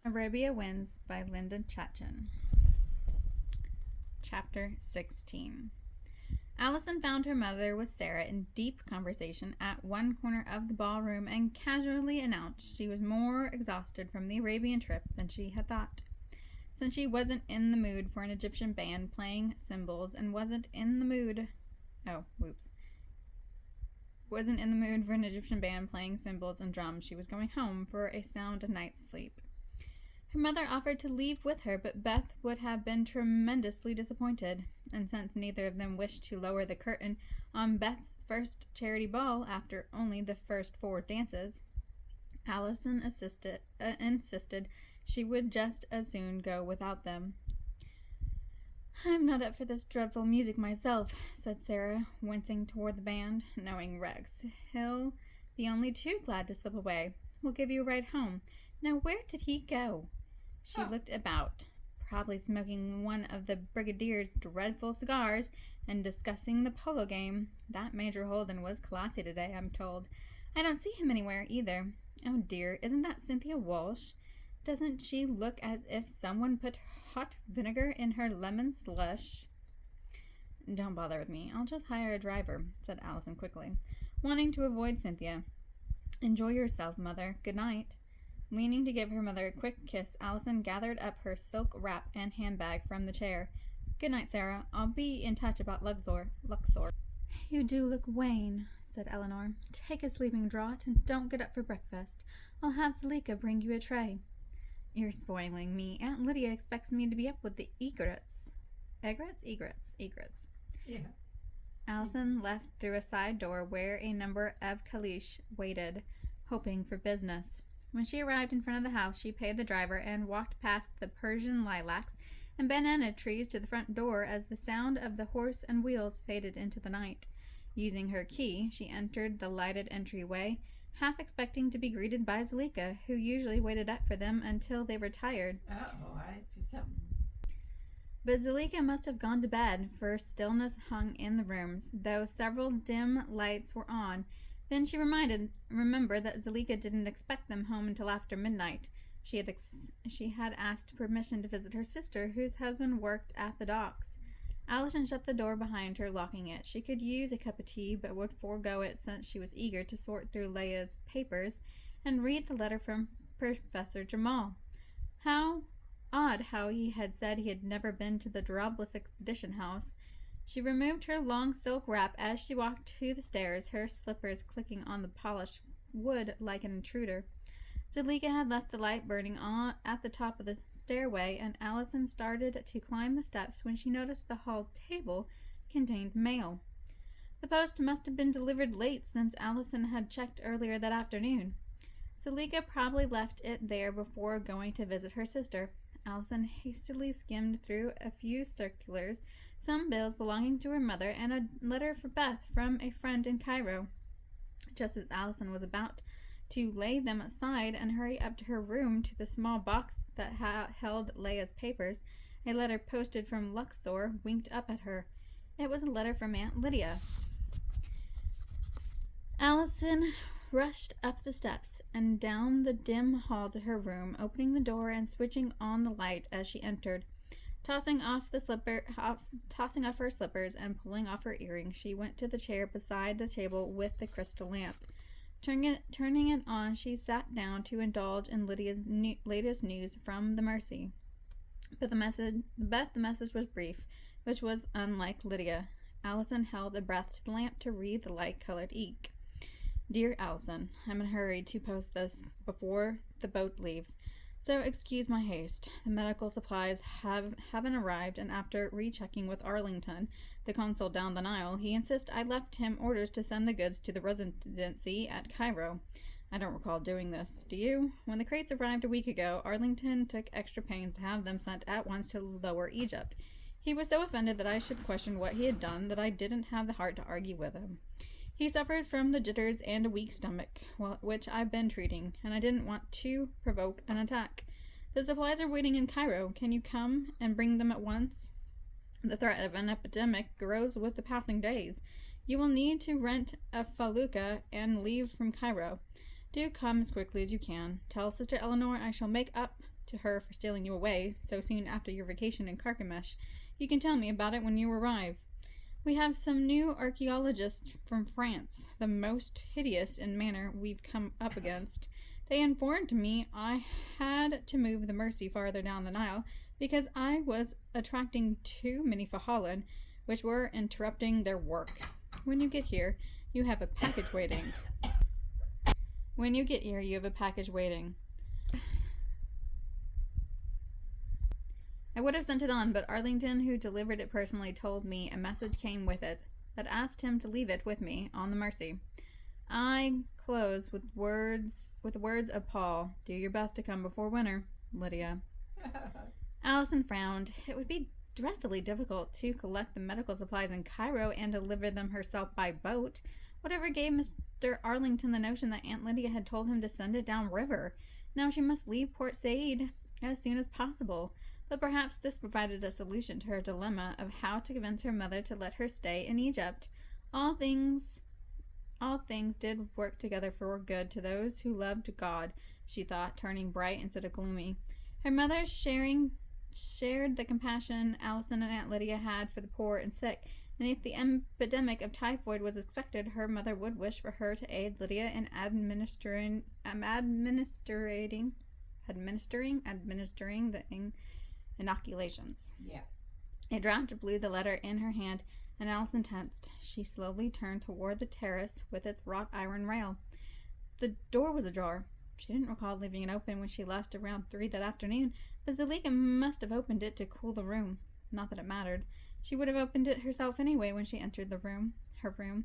Arabian Winds by Linda Chaikin. Chapter 16. Allison found her mother with Sarah in deep conversation at one corner of the ballroom and casually announced she was more exhausted from the Arabian trip than she had thought. Since she wasn't in the mood for an Egyptian band playing cymbals and wasn't in the mood for an Egyptian band playing cymbals and drums, she was going home for a sound night's sleep. Her mother offered to leave with her, but Beth would have been tremendously disappointed, and since neither of them wished to lower the curtain on Beth's first charity ball after only the first 4 dances, Allison insisted she would just as soon go without them. "I'm not up for this dreadful music myself," said Sarah, wincing toward the band, knowing Rex. "He'll be only too glad to slip away. We'll give you a ride home. Now, where did he go?" She looked about, probably smoking one of the Brigadier's dreadful cigars and discussing the polo game. That Major Holden was classy today, I'm told. I don't see him anywhere, either. Oh, dear, isn't that Cynthia Walsh? Doesn't she look as if someone put hot vinegar in her lemon slush? "Don't bother with me. I'll just hire a driver," said Allison quickly, wanting to avoid Cynthia. "Enjoy yourself, Mother. Good night." Leaning to give her mother a quick kiss, Allison gathered up her silk wrap and handbag from the chair. "Good night, Sarah. I'll be in touch about Luxor. "You do look wan," said Eleanor. "Take a sleeping draught and don't get up for breakfast. I'll have Zuleika bring you a tray." "You're spoiling me. Aunt Lydia expects me to be up with the egrets." Egrets. Yeah. Allison left through a side door where a number of caleesh waited, hoping for business. When she arrived in front of the house, she paid the driver and walked past the Persian lilacs and banana trees to the front door as the sound of the horse and wheels faded into the night. Using her key, she entered the lighted entryway, half expecting to be greeted by Zuleika, who usually waited up for them until they retired. I see something. But Zuleika must have gone to bed, for stillness hung in the rooms, though several dim lights were on. Then she remembered that Zuleika didn't expect them home until after midnight. She had asked permission to visit her sister, whose husband worked at the docks. Allison shut the door behind her, locking it. She could use a cup of tea, but would forego it since she was eager to sort through Leia's papers and read the letter from Professor Jamal. How odd how he had said he had never been to the Drobless Expedition House. She removed her long silk wrap as she walked to the stairs, her slippers clicking on the polished wood like an intruder. Zuleika had left the light burning on at the top of the stairway, and Allison started to climb the steps when she noticed the hall table contained mail. The post must have been delivered late, since Allison had checked earlier that afternoon. Zuleika probably left it there before going to visit her sister. Allison hastily skimmed through a few circulars, some bills belonging to her mother, and a letter for Beth from a friend in Cairo. Just as Allison was about to lay them aside and hurry up to her room to the small box that held Leia's papers, a letter posted from Luxor winked up at her. It was a letter from Aunt Lydia. Allison rushed up the steps and down the dim hall to her room, opening the door and switching on the light as she entered. Tossing off her slippers and pulling off her earrings, she went to the chair beside the table with the crystal lamp. Turning it on, she sat down to indulge in Lydia's latest news from the Mercy. But the message was brief, which was unlike Lydia. Allison held a breath to the lamp to read the light-colored ink. "Dear Allison, I'm in a hurry to post this before the boat leaves, so excuse my haste. The medical supplies haven't arrived, and after rechecking with Arlington, the consul down the Nile, he insists I left him orders to send the goods to the residency at Cairo. I don't recall doing this. Do you? When the crates arrived a week ago, Arlington took extra pains to have them sent at once to Lower Egypt. He was so offended that I should question what he had done that I didn't have the heart to argue with him. He suffered from the jitters and a weak stomach, which I've been treating, and I didn't want to provoke an attack. The supplies are waiting in Cairo. Can you come and bring them at once? The threat of an epidemic grows with the passing days. You will need to rent a felucca and leave from Cairo. Do come as quickly as you can. Tell Sister Eleanor I shall make up to her for stealing you away so soon after your vacation in Carchemish. You can tell me about it when you arrive. We have some new archaeologists from France, the most hideous in manner we've come up against. They informed me I had to move the Mercy farther down the Nile because I was attracting too many Fahalan, which were interrupting their work. When you get here, you have a package waiting. I would have sent it on, but Arlington, who delivered it personally, told me a message came with it that asked him to leave it with me on the Mercy. I close with the words of Paul, "Do your best to come before winter, Lydia." Allison frowned. It would be dreadfully difficult to collect the medical supplies in Cairo and deliver them herself by boat. Whatever gave Mr. Arlington the notion that Aunt Lydia had told him to send it downriver? Now she must leave Port Said as soon as possible. But perhaps this provided a solution to her dilemma of how to convince her mother to let her stay in Egypt. All things did work together for good to those who loved God, she thought, turning bright instead of gloomy. Her mother shared the compassion Allison and Aunt Lydia had for the poor and sick, and if the epidemic of typhoid was expected, her mother would wish for her to aid Lydia in administering the inoculations. Yeah. A draft blew the letter in her hand, and Allison tensed. She slowly turned toward the terrace with its wrought iron rail. The door was ajar. She didn't recall leaving it open when she left around 3 that afternoon, but Zuleika must have opened it to cool the room. Not that it mattered. She would have opened it herself anyway when she entered her room.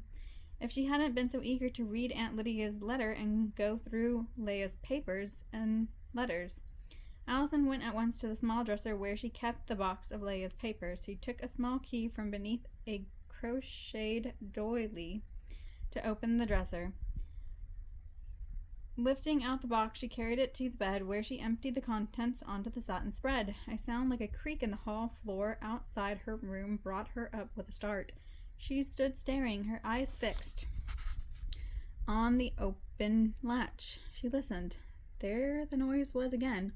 If she hadn't been so eager to read Aunt Lydia's letter and go through Leia's papers and letters. Allison went at once to the small dresser where she kept the box of Leia's papers. She took a small key from beneath a crocheted doily to open the dresser. Lifting out the box, she carried it to the bed where she emptied the contents onto the satin spread. A sound like a creak in the hall floor outside her room brought her up with a start. She stood staring, her eyes fixed on the open latch. She listened. There the noise was again.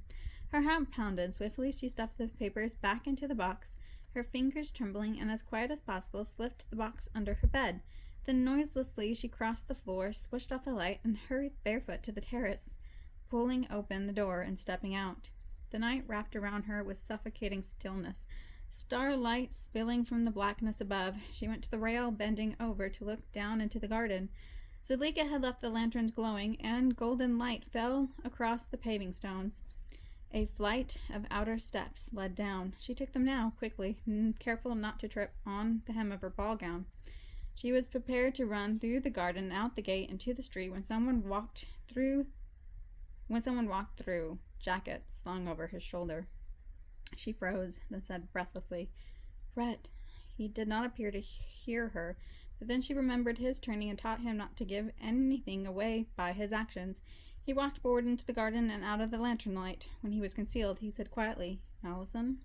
Her heart pounded. Swiftly she stuffed the papers back into the box, her fingers trembling, and as quiet as possible slipped the box under her bed. Then noiselessly she crossed the floor, switched off the light, and hurried barefoot to the terrace, pulling open the door and stepping out. The night wrapped around her with suffocating stillness, starlight spilling from the blackness above. She went to the rail, bending over to look down into the garden. Zuleika had left the lanterns glowing, and golden light fell across the paving stones. A flight of outer steps led down. She took them now, quickly, careful not to trip on the hem of her ball gown. She was prepared to run through the garden, out the gate, into the street when someone walked through, jacket slung over his shoulder. She froze, then said breathlessly, "Brett." He did not appear to hear her, but then she remembered his training and taught him not to give anything away by his actions. He walked forward into the garden and out of the lantern light. When he was concealed, he said quietly, "Allison?"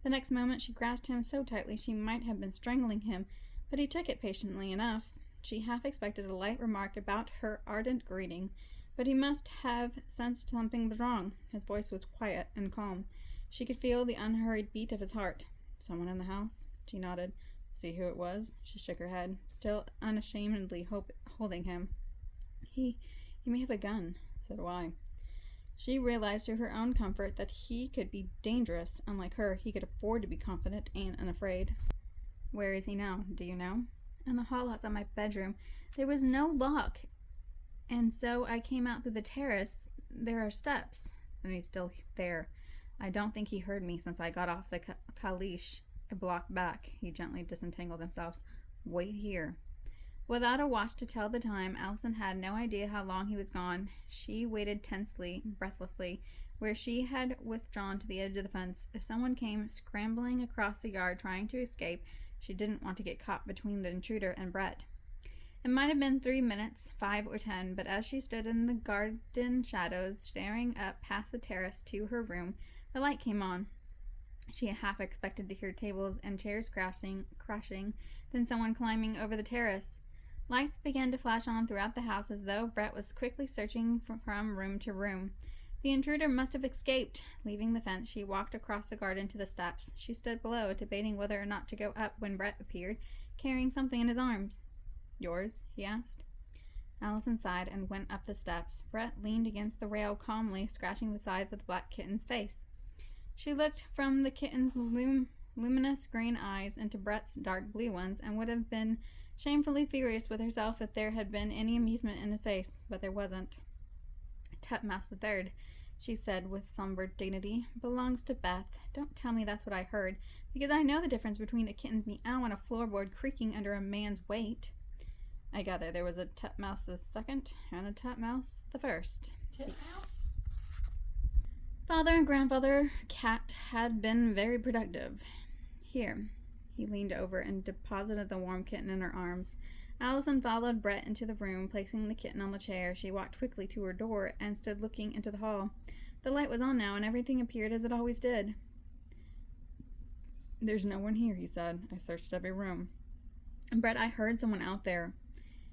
The next moment she grasped him so tightly she might have been strangling him, but he took it patiently enough. She half expected a light remark about her ardent greeting, but he must have sensed something was wrong. His voice was quiet and calm. She could feel the unhurried beat of his heart. "Someone in the house?" She nodded. "See who it was?" She shook her head, still unashamedly holding him. He may have a gun. So do I. She realized to her own comfort that he could be dangerous. Unlike her, he could afford to be confident and unafraid. "Where is he now? Do you know?" "In the hall outside my bedroom. There was no lock, and so I came out through the terrace. There are steps." "And he's still there. I don't think he heard me since I got off the caleche a block back." He gently disentangled himself. "Wait here." Without a watch to tell the time, Allison had no idea how long he was gone. She waited tensely, breathlessly, where she had withdrawn to the edge of the fence. If someone came scrambling across the yard trying to escape, she didn't want to get caught between the intruder and Brett. It might have been 3 minutes, 5 or 10, but as she stood in the garden shadows, staring up past the terrace to her room, the light came on. She half expected to hear tables and chairs crashing, then someone climbing over the terrace. Lights began to flash on throughout the house as though Brett was quickly searching from room to room. The intruder must have escaped. Leaving the fence, she walked across the garden to the steps. She stood below, debating whether or not to go up when Brett appeared, carrying something in his arms. "Yours?" he asked. Allison sighed and went up the steps. Brett leaned against the rail calmly, scratching the sides of the black kitten's face. She looked from the kitten's luminous green eyes into Brett's dark blue ones, and would have been shamefully furious with herself if there had been any amusement in his face, but there wasn't. "Tutmouse the Third," she said with somber dignity, "belongs to Beth. Don't tell me that's what I heard, because I know the difference between a kitten's meow and a floorboard creaking under a man's weight." "I gather there was a Tutmouse the Second and a Tutmouse the First." Titmouse? Father and grandfather cat had been very productive. "Here." He leaned over and deposited the warm kitten in her arms. Allison followed Brett into the room, placing the kitten on the chair. She walked quickly to her door and stood looking into the hall. The light was on now, and everything appeared as it always did. "There's no one here," he said. "I searched every room." "Brett, I heard someone out there."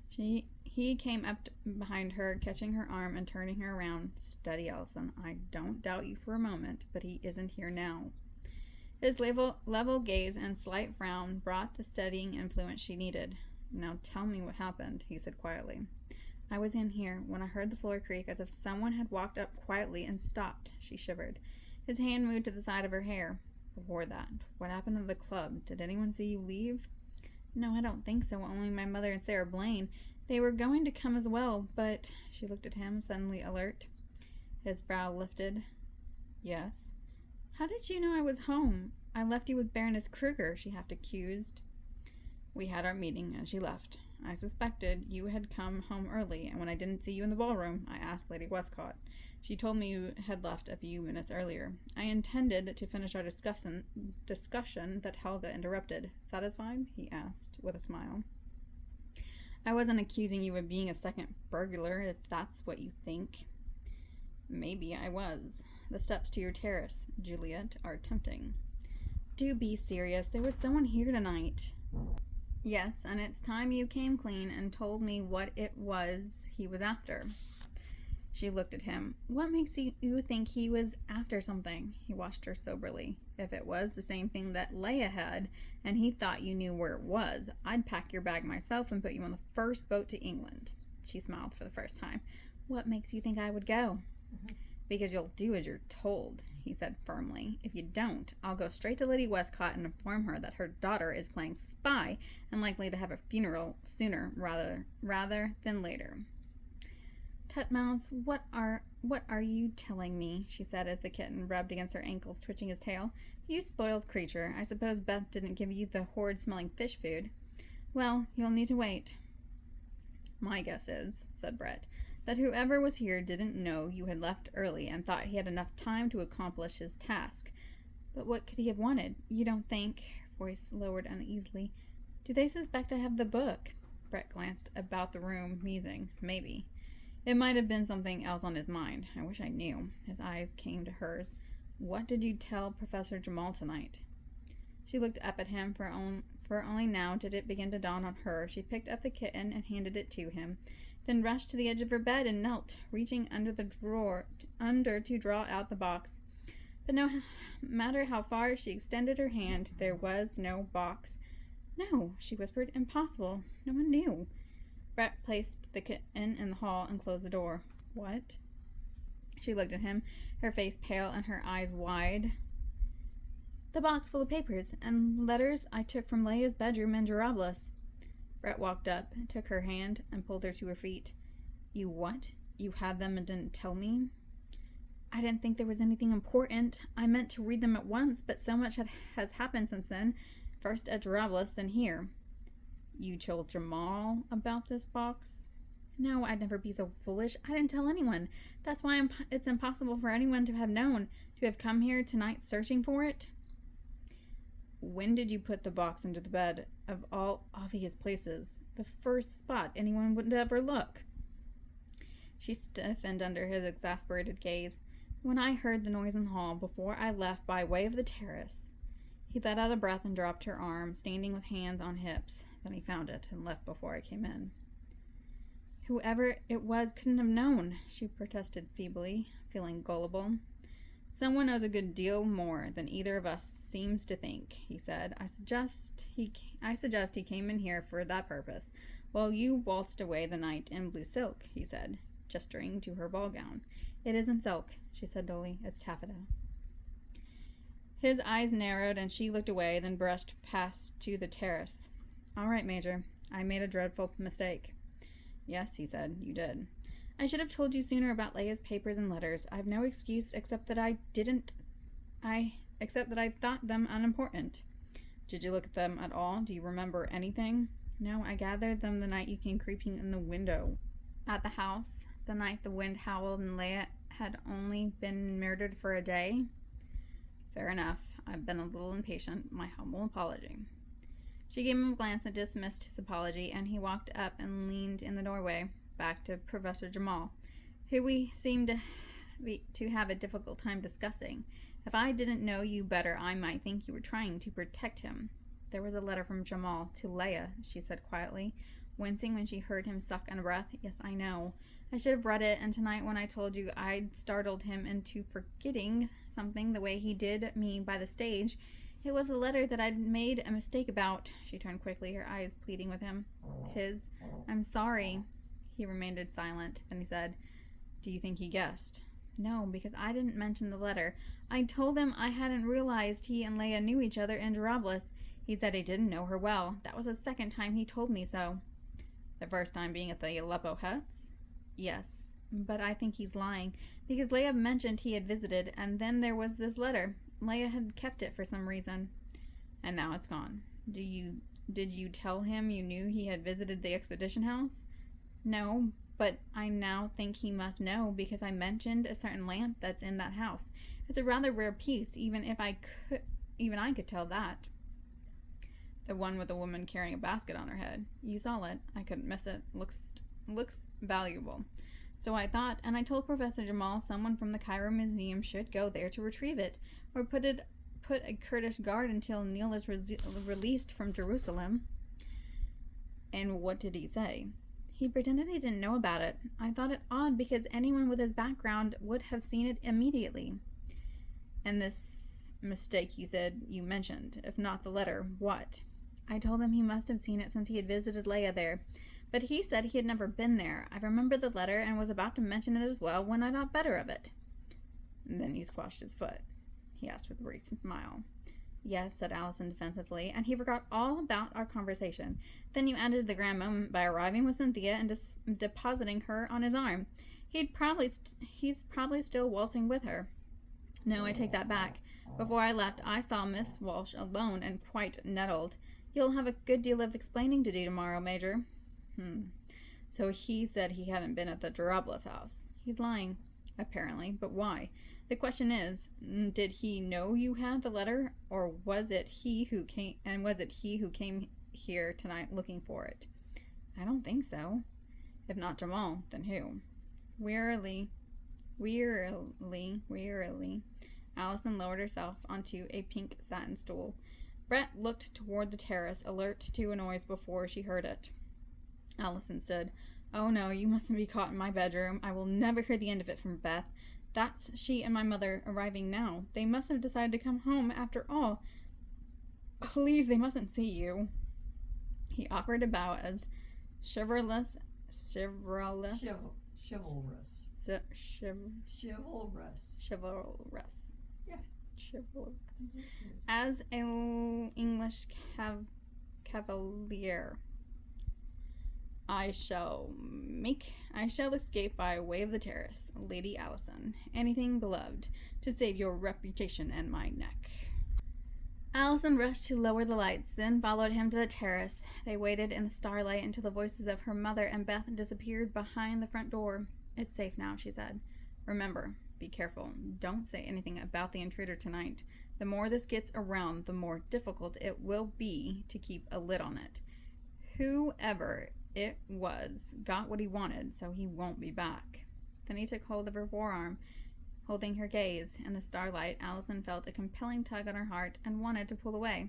He came up behind her, catching her arm and turning her around. "Steady, Allison. I don't doubt you for a moment, but he isn't here now." His level gaze and slight frown brought the steadying influence she needed. "Now tell me what happened," he said quietly. "I was in here when I heard the floor creak as if someone had walked up quietly and stopped." She shivered. His hand moved to the side of her hair. "Before that, what happened at the club? Did anyone see you leave?" "No, I don't think so. Only my mother and Sarah Blaine. They were going to come as well, but—" She looked at him, suddenly alert. His brow lifted. "Yes?" "How did you know I was home? I left you with Baroness Kruger," she half accused. "We had our meeting, and she left. I suspected you had come home early, and when I didn't see you in the ballroom, I asked Lady Westcott. She told me you had left a few minutes earlier. I intended to finish our discussion that Helga interrupted. Satisfied?" he asked, with a smile. "I wasn't accusing you of being a second burglar, if that's what you think." "Maybe I was. The steps to your terrace, Juliet, are tempting." "Do be serious. There was someone here tonight." "Yes, and it's time you came clean and told me what it was he was after." She looked at him. "What makes you think he was after something?" He watched her soberly. "If it was the same thing that Leia had, and he thought you knew where it was, I'd pack your bag myself and put you on the first boat to England." She smiled for the first time. "What makes you think I would go?" "Because you'll do as you're told," he said firmly. "If you don't, I'll go straight to Lady Westcott and inform her that her daughter is playing spy and likely to have a funeral sooner rather than later." "Tutmouse, what are you telling me?" she said as the kitten rubbed against her ankles, twitching his tail. "You spoiled creature. I suppose Beth didn't give you the horrid-smelling fish food. Well, you'll need to wait." "My guess is," said Brett, "that whoever was here didn't know you had left early and thought he had enough time to accomplish his task. But what could he have wanted? You don't think—" her voice lowered uneasily. "Do they suspect I have the book?" Brett glanced about the room, musing. "Maybe. It might have been something else on his mind. I wish I knew." His eyes came to hers. "What did you tell Professor Jamal tonight?" She looked up at him, for only now did it begin to dawn on her. She picked up the kitten and handed it to him, then rushed to the edge of her bed and knelt, reaching under to draw out the box. But no matter how far she extended her hand, there was no box. "No," she whispered. "Impossible. No one knew." Brett placed the kitten in the hall and closed the door. "What?" She looked at him, her face pale and her eyes wide. "The box full of papers and letters I took from Leia's bedroom in Jarablus." Brett walked up, took her hand, and pulled her to her feet. "You what? You had them and didn't tell me?" "I didn't think there was anything important. I meant to read them at once, but so much has happened since then. First at Jarablus, then here." "You told Jamal about this box?" "No, I'd never be so foolish. I didn't tell anyone. That's why it's impossible for anyone to have known, to have come here tonight searching for it." "When did you put the box under the bed, of all obvious places? The first spot anyone would ever look." She stiffened under his exasperated gaze. "When I heard the noise in the hall, before I left by way of the terrace." He let out a breath and dropped her arm, standing with hands on hips. "Then he found it and left before I came in." "Whoever it was couldn't have known," she protested feebly. feeling gullible. Someone knows a good deal more than either of us seems to think, he said. I suggest he came in here for that purpose, while you waltzed away the night in blue silk, he said, gesturing to her ball gown. It isn't silk, she said dully. It's taffeta. His eyes narrowed, and she looked away, then brushed past to the terrace. All right, Major. I made a dreadful mistake. Yes, he said. You did. I should have told you sooner about Leia's papers and letters. I've no excuse except that I thought them unimportant. Did you look at them at all? Do you remember anything? No, I gathered them the night you came creeping in the window. At the house, the night the wind howled and Leia had only been murdered for a day? Fair enough. I've been a little impatient. My humble apology. She gave him a glance that dismissed his apology, and he walked up and leaned in the doorway, back to Professor Jamal, who we seemed to have a difficult time discussing. If I didn't know you better, I might think you were trying to protect him. There was a letter from Jamal to Leia, she said quietly, wincing when she heard him suck in a breath. Yes, I know. I should have read it, and tonight when I told you I'd startled him into forgetting something the way he did me by the stage, it was a letter that I'd made a mistake about. She turned quickly, her eyes pleading with him. I'm sorry. He remained silent. Then he said, Do you think he guessed? No, because I didn't mention the letter. I told him I hadn't realized he and Leia knew each other in Durables. He said he didn't know her well. That was the second time he told me so. The first time being at the Aleppo huts? Yes, but I think he's lying, because Leia mentioned he had visited, and then there was this letter. Leia had kept it for some reason. And now it's gone. Did you tell him you knew he had visited the expedition house? No, but I now think he must know, because I mentioned a certain lamp that's in that house. It's a rather rare piece, even I could tell that. The one with the woman carrying a basket on her head. You saw it. I couldn't miss it. Looks valuable. So I thought, and I told Professor Jamal someone from the Cairo Museum should go there to retrieve it, or put a Kurdish guard until Neil is released from Jerusalem. And what did he say? He pretended he didn't know about it. I thought it odd, because anyone with his background would have seen it immediately. And this mistake you said you mentioned, if not the letter, what? I told him he must have seen it since he had visited Leia there, but he said he had never been there. I remember the letter and was about to mention it as well when I thought better of it. And then he squashed his foot, he asked with a brief smile. Yes, said Allison defensively, and he forgot all about our conversation. Then you added the grand moment by arriving with Cynthia and depositing her on his arm. He's probably still waltzing with her. No, I take that back. Before I left, I saw Miss Walsh alone and quite nettled. You'll have a good deal of explaining to do tomorrow, Major. So he said he hadn't been at the Durables house. He's lying, apparently, but why? The question is, did he know you had the letter, or was it he who came here tonight looking for it? I don't think so. If not Jamal, then who? Wearily, Allison lowered herself onto a pink satin stool. Brett looked toward the terrace, alert to a noise before she heard it. Allison stood. Oh no, you mustn't be caught in my bedroom. I will never hear the end of it from Beth. That's she and my mother arriving now. They must have decided to come home after all. Please, they mustn't see you. He offered a bow as chivalrous. Chivalrous. Yeah. Chivalrous. As an English cavalier. I shall escape by way of the terrace, Lady Allison. Anything, beloved, to save your reputation and my neck. Allison rushed to lower the lights, then followed him to the terrace. They waited in the starlight until the voices of her mother and Beth disappeared behind the front door. It's safe now, she said. Remember, be careful. Don't say anything about the intruder tonight. The more this gets around, the more difficult it will be to keep a lid on it. Whoever it was got what he wanted, so he won't be back. Then he took hold of her forearm, holding her gaze. In the starlight, Allison felt a compelling tug on her heart and wanted to pull away.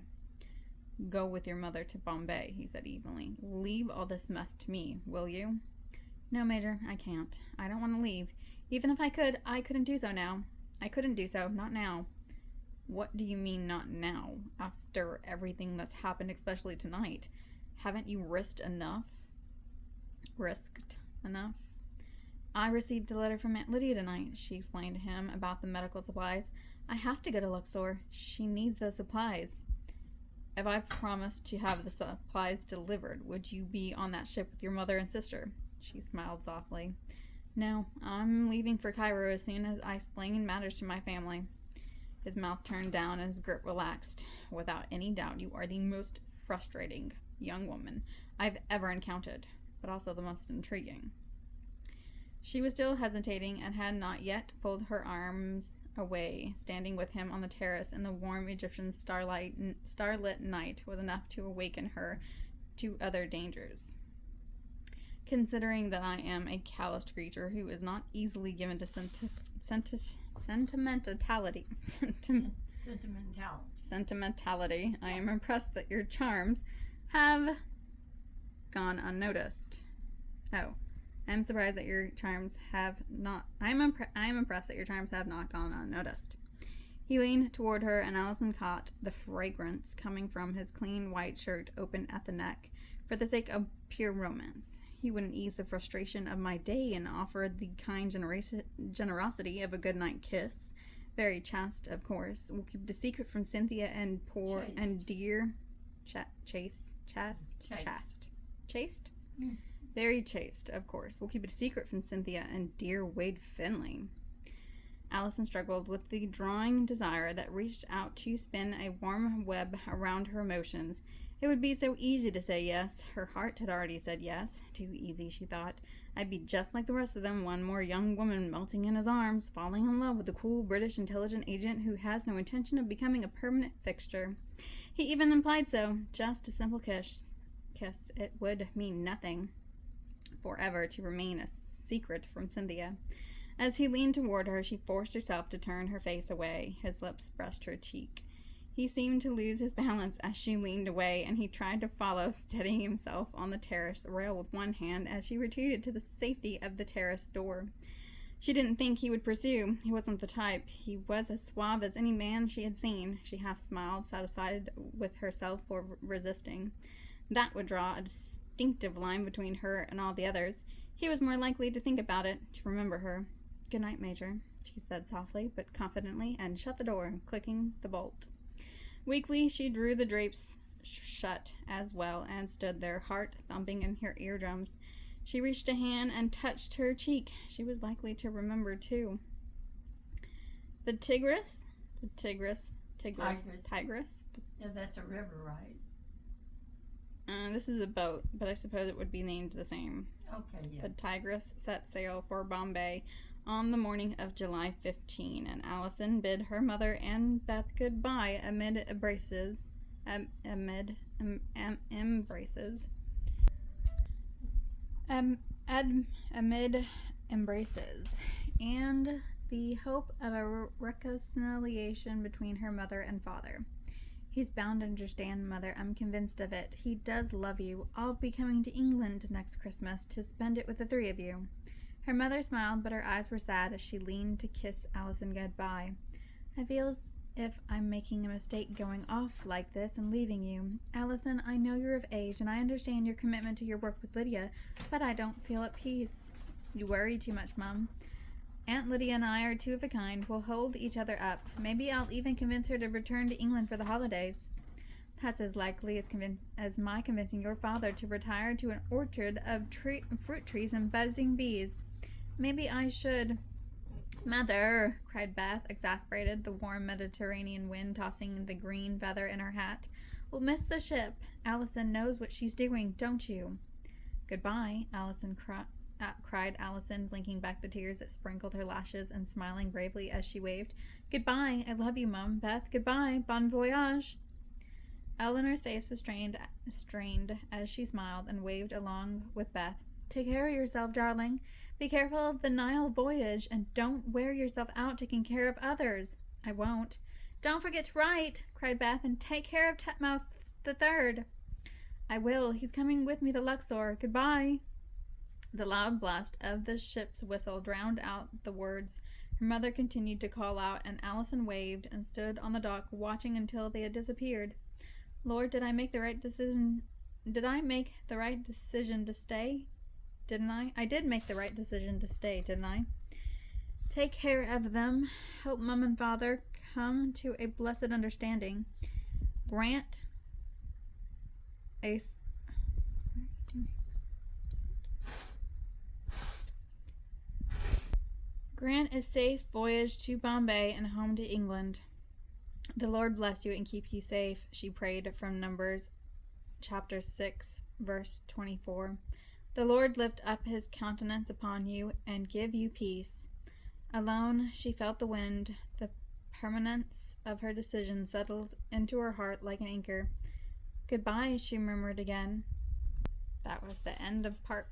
Go with your mother to Bombay, he said evenly. Leave all this mess to me, will you? No, Major, I can't. I don't want to leave. Even if I could, I couldn't do so now. I couldn't do so, not now. What do you mean, not now? After everything that's happened, especially tonight. Haven't you risked enough? Risked enough? I received a letter from Aunt Lydia tonight, she explained to him about the medical supplies. I have to go to Luxor. She needs those supplies. If I promised to have the supplies delivered, would you be on that ship with your mother and sister? She smiled softly. No, I'm leaving for Cairo as soon as I explain matters to my family. His mouth turned down and his grip relaxed. Without any doubt, you are the most frustrating young woman I've ever encountered, but also the most intriguing. She was still hesitating and had not yet pulled her arms away, standing with him on the terrace in the warm Egyptian starlit night was enough to awaken her to other dangers. Considering that I am a calloused creature who is not easily given to sentimentality, I am impressed that your charms have gone unnoticed. Oh, I'm surprised that your charms have not. I am impressed that your charms have not gone unnoticed. He leaned toward her, and Allison caught the fragrance coming from his clean white shirt open at the neck. For the sake of pure romance, he wouldn't ease the frustration of my day and offer the kind generosity of a goodnight kiss. Very chaste, of course. We'll keep the secret from Cynthia and poor chaste. And dear chaste. Mm. Very chaste, of course. We'll keep it a secret from Cynthia and dear Wade Finley. Allison struggled with the drawing desire that reached out to spin a warm web around her emotions. It would be so easy to say yes. Her heart had already said yes. Too easy, she thought. I'd be just like the rest of them, one more young woman melting in his arms, falling in love with the cool British intelligent agent who has no intention of becoming a permanent fixture. He even implied so. Just a simple kiss. It would mean nothing forever to remain a secret from Cynthia. As he leaned toward her, she forced herself to turn her face away. His lips brushed her cheek. He seemed to lose his balance as she leaned away, and he tried to follow, steadying himself on the terrace rail with one hand as she retreated to the safety of the terrace door. She didn't think he would pursue. He wasn't the type. He was as suave as any man she had seen. She half smiled, satisfied with herself for resisting. That would draw a distinctive line between her and all the others. He was more likely to think about it, to remember her. Good night, Major, she said softly but confidently, and shut the door, clicking the bolt. Weakly, she drew the drapes shut as well and stood there, heart thumping in her eardrums. She reached a hand and touched her cheek. She was likely to remember, too. The Tigris? Tigris. Yeah, that's a river, right? This is a boat, but I suppose it would be named the same. Okay, yeah. The Tigris set sail for Bombay on the morning of July 15, and Allison bid her mother and Beth goodbye amid embraces. Amid embraces, and the hope of a reconciliation between her mother and father. He's bound to understand, Mother. I'm convinced of it. He does love you. I'll be coming to England next Christmas to spend it with the three of you. Her mother smiled, but her eyes were sad as she leaned to kiss Allison goodbye. I feel as if I'm making a mistake going off like this and leaving you. Allison, I know you're of age, and I understand your commitment to your work with Lydia, but I don't feel at peace. You worry too much, Mom. Aunt Lydia and I are two of a kind. We'll hold each other up. Maybe I'll even convince her to return to England for the holidays. That's as likely as my convincing your father to retire to an orchard of fruit trees and buzzing bees. Maybe I should. Mother, cried Beth, exasperated, the warm Mediterranean wind tossing the green feather in her hat. We'll miss the ship. Allison knows what she's doing, don't you? Goodbye, cried Allison, blinking back the tears that sprinkled her lashes and smiling bravely as she waved. Goodbye. I love you, Mum. Beth, goodbye. Bon voyage. Eleanor's face was strained as she smiled and waved along with Beth. Take care of yourself, darling. Be careful of the Nile voyage, and don't wear yourself out taking care of others. I won't. Don't forget to write, cried Beth, and take care of Titmouse III. I will. He's coming with me to Luxor. Goodbye. The loud blast of the ship's whistle drowned out the words her mother continued to call out, and Allison waved and stood on the dock watching until they had disappeared. Lord, did I make the right decision? Did I make the right decision to stay? Didn't I? I did make the right decision to stay, didn't I? Take care of them. Help Mom and Father come to a blessed understanding. Grant a safe voyage to Bombay and home to England. The Lord bless you and keep you safe, she prayed from Numbers chapter 6, verse 24. The Lord lift up his countenance upon you and give you peace. Alone, she felt the wind. The permanence of her decision settled into her heart like an anchor. Goodbye, she murmured again. That was the end of part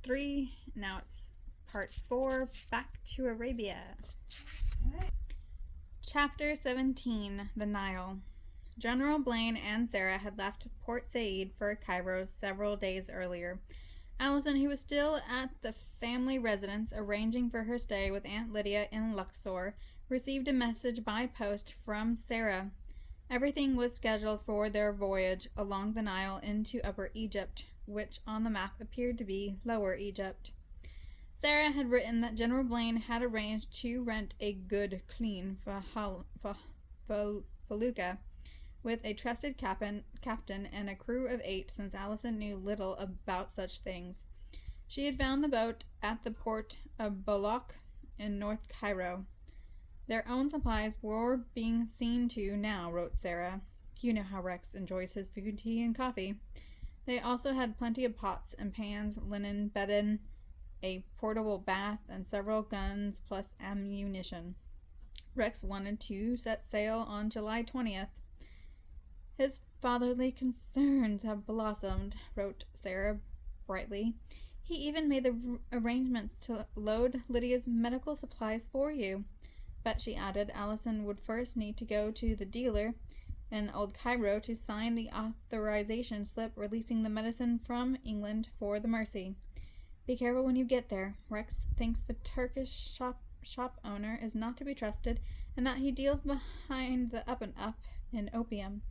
3. Now it's part 4, back to Arabia. Chapter 17, The Nile. General Blaine and Sarah had left Port Said for Cairo several days earlier. Allison, who was still at the family residence arranging for her stay with Aunt Lydia in Luxor, received a message by post from Sarah. Everything was scheduled for their voyage along the Nile into Upper Egypt, which on the map appeared to be Lower Egypt. Sarah had written that General Blaine had arranged to rent a good, clean felucca with a trusted captain and a crew of 8, since Allison knew little about such things. She had found the boat at the port of Bolak in North Cairo. Their own supplies were being seen to now, wrote Sarah. You know how Rex enjoys his food, tea, and coffee. They also had plenty of pots and pans, linen, bedding, a portable bath, and several guns plus ammunition. Rex wanted to set sail on July 20th. His fatherly concerns have blossomed, wrote Sarah brightly. He even made the arrangements to load Lydia's medical supplies for you. But, she added, Allison would first need to go to the dealer in Old Cairo to sign the authorization slip releasing the medicine from England for the Mercy. Be careful when you get there. Rex thinks the Turkish shop owner is not to be trusted, and that he deals behind the up and up in opium.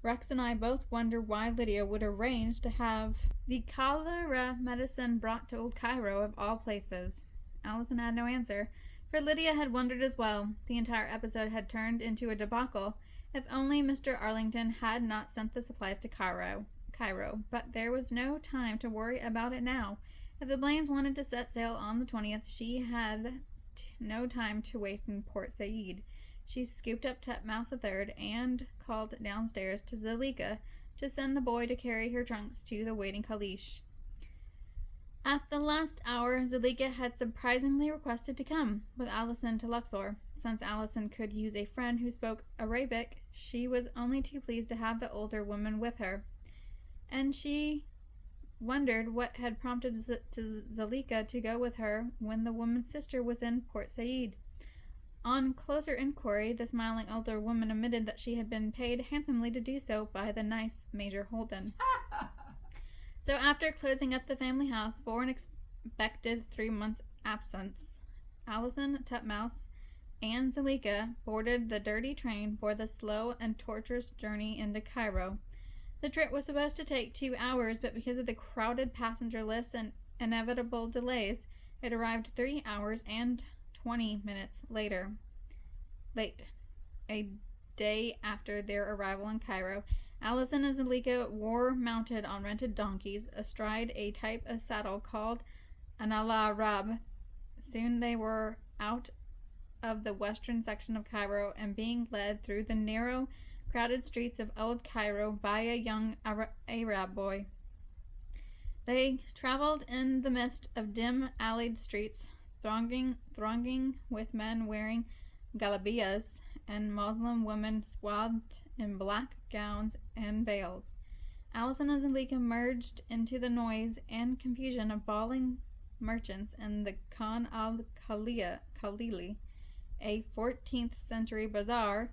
Rex and I both wonder why Lydia would arrange to have the cholera medicine brought to Old Cairo of all places. Allison had no answer, for Lydia had wondered as well. The entire episode had turned into a debacle. If only Mr. Arlington had not sent the supplies to Cairo. But there was no time to worry about it now. If the Blaines wanted to set sail on the 20th, she had no time to waste in Port Said. She scooped up Titmouse III and called downstairs to Zalika to send the boy to carry her trunks to the waiting caleche. At the last hour, Zalika had surprisingly requested to come with Allison to Luxor. Since Allison could use a friend who spoke Arabic, she was only too pleased to have the older woman with her. And she wondered what had prompted Zalika to go with her when the woman's sister was in Port Said. On closer inquiry, the smiling older woman admitted that she had been paid handsomely to do so by the nice Major Holden. So after closing up the family house for an expected 3 months' absence, Allison, Titmouse, and Zalika boarded the dirty train for the slow and torturous journey into Cairo. The trip was supposed to take 2 hours, but because of the crowded passenger lists and inevitable delays, it arrived 3 hours and 20 minutes late. A day after their arrival in Cairo, Allison and Zalika were mounted on rented donkeys astride a type of saddle called an al-Arab. Soon they were out of the western section of Cairo and being led through the narrow, crowded streets of Old Cairo by a young Arab boy. They traveled in the midst of dim-alleyed streets, thronging with men wearing galabiyas and Muslim women swathed in black gowns and veils. Allison and Zalika merged into the noise and confusion of bawling merchants in the Khan al-Khalili, a 14th century bazaar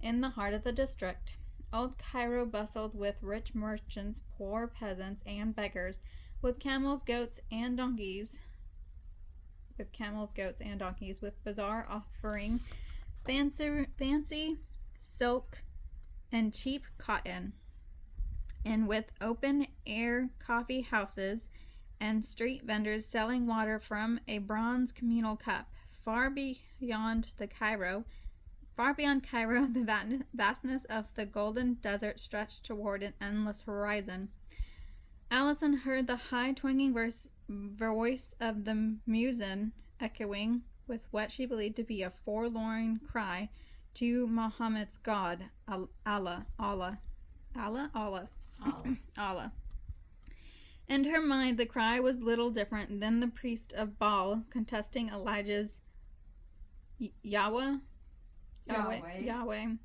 in the heart of the district. Old Cairo bustled with rich merchants, poor peasants, and beggars, with goats, and donkeys, with bazaar offering fancy silk and cheap cotton, and with open-air coffee houses and street vendors selling water from a bronze communal cup. Far beyond Cairo, the vastness of the golden desert stretched toward an endless horizon. Allison heard the high twanging voice of the muezzin echoing with what she believed to be a forlorn cry to Muhammad's God, Allah. In her mind, the cry was little different than the priest of Baal contesting Elijah's Yahweh. The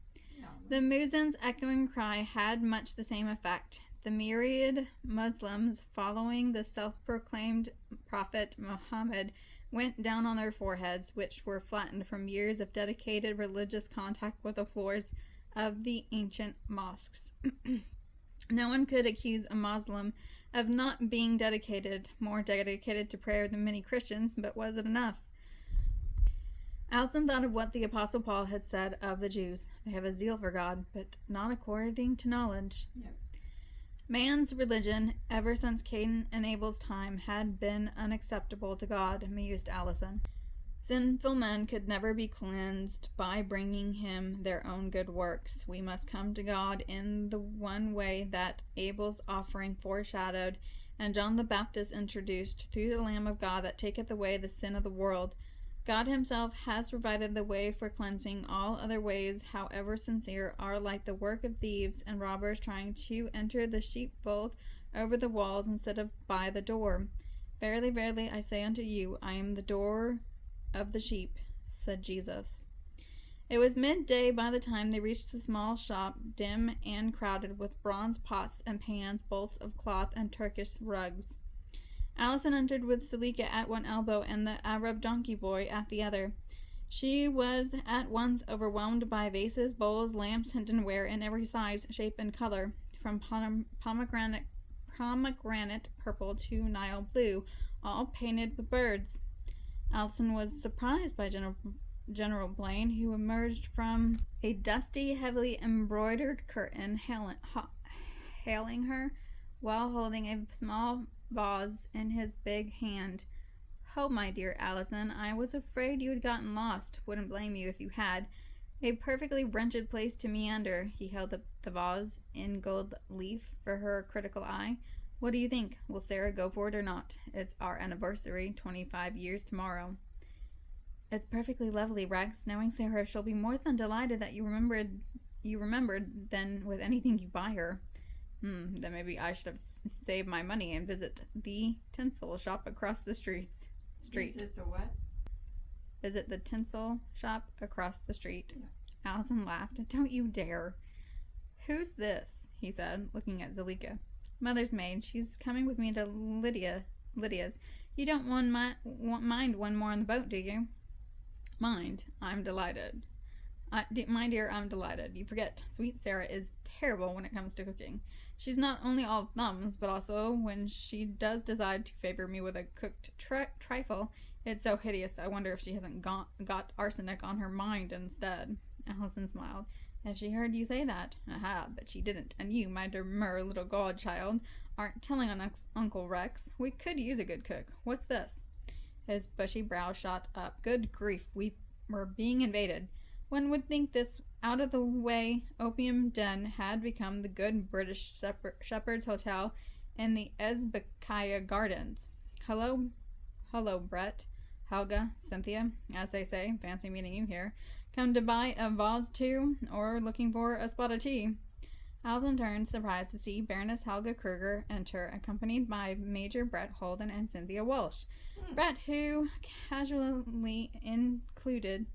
muezzin's echoing cry had much the same effect. The myriad Muslims following the self-proclaimed prophet Muhammad went down on their foreheads, which were flattened from years of dedicated religious contact with the floors of the ancient mosques. No one could accuse a Muslim of not being more dedicated to prayer than many Christians, but was it enough? Allison thought of what the Apostle Paul had said of the Jews. They have a zeal for God, but not according to knowledge. Yep. Man's religion, ever since Cain and Abel's time, had been unacceptable to God, mused Allison. Sinful men could never be cleansed by bringing him their own good works. We must come to God in the one way that Abel's offering foreshadowed and John the Baptist introduced, through the Lamb of God that taketh away the sin of the world. God himself has provided the way for cleansing. All other ways, however sincere, are like the work of thieves and robbers trying to enter the sheepfold over the walls instead of by the door. Verily, verily, I say unto you, I am the door of the sheep, said Jesus. It was midday by the time they reached the small shop, dim and crowded with bronze pots and pans, bolts of cloth, and Turkish rugs. Allison entered with Salika at one elbow and the Arab donkey boy at the other. She was at once overwhelmed by vases, bowls, lamps, and tinware in every size, shape, and color, from pomegranate purple to Nile blue, all painted with birds. Allison was surprised by General Blaine, who emerged from a dusty, heavily embroidered curtain, hailing her while holding a small vase in his big hand. "Oh, my dear Allison, I was afraid you had gotten lost. Wouldn't blame you if you had. A perfectly wretched place to meander." He held up the vase in gold leaf for her critical eye. "What do you think? Will Sarah go for it or not? It's our anniversary, 25 years tomorrow." "It's perfectly lovely, Rex. Knowing Sarah, she'll be more than delighted that you remembered than with anything you buy her." Then maybe I should have saved my money and visit the tinsel shop across the street. Visit the what? Visit the tinsel shop across the street. Yeah. Allison laughed. "Don't you dare." "Who's this?" he said, looking at Zalika. "Mother's maid. She's coming with me to Lydia's. You don't mind one more on the boat, do you?" "Mind? I'm delighted." My dear, I'm delighted. You forget, sweet Sarah is terrible when it comes to cooking. She's not only all thumbs, but also, when she does decide to favor me with a cooked trifle, it's so hideous I wonder if she hasn't got arsenic on her mind instead. Allison smiled. "If she heard you say that." "Aha, but she didn't. And you, my demure little godchild, aren't telling on Uncle Rex. We could use a good cook. What's this?" His bushy brow shot up. "Good grief, we're being invaded." One would think this out-of-the-way opium den had become the good British Shepherd's Hotel in the Ezbekaya Gardens. Hello, Brett, Helga, Cynthia, as they say. Fancy meeting you here. Come to buy a vase too, or looking for a spot of tea?" Alvin turned, surprised to see Baroness Helga Kruger enter, accompanied by Major Brett Holden and Cynthia Walsh. Brett, who casually included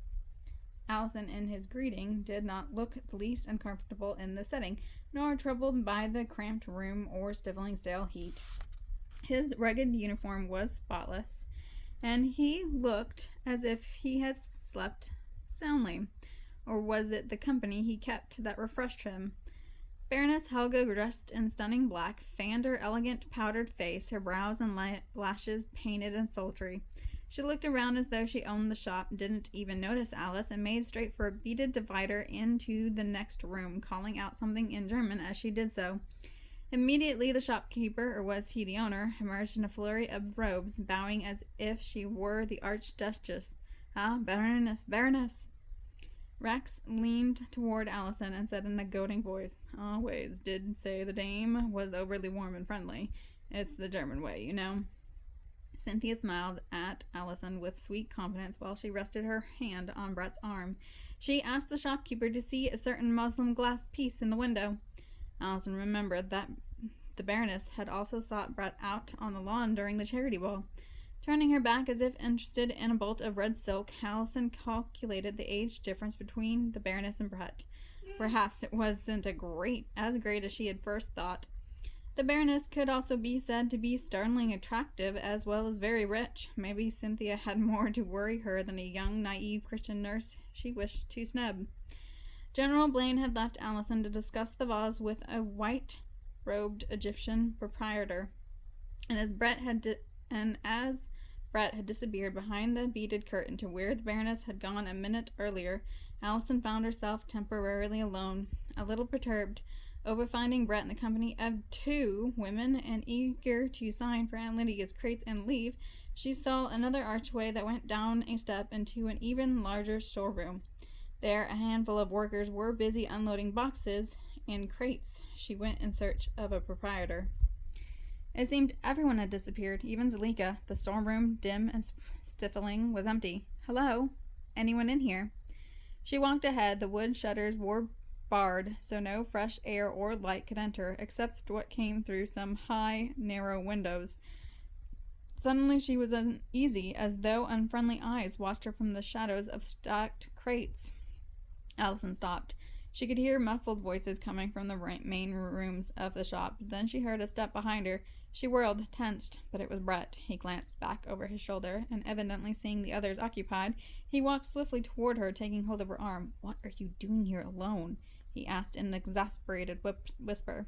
Allison in his greeting, did not look the least uncomfortable in the setting, nor troubled by the cramped room or stifling stale heat. His rugged uniform was spotless, and he looked as if he had slept soundly. Or was it the company he kept that refreshed him? Baroness Helga, dressed in stunning black, fanned her elegant powdered face, her brows and lashes painted and sultry. She looked around as though she owned the shop, didn't even notice Alice, and made straight for a beaded divider into the next room, calling out something in German as she did so. Immediately the shopkeeper, or was he the owner, emerged in a flurry of robes, bowing as if she were the Archduchess. "Ah, Baroness, Baroness!" Rex leaned toward Allison and said in a goading voice, "Always did say the dame was overly warm and friendly. It's the German way, you know." Cynthia smiled at Allison with sweet confidence while she rested her hand on Brett's arm. She asked the shopkeeper to see a certain muslin glass piece in the window. Allison remembered that the Baroness had also sought Brett out on the lawn during the charity ball. Turning her back as if interested in a bolt of red silk, Allison calculated the age difference between the Baroness and Brett. Perhaps it wasn't as great as she had first thought. The Baroness could also be said to be startlingly attractive as well as very rich. Maybe Cynthia had more to worry her than a young, naive Christian nurse she wished to snub. General Blaine had left Allison to discuss the vase with a white-robed Egyptian proprietor, and as Brett had disappeared behind the beaded curtain to where the Baroness had gone a minute earlier, Allison found herself temporarily alone, a little perturbed over finding Brett in the company of two women, and eager to sign for Aunt Lydia's crates and leave. She saw another archway that went down a step into an even larger storeroom. There, a handful of workers were busy unloading boxes and crates. She went in search of a proprietor. It seemed everyone had disappeared, even Zelika. The storeroom, dim and stifling, was empty. "Hello? Anyone in here?" She walked ahead. The wood shutters were barred, so no fresh air or light could enter, except what came through some high, narrow windows. Suddenly she was uneasy, as though unfriendly eyes watched her from the shadows of stacked crates. Allison stopped. She could hear muffled voices coming from the main rooms of the shop. Then she heard a step behind her. She whirled, tensed, but it was Brett. He glanced back over his shoulder, and evidently seeing the others occupied, he walked swiftly toward her, taking hold of her arm. "What are you doing here alone?" he asked in an exasperated whisper.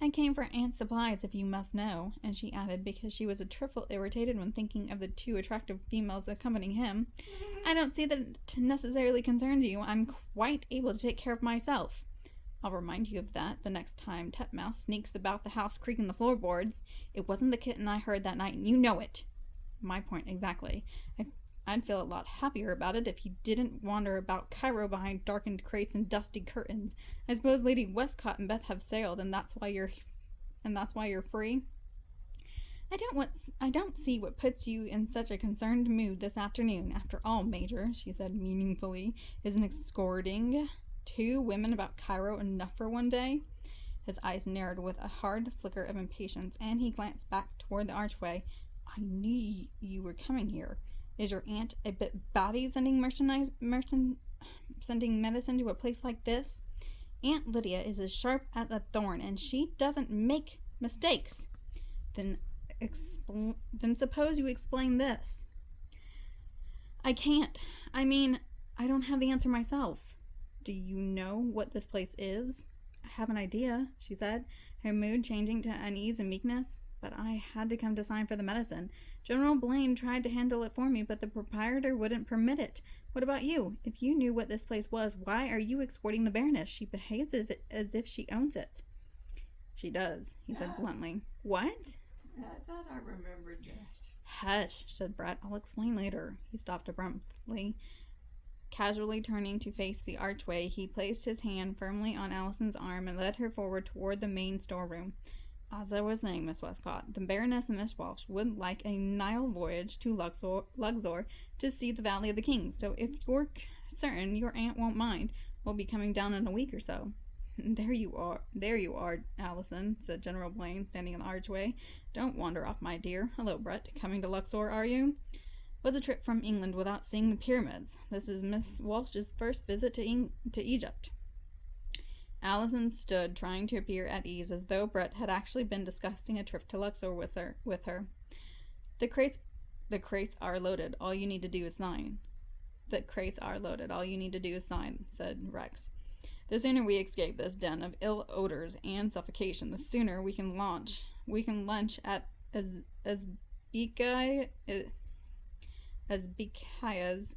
"I came for Aunt's supplies, if you must know," and she added, because she was a trifle irritated when thinking of the two attractive females accompanying him, "I don't see that it necessarily concerns you. I'm quite able to take care of myself." "I'll remind you of that the next time Titmouse sneaks about the house creaking the floorboards. It wasn't the kitten I heard that night, and you know it." "My point exactly. I'd feel a lot happier about it if you didn't wander about Cairo behind darkened crates and dusty curtains. I suppose Lady Westcott and Beth have sailed, and that's why you're free." I don't see what puts you in such a concerned mood this afternoon. After all, Major," she said meaningfully, "isn't escorting two women about Cairo enough for one day?" His eyes narrowed with a hard flicker of impatience, and he glanced back toward the archway. "I knew you were coming here. Is your aunt a bit batty sending medicine to a place like this? Aunt Lydia is as sharp as a thorn, and she doesn't make mistakes." Then suppose you explain this." "I can't. I mean, I don't have the answer myself." "Do you know what this place is?" "I have an idea," she said, her mood changing to unease and meekness. "But I had to come to sign for the medicine. General Blaine tried to handle it for me, but the proprietor wouldn't permit it. What about you? If you knew what this place was, why are you escorting the Baroness? She behaves as if she owns it." "She does," he said bluntly. "What?" I thought I remembered that. "Hush," said Brett. "I'll explain later." He stopped abruptly. Casually turning to face the archway, he placed his hand firmly on Allison's arm and led her forward toward the main storeroom. "As I was saying, Miss Westcott, the Baroness and Miss Walsh would like a Nile voyage to Luxor to see the Valley of the Kings, so if you're certain your aunt won't mind, we'll be coming down in a week or so." There you are, Allison," said General Blaine, standing in the archway. "Don't wander off, my dear. Hello, Brett. Coming to Luxor, are you?" "What's a trip from England without seeing the pyramids? This is Miss Walsh's first visit to Egypt." Allison stood, trying to appear at ease, as though Brett had actually been discussing a trip to Luxor with her. The crates are loaded. All you need to do is sign." "The crates are loaded. All you need to do is sign," said Rex. The sooner we escape this den of ill odors and suffocation, the sooner we can lunch at Azbekaya's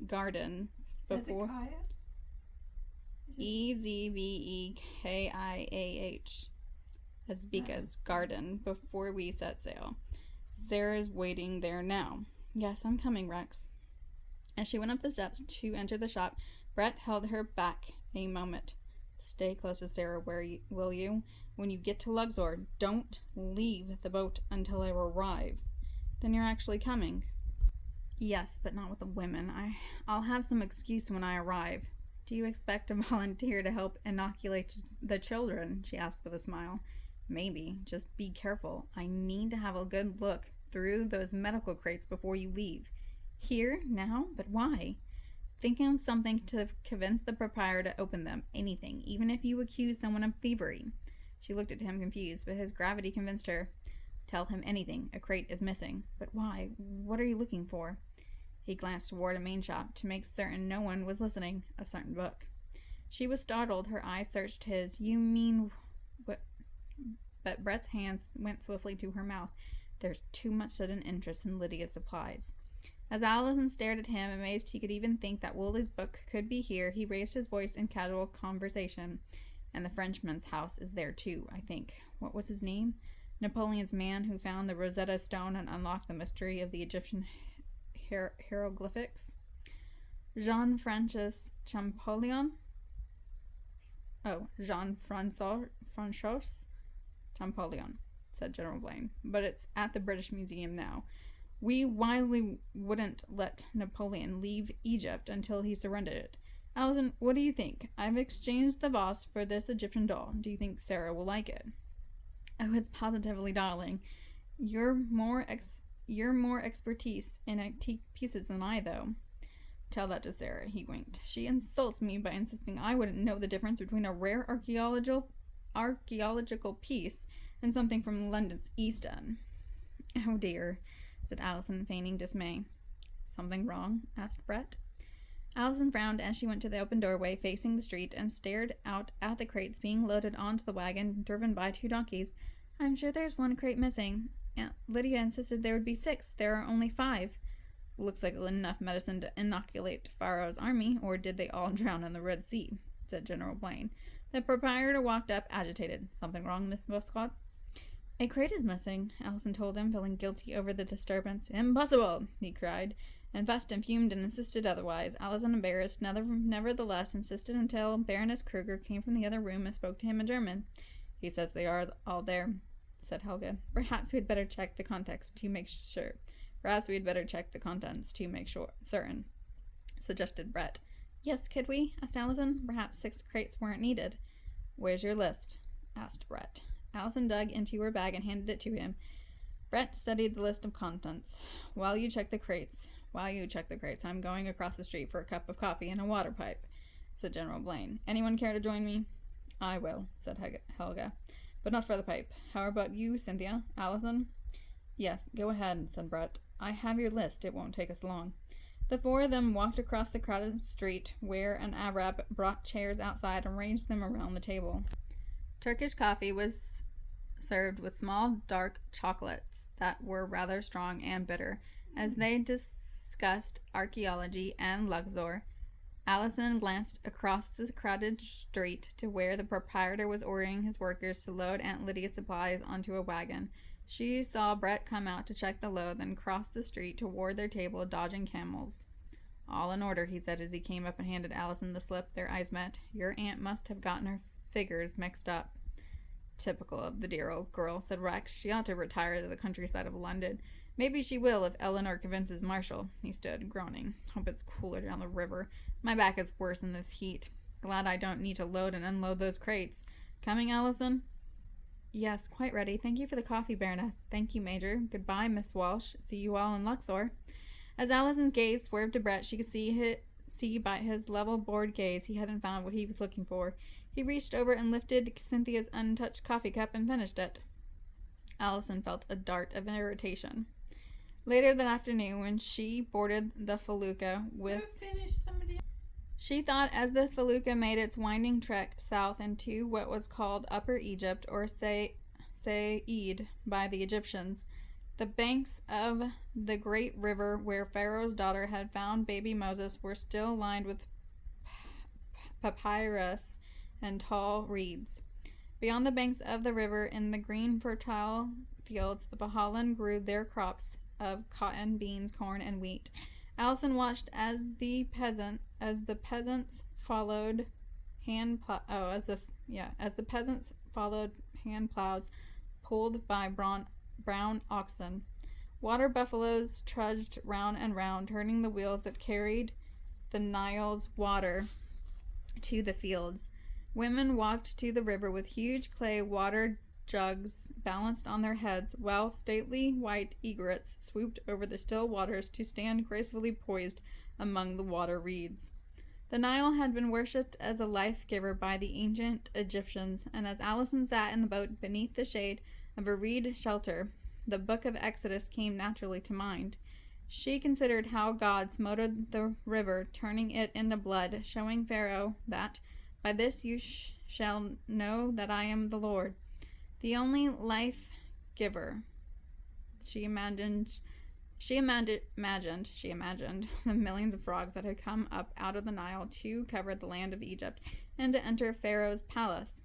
garden before Ezbekiah Azbeka's garden before we set sail. Sarah's waiting there now. Yes, I'm coming, Rex. As she went up the steps to enter the shop, Brett held her back a moment. Stay close to Sarah, will you? When you get to Luxor, don't leave the boat until I arrive. Then you're actually coming. Yes, but not with the women. I'll have some excuse when I arrive. Do you expect to volunteer to help inoculate the children? She asked with a smile. Maybe. Just be careful. I need to have a good look through those medical crates before you leave. Here? Now? But why? Thinking of something to convince the proprietor to open them. Anything. Even if you accuse someone of thievery. She looked at him confused, but his gravity convinced her. Tell him anything. A crate is missing. But why? What are you looking for? He glanced toward a main shop to make certain no one was listening. A certain book. She was startled. Her eyes searched his. You mean what? But Brett's hands went swiftly to her mouth. There's too much sudden interest in Lydia's supplies. As Allison stared at him, amazed he could even think that Wooley's book could be here, he raised his voice in casual conversation. And the Frenchman's house is there too, I think. What was his name? Napoleon's man who found the Rosetta Stone and unlocked the mystery of the Egyptian hieroglyphics? Jean-Francois Champollion? Oh, Jean-Francois Champollion, said General Blaine. But it's at the British Museum now. We wisely wouldn't let Napoleon leave Egypt until he surrendered it. Allison, what do you think? I've exchanged the vase for this Egyptian doll. Do you think Sarah will like it? Oh, it's positively darling. You're more expertise in antique pieces than I, though. Tell that to Sarah, he winked. She insults me by insisting I wouldn't know the difference between a rare archaeological piece and something from London's East End. Oh dear, said Allison, feigning dismay. Something wrong? Asked Brett. Allison frowned as she went to the open doorway facing the street and stared out at the crates being loaded onto the wagon driven by 2 donkeys. I'm sure there's one crate missing. Aunt Lydia insisted there would be 6. There are only 5. Looks like enough medicine to inoculate Pharaoh's army, or did they all drown in the Red Sea? Said General Blaine. The proprietor walked up, agitated. Something wrong, Miss Buscott? A crate is missing, Allison told him, feeling guilty over the disturbance. Impossible, he cried, and fussed and fumed and insisted otherwise. Allison, embarrassed, nevertheless insisted until Baroness Kruger came from the other room and spoke to him in German. He says they are all there, said Helga. Perhaps we'd better check the context to make sure. Perhaps we'd better check the contents to make certain, suggested Brett. Yes, could we? Asked Allison. Perhaps 6 crates weren't needed. Where's your list? Asked Brett. Allison dug into her bag and handed it to him. Brett studied the list of contents. While you check the crates, I'm going across the street for a cup of coffee and a water pipe, said General Blaine. Anyone care to join me? I will, said Helga, but not for the pipe. How about you, Cynthia? Allison? Yes, go ahead, said Brett. I have your list. It won't take us long. The 4 of them walked across the crowded street, where an Arab brought chairs outside and ranged them around the table. Turkish coffee was served with small, dark chocolates that were rather strong and bitter. As they discussed archaeology and Luxor, Allison glanced across the crowded street to where the proprietor was ordering his workers to load Aunt Lydia's supplies onto a wagon. She saw Brett come out to check the load, then cross the street toward their table, dodging camels. All in order, he said as he came up and handed Allison the slip. Their eyes met. Your aunt must have gotten her figures mixed up. Typical of the dear old girl, said Rex. She ought to retire to the countryside of London. Maybe she will if Eleanor convinces Marshall. He stood, groaning. Hope it's cooler down the river. My back is worse in this heat. Glad I don't need to load and unload those crates. Coming, Allison? Yes, quite ready. Thank you for the coffee, Baroness. Thank you, Major. Goodbye, Miss Walsh. See you all in Luxor. As Allison's gaze swerved to Brett, she could see by his level, bored gaze he hadn't found what he was looking for. He reached over and lifted Cynthia's untouched coffee cup and finished it. Allison felt a dart of irritation. Later that afternoon, when she boarded the felucca with... She thought as the felucca made its winding trek south into what was called Upper Egypt, or Said by the Egyptians, the banks of the great river where Pharaoh's daughter had found baby Moses were still lined with papyrus and tall reeds. Beyond the banks of the river, in the green fertile fields, the Bahalan grew their crops of cotton, beans, corn, and wheat. Allison watched as the peasants followed hand plows pulled by brown oxen. Water buffaloes trudged round and round, turning the wheels that carried the Nile's water to the fields. Women walked to the river with huge clay water jugs balanced on their heads, while stately white egrets swooped over the still waters to stand gracefully poised among the water reeds. The Nile had been worshipped as a life-giver by the ancient Egyptians, and as Allison sat in the boat beneath the shade of a reed shelter, the book of Exodus came naturally to mind. She considered how God smote the river, turning it into blood, showing Pharaoh that, by this you shall know that I am the Lord, the only life-giver. She imagined the millions of frogs that had come up out of the Nile to cover the land of Egypt and to enter Pharaoh's palace.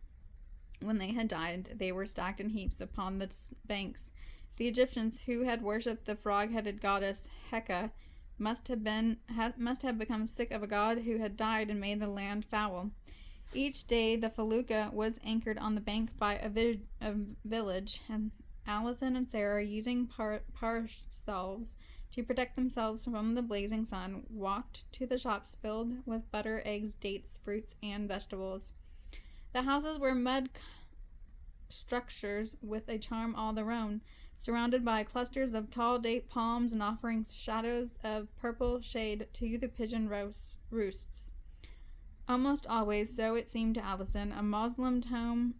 When they had died, they were stacked in heaps upon the banks. The Egyptians, who had worshipped the frog-headed goddess Heka, must have become sick of a god who had died and made the land foul. Each day the felucca was anchored on the bank by a village, and Allison and Sarah, using parasols to protect themselves from the blazing sun, walked to the shops filled with butter, eggs, dates, fruits, and vegetables. The houses were mud structures with a charm all their own, surrounded by clusters of tall date palms and offering shadows of purple shade to the pigeon roosts. Almost always, so it seemed to Allison, a Moslem tomb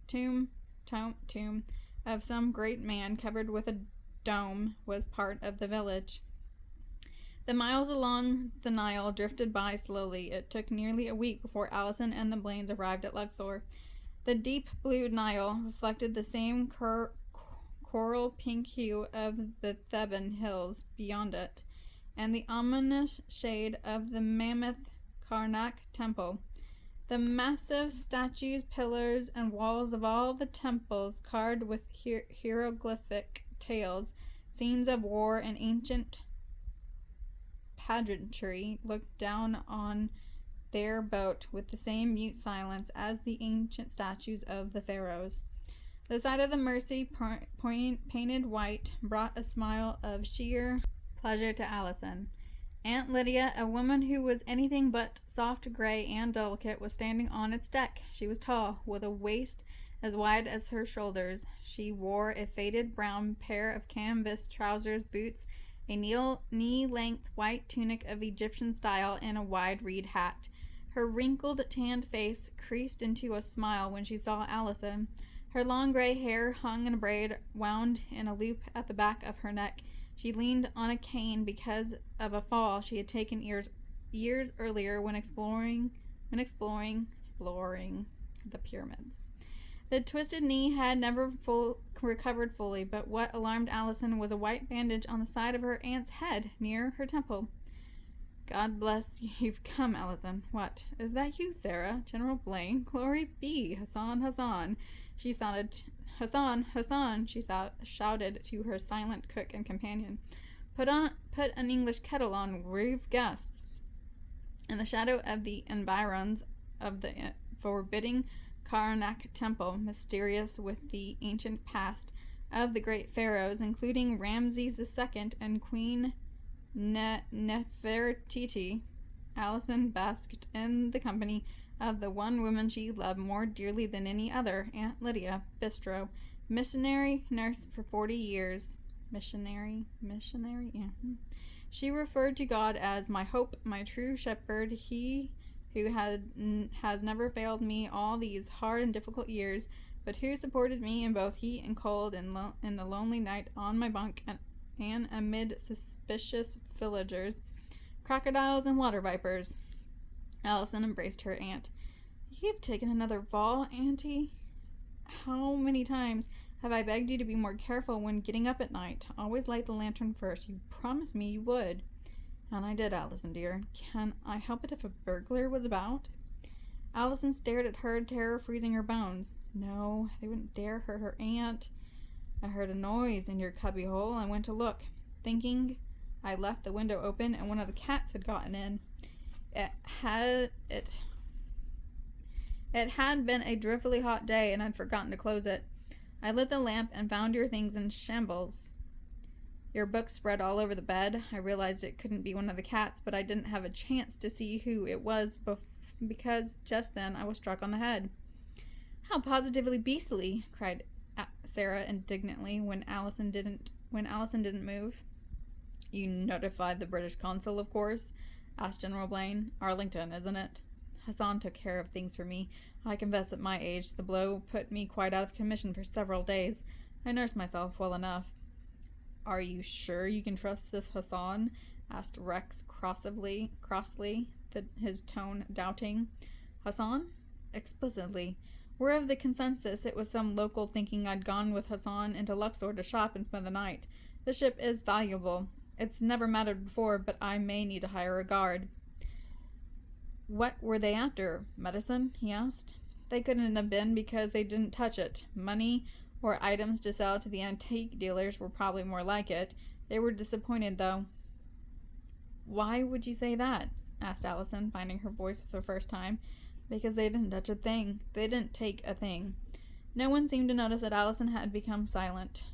of some great man covered with a dome was part of the village. The miles along the Nile drifted by slowly. It took nearly a week before Allison and the Blaines arrived at Luxor. The deep blue Nile reflected the same coral pink hue of the Theban hills beyond it, and the ominous shade of the mammoth Karnak temple. The massive statues, pillars, and walls of all the temples, carved with hieroglyphic tales, scenes of war, and ancient pageantry, looked down on their boat with the same mute silence as the ancient statues of the pharaohs. The sight of the Mercy, painted white, brought a smile of sheer pleasure to Allison. Aunt Lydia, a woman who was anything but soft gray and delicate, was standing on its deck. She was tall, with a waist as wide as her shoulders. She wore a faded brown pair of canvas trousers, boots, a knee-length white tunic of Egyptian style, and a wide reed hat. Her wrinkled, tanned face creased into a smile when she saw Allison. Her long gray hair hung in a braid wound in a loop at the back of her neck. She leaned on a cane because of a fall she had taken years earlier when exploring the pyramids. The twisted knee had never recovered fully, but what alarmed Allison was a white bandage on the side of her aunt's head near her temple. God bless you've come, Allison. What, is that you, Sarah? General Blaine? Glory be! Hassan, Hassan! She sounded... Hassan, Hassan, she shouted to her silent cook and companion. Put an English kettle on, we've guests. In the shadow of the environs of the forbidding Karnak temple, mysterious with the ancient past of the great pharaohs, including Ramses II and Queen Nefertiti, Allison basked in the company of the one woman she loved more dearly than any other, Aunt Lydia Bistro, missionary nurse for 40 years. Missionary, yeah. She referred to God as my hope, my true shepherd, he who has never failed me all these hard and difficult years, but who supported me in both heat and cold and in the lonely night on my bunk and amid suspicious villagers, crocodiles, and water vipers. Allison embraced her aunt. You've taken another fall, Auntie? How many times have I begged you to be more careful when getting up at night? Always light the lantern first. You promised me you would. And I did, Allison, dear. Can I help it if a burglar was about? Allison stared at her, terror freezing her bones. No, they wouldn't dare hurt her aunt. I heard a noise in your cubbyhole. I went to look, thinking I left the window open and one of the cats had gotten in. It had been a dreadfully hot day and I'd forgotten to close it. I lit the lamp and found your things in shambles. Your books spread all over the bed. I realized it couldn't be one of the cats, but I didn't have a chance to see who it was because just then I was struck on the head. How positively beastly, cried Sarah indignantly when Allison didn't move. You notified the British consul, of course? Asked General Blaine. Arlington, isn't it? Hassan took care of things for me. I confess at my age the blow put me quite out of commission for several days. I nursed myself well enough. Are you sure you can trust this Hassan? Asked Rex crossly, his tone doubting. Hassan? Explicitly. We're of the consensus it was some local thinking I'd gone with Hassan into Luxor to shop and spend the night. The ship is valuable. It's never mattered before, but I may need to hire a guard. What were they after? Medicine? He asked. They couldn't have been because they didn't touch it. Money or items to sell to the antique dealers were probably more like it. They were disappointed, though. Why would you say that? Asked Allison, finding her voice for the first time. Because they didn't touch a thing. They didn't take a thing. No one seemed to notice that Allison had become silent.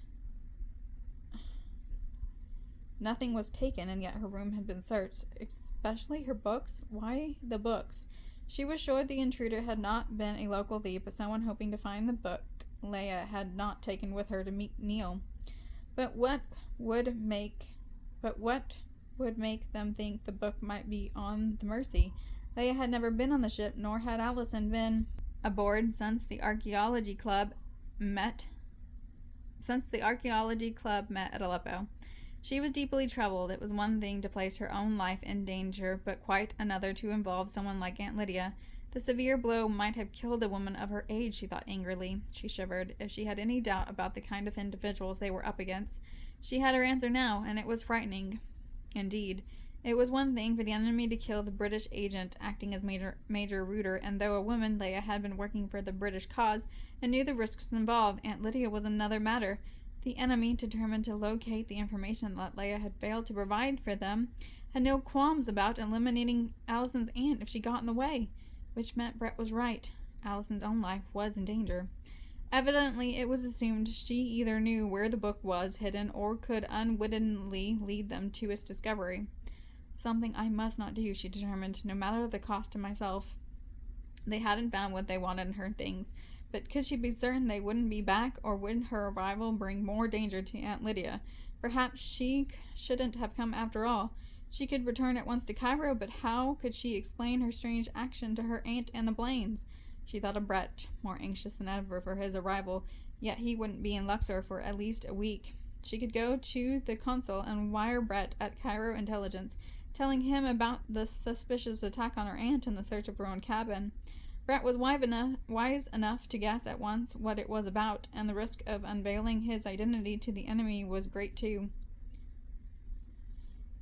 Nothing was taken, and yet her room had been searched, especially her books. Why the books? She was sure the intruder had not been a local thief, but someone hoping to find the book Leia had not taken with her to meet Neil. But what would make them think the book might be on the Mercy? Leia had never been on the ship, nor had Allison been aboard since the archaeology club met at Aleppo. She was deeply troubled. It was one thing to place her own life in danger, but quite another to involve someone like Aunt Lydia. The severe blow might have killed a woman of her age, she thought angrily. She shivered. If she had any doubt about the kind of individuals they were up against, she had her answer now, and it was frightening. Indeed, it was one thing for the enemy to kill the British agent acting as Major Reuter, and though a woman, Leia had been working for the British cause and knew the risks involved. Aunt Lydia was another matter. The enemy, determined to locate the information that Leia had failed to provide for them, had no qualms about eliminating Allison's aunt if she got in the way, which meant Brett was right. Allison's own life was in danger. Evidently, it was assumed she either knew where the book was hidden or could unwittingly lead them to its discovery. Something I must not do, she determined, no matter the cost to myself. They hadn't found what they wanted in her things, but could she be certain they wouldn't be back, or would her arrival bring more danger to Aunt Lydia? Perhaps she shouldn't have come after all. She could return at once to Cairo, but how could she explain her strange action to her aunt and the Blaines? She thought of Brett, more anxious than ever for his arrival, yet he wouldn't be in Luxor for at least a week. She could go to the consul and wire Brett at Cairo Intelligence, telling him about the suspicious attack on her aunt and the search of her own cabin. Brett was wise enough to guess at once what it was about, and the risk of unveiling his identity to the enemy was great too.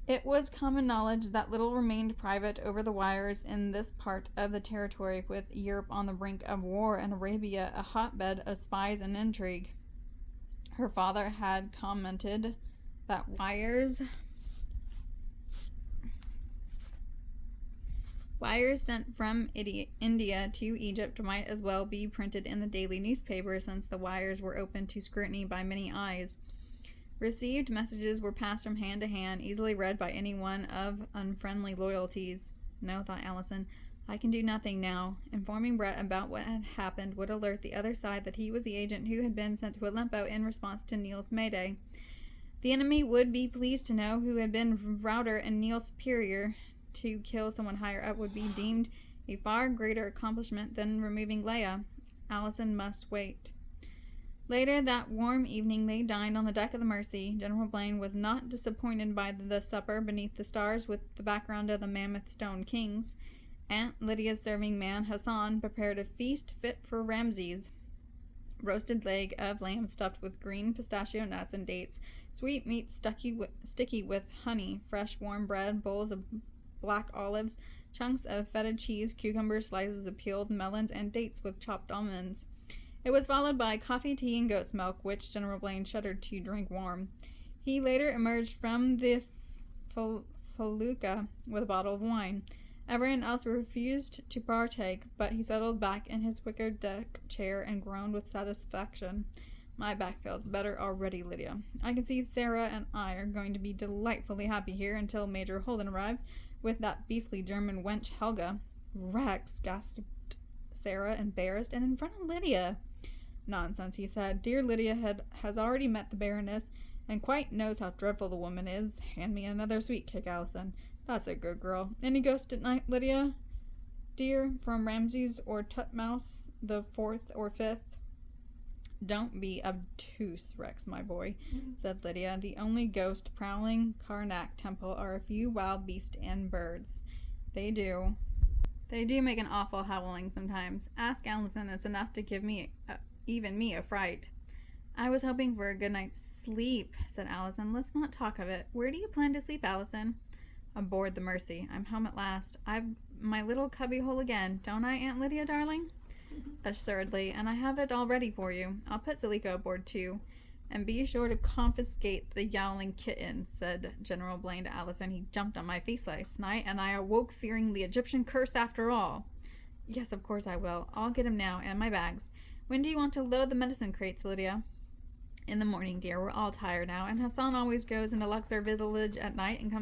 It was common knowledge that little remained private over the wires in this part of the territory, with Europe on the brink of war and Arabia a hotbed of spies and intrigue. Her father had commented that wires sent from India to Egypt might as well be printed in the daily newspaper, since the wires were open to scrutiny by many eyes. Received messages were passed from hand to hand, easily read by anyone of unfriendly loyalties. No, thought Allison, I can do nothing now. Informing Brett about what had happened would alert the other side that he was the agent who had been sent to Aleppo in response to Neil's mayday. The enemy would be pleased to know who had been Reuter and Neil's superior. To kill someone higher up would be deemed a far greater accomplishment than removing Leia. Allison must wait. Later that warm evening they dined on the deck of the Mercy. General Blaine was not disappointed by the supper beneath the stars with the background of the mammoth stone kings. Aunt Lydia's serving man, Hassan, prepared a feast fit for Ramses. Roasted leg of lamb stuffed with green pistachio nuts and dates, sweet meat sticky with honey, fresh warm bread, bowls of black olives, chunks of feta cheese, cucumbers, slices of peeled melons, and dates with chopped almonds. It was followed by coffee, tea, and goat's milk, which General Blaine shuddered to drink warm. He later emerged from the felucca with a bottle of wine. Everyone else refused to partake, but he settled back in his wicker deck chair and groaned with satisfaction. My back feels better already, Lydia. I can see Sarah and I are going to be delightfully happy here until Major Holden arrives with that beastly German wench Helga. Rex, gasped Sarah, embarrassed and in front of Lydia. Nonsense, he said. Dear Lydia has already met the Baroness and quite knows how dreadful the woman is. Hand me another sweet cake, Allison. That's a good girl. Any ghost at night, Lydia? Dear, from Ramses or Tutmouse, the 4th or 5th? Don't be obtuse, Rex, my boy, said Lydia. The only ghost prowling Karnak temple are a few wild beasts and birds. They do make an awful howling sometimes. Ask Allison, it's enough to give me, even me, a fright. I was hoping for a good night's sleep, said Allison. Let's not talk of it. Where do you plan to sleep, Allison? Aboard the Mercy. I'm home at last. I've my little cubbyhole again, don't I, Aunt Lydia, darling? Assuredly, and I have it all ready for you. I'll put Zeliko aboard, too. And be sure to confiscate the yowling kitten, said General Blaine to Allison. He jumped on my face last night, and I awoke fearing the Egyptian curse after all. Yes, of course I will. I'll get him now, and my bags. When do you want to load the medicine crates, Lydia? In the morning, dear. We're all tired now, and Hassan always goes into Luxor village at night and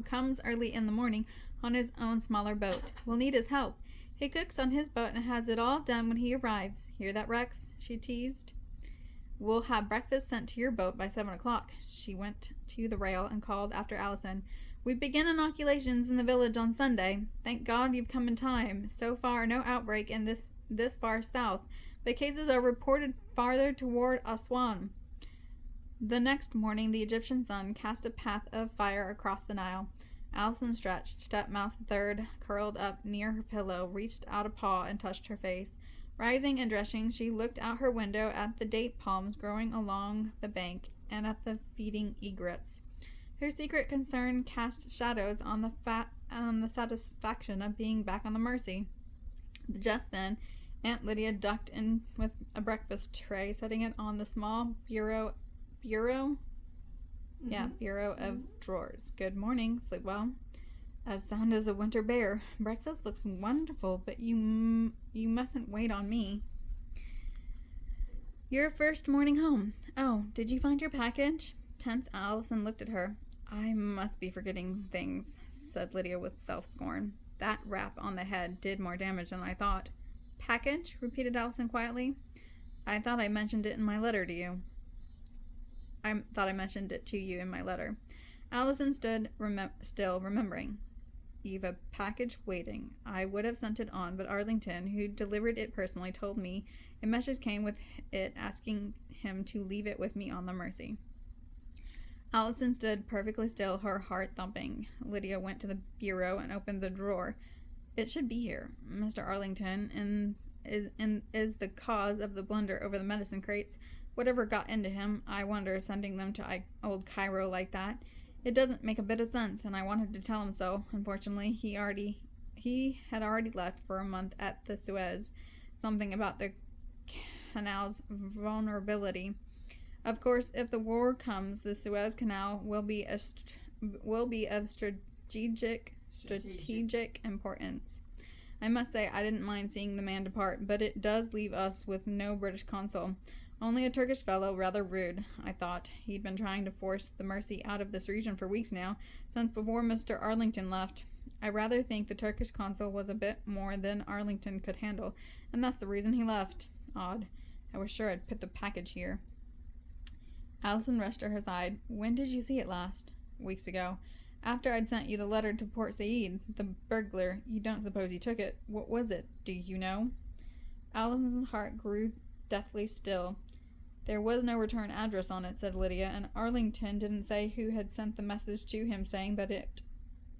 comes early in the morning on his own smaller boat. We'll need his help. He cooks on his boat and has it all done when he arrives. Hear that, Rex? She teased. We'll have breakfast sent to your boat by 7 o'clock. She went to the rail and called after Allison. We begin inoculations in the village on Sunday. Thank God you've come in time. So far, no outbreak in this far south, but cases are reported farther toward Aswan. The next morning, the Egyptian sun cast a path of fire across the Nile. Allison stretched. Stepmouse III, curled up near her pillow, reached out a paw and touched her face. Rising and dressing, she looked out her window at the date palms growing along the bank and at the feeding egrets. Her secret concern cast shadows on the satisfaction of being back on the Mercy. Just then, Aunt Lydia ducked in with a breakfast tray, setting it on the small bureau of drawers. Good morning. Sleep well. As sound as a winter bear. Breakfast looks wonderful, but you mustn't wait on me. Your first morning home. Oh, did you find your package? Tense, Allison looked at her. I must be forgetting things, said Lydia with self-scorn. That rap on the head did more damage than I thought. Package? Repeated Allison quietly. I thought I mentioned it in my letter to you. In my letter. Allison stood still, remembering. You've a package waiting. I would have sent it on, but Arlington, who delivered it personally, told me a message came with it asking him to leave it with me on the Mercy. Allison stood perfectly still, her heart thumping. Lydia went to the bureau and opened the drawer. It should be here. Mr. Arlington is the cause of the blunder over the medicine crates. Whatever got into him, I wonder, sending them to old Cairo like that. It doesn't make a bit of sense, and I wanted to tell him so. Unfortunately, he had already left for a month at the Suez. Something about the canal's vulnerability. Of course, if the war comes, the Suez Canal will be of strategic importance. I must say I didn't mind seeing the man depart, but it does leave us with no British consul. Only a Turkish fellow, rather rude, I thought. He'd been trying to force the Mercy out of this region for weeks now, since before Mr. Arlington left. I rather think the Turkish consul was a bit more than Arlington could handle, and that's the reason he left. Odd. I was sure I'd put the package here. Allison rushed to her side. When did you see it last? Weeks ago. After I'd sent you the letter to Port Said, the burglar. You don't suppose he took it. What was it? Do you know? Allison's heart grew deathly still. There was no return address on it, said Lydia, and Arlington didn't say who had sent the message to him saying that it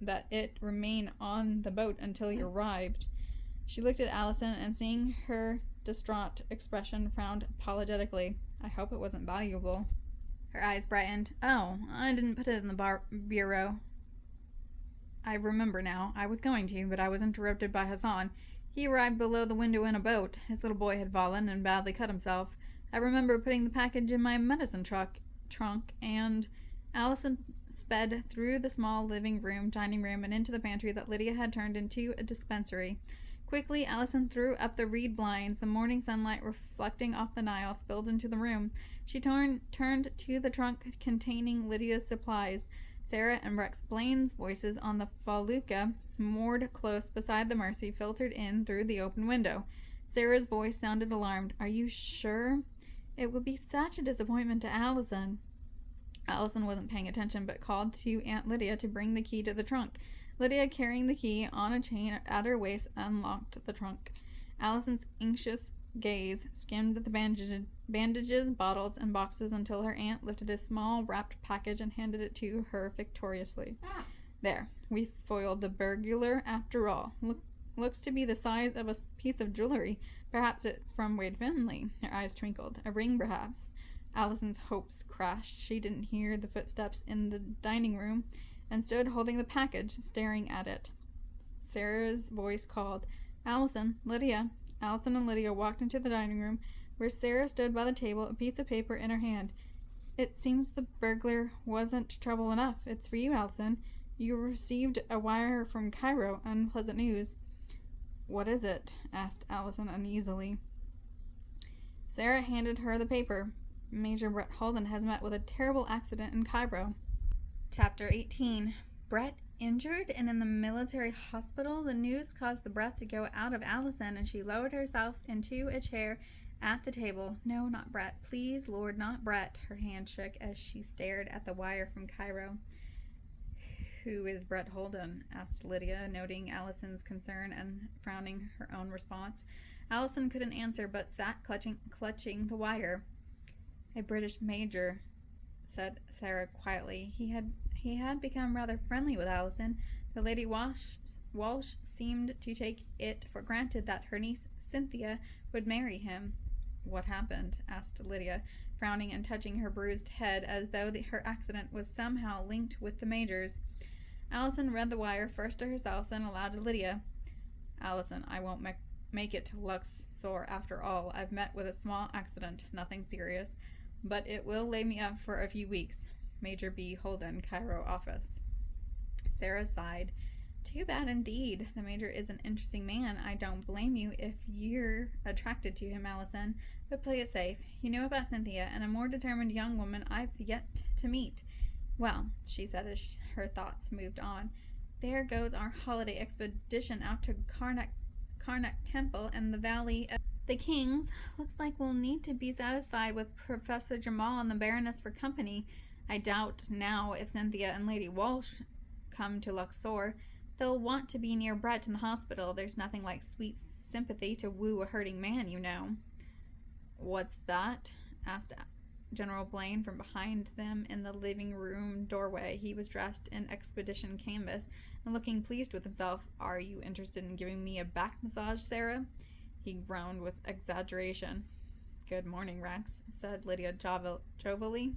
that it remain on the boat until you arrived. She looked at Allison and, seeing her distraught expression, frowned apologetically. I hope it wasn't valuable. Her eyes brightened. Oh, I didn't put it in the bureau. I remember now. I was going to, but I was interrupted by Hassan. He arrived below the window in a boat. His little boy had fallen and badly cut himself. I remember putting the package in my medicine trunk, and Allison sped through the small living room, dining room, and into the pantry that Lydia had turned into a dispensary. Quickly, Allison threw up the reed blinds. The morning sunlight reflecting off the Nile spilled into the room. She turned to the trunk containing Lydia's supplies. Sarah and Rex Blaine's voices on the felucca, moored close beside the Mercy, filtered in through the open window. Sarah's voice sounded alarmed. Are you sure? It would be such a disappointment to Allison. Allison wasn't paying attention, but called to Aunt Lydia to bring the key to the trunk. Lydia, carrying the key on a chain at her waist, unlocked the trunk. Allison's anxious gaze skimmed the bandages, bottles, and boxes until her aunt lifted a small wrapped package and handed it to her victoriously. There, we foiled the burglar after all. Looks to be the size of a piece of jewelry. Perhaps it's from Wade Finley. Her eyes twinkled. A ring, perhaps. Allison's hopes crashed. She didn't hear the footsteps in the dining room and stood holding the package, staring at it. Sarah's voice called, Allison, Lydia. Allison and Lydia walked into the dining room, where Sarah stood by the table, a piece of paper in her hand. It seems the burglar wasn't trouble enough. It's for you, Allison. You received a wire from Cairo. Unpleasant news. What is it? Asked Allison uneasily. Sarah handed her the paper. Major Brett Holden has met with a terrible accident in Cairo. Chapter 18. Brett injured and in the military hospital? The news caused the breath to go out of Allison, and she lowered herself into a chair at the table. No, not Brett. Please, Lord, not Brett. Her hand shook as she stared at the wire from Cairo. Who is Brett Holden? Asked Lydia, noting Allison's concern and frowning her own response. Allison couldn't answer, but sat clutching the wire. A British major, said Sarah quietly. He had become rather friendly with Allison. The Lady Walsh seemed to take it for granted that her niece Cynthia would marry him. What happened? Asked Lydia, frowning and touching her bruised head as though her accident was somehow linked with the major's. Allison read the wire first to herself, then aloud to Lydia. Allison, I won't make it to Luxor after all. I've met with a small accident, nothing serious, but it will lay me up for a few weeks. Major B. Holden, Cairo office. Sarah sighed. Too bad indeed. The major is an interesting man. I don't blame you if you're attracted to him, Allison, but play it safe. You know about Cynthia, and a more determined young woman I've yet to meet. Well, she said as her thoughts moved on, there goes our holiday expedition out to Karnak Temple and the Valley of the Kings. Looks like we'll need to be satisfied with Professor Jamal and the Baroness for company. I doubt now if Cynthia and Lady Walsh come to Luxor. They'll want to be near Brett in the hospital. There's nothing like sweet sympathy to woo a hurting man, you know. What's that? Asked General Blaine from behind them in the living room doorway. He was dressed in expedition canvas and looking pleased with himself. Are you interested in giving me a back massage, Sarah? He groaned with exaggeration. Good morning, Rex, said Lydia jovially.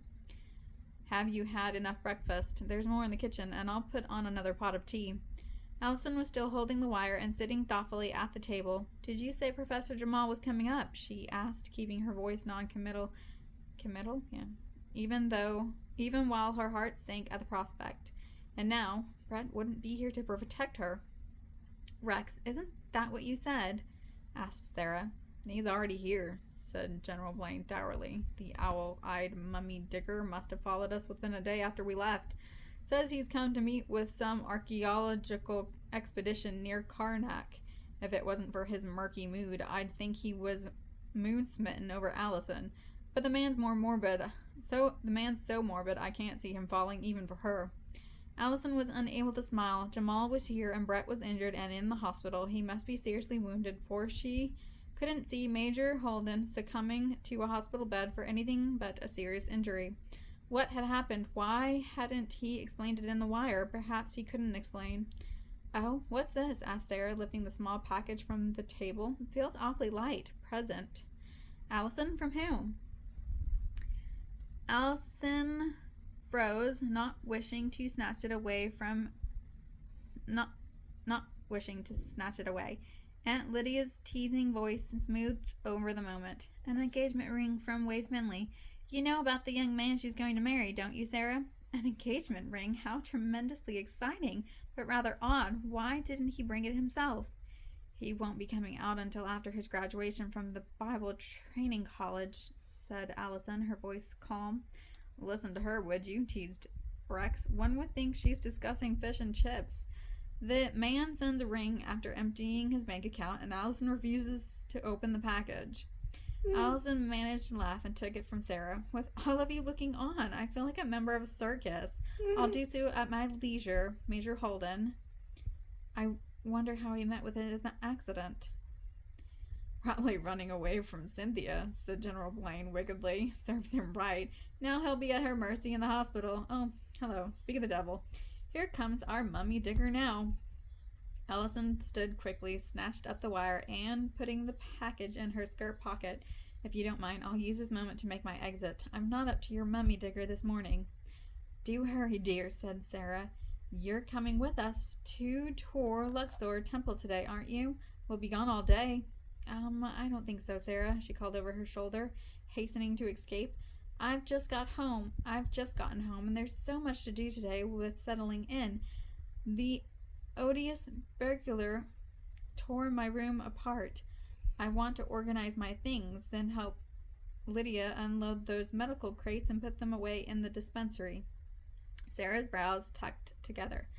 Have you had enough breakfast? There's more in the kitchen, and I'll put on another pot of tea. Allison was still holding the wire and sitting thoughtfully at the table. Did you say Professor Jamal was coming up? She asked, keeping her voice non-committal. Committal? Yeah. Even while her heart sank at the prospect. And now, Brett wouldn't be here to protect her. Rex, isn't that what you said? Asked Sarah. He's already here, said General Blaine dourly. The owl-eyed mummy digger must have followed us within a day after we left. Says he's come to meet with some archaeological expedition near Karnak. If it wasn't for his murky mood, I'd think he was moon-smitten over Allison. But the man's so morbid I can't see him falling even for her. Allison was unable to smile. Jamal was here and Brett was injured and in the hospital. He must be seriously wounded, for she couldn't see Major Holden succumbing to a hospital bed for anything but a serious injury. What had happened? Why hadn't he explained it in the wire? Perhaps he couldn't explain. Oh, what's this? Asked Sarah, lifting the small package from the table. It feels awfully light. Present. Allison, from whom? Allison froze, not wishing to snatch it away. Aunt Lydia's teasing voice smoothed over the moment. An engagement ring from Wade Finley. You know about the young man she's going to marry, don't you, Sarah? An engagement ring? How tremendously exciting, but rather odd. Why didn't he bring it himself? He won't be coming out until after his graduation from the Bible Training College, said Allison, her voice calm. Listen to her, would you? Teased Rex. One would think she's discussing fish and chips. The man sends a ring after emptying his bank account, and Allison refuses to open the package. Allison managed to laugh and took it from Sarah. With all of you looking on, I feel like a member of a circus. I'll do so at my leisure, Major Holden. I wonder how he met with it in the accident. Probably running away from Cynthia, said General Blaine wickedly. Serves him right. Now he'll be at her mercy in the hospital. Oh, hello. Speak of the devil. Here comes our mummy digger now. Allison stood quickly, snatched up the wire, and putting the package in her skirt pocket. If you don't mind, I'll use this moment to make my exit. I'm not up to your mummy digger this morning. Do hurry, dear, said Sarah. You're coming with us to tour Luxor Temple today, aren't you? We'll be gone all day. I don't think so, Sarah, she called over her shoulder, hastening to escape. I've just gotten home, and there's so much to do today with settling in. The odious burglar tore my room apart. I want to organize my things, then help Lydia unload those medical crates and put them away in the dispensary. Sarah's brows tucked together.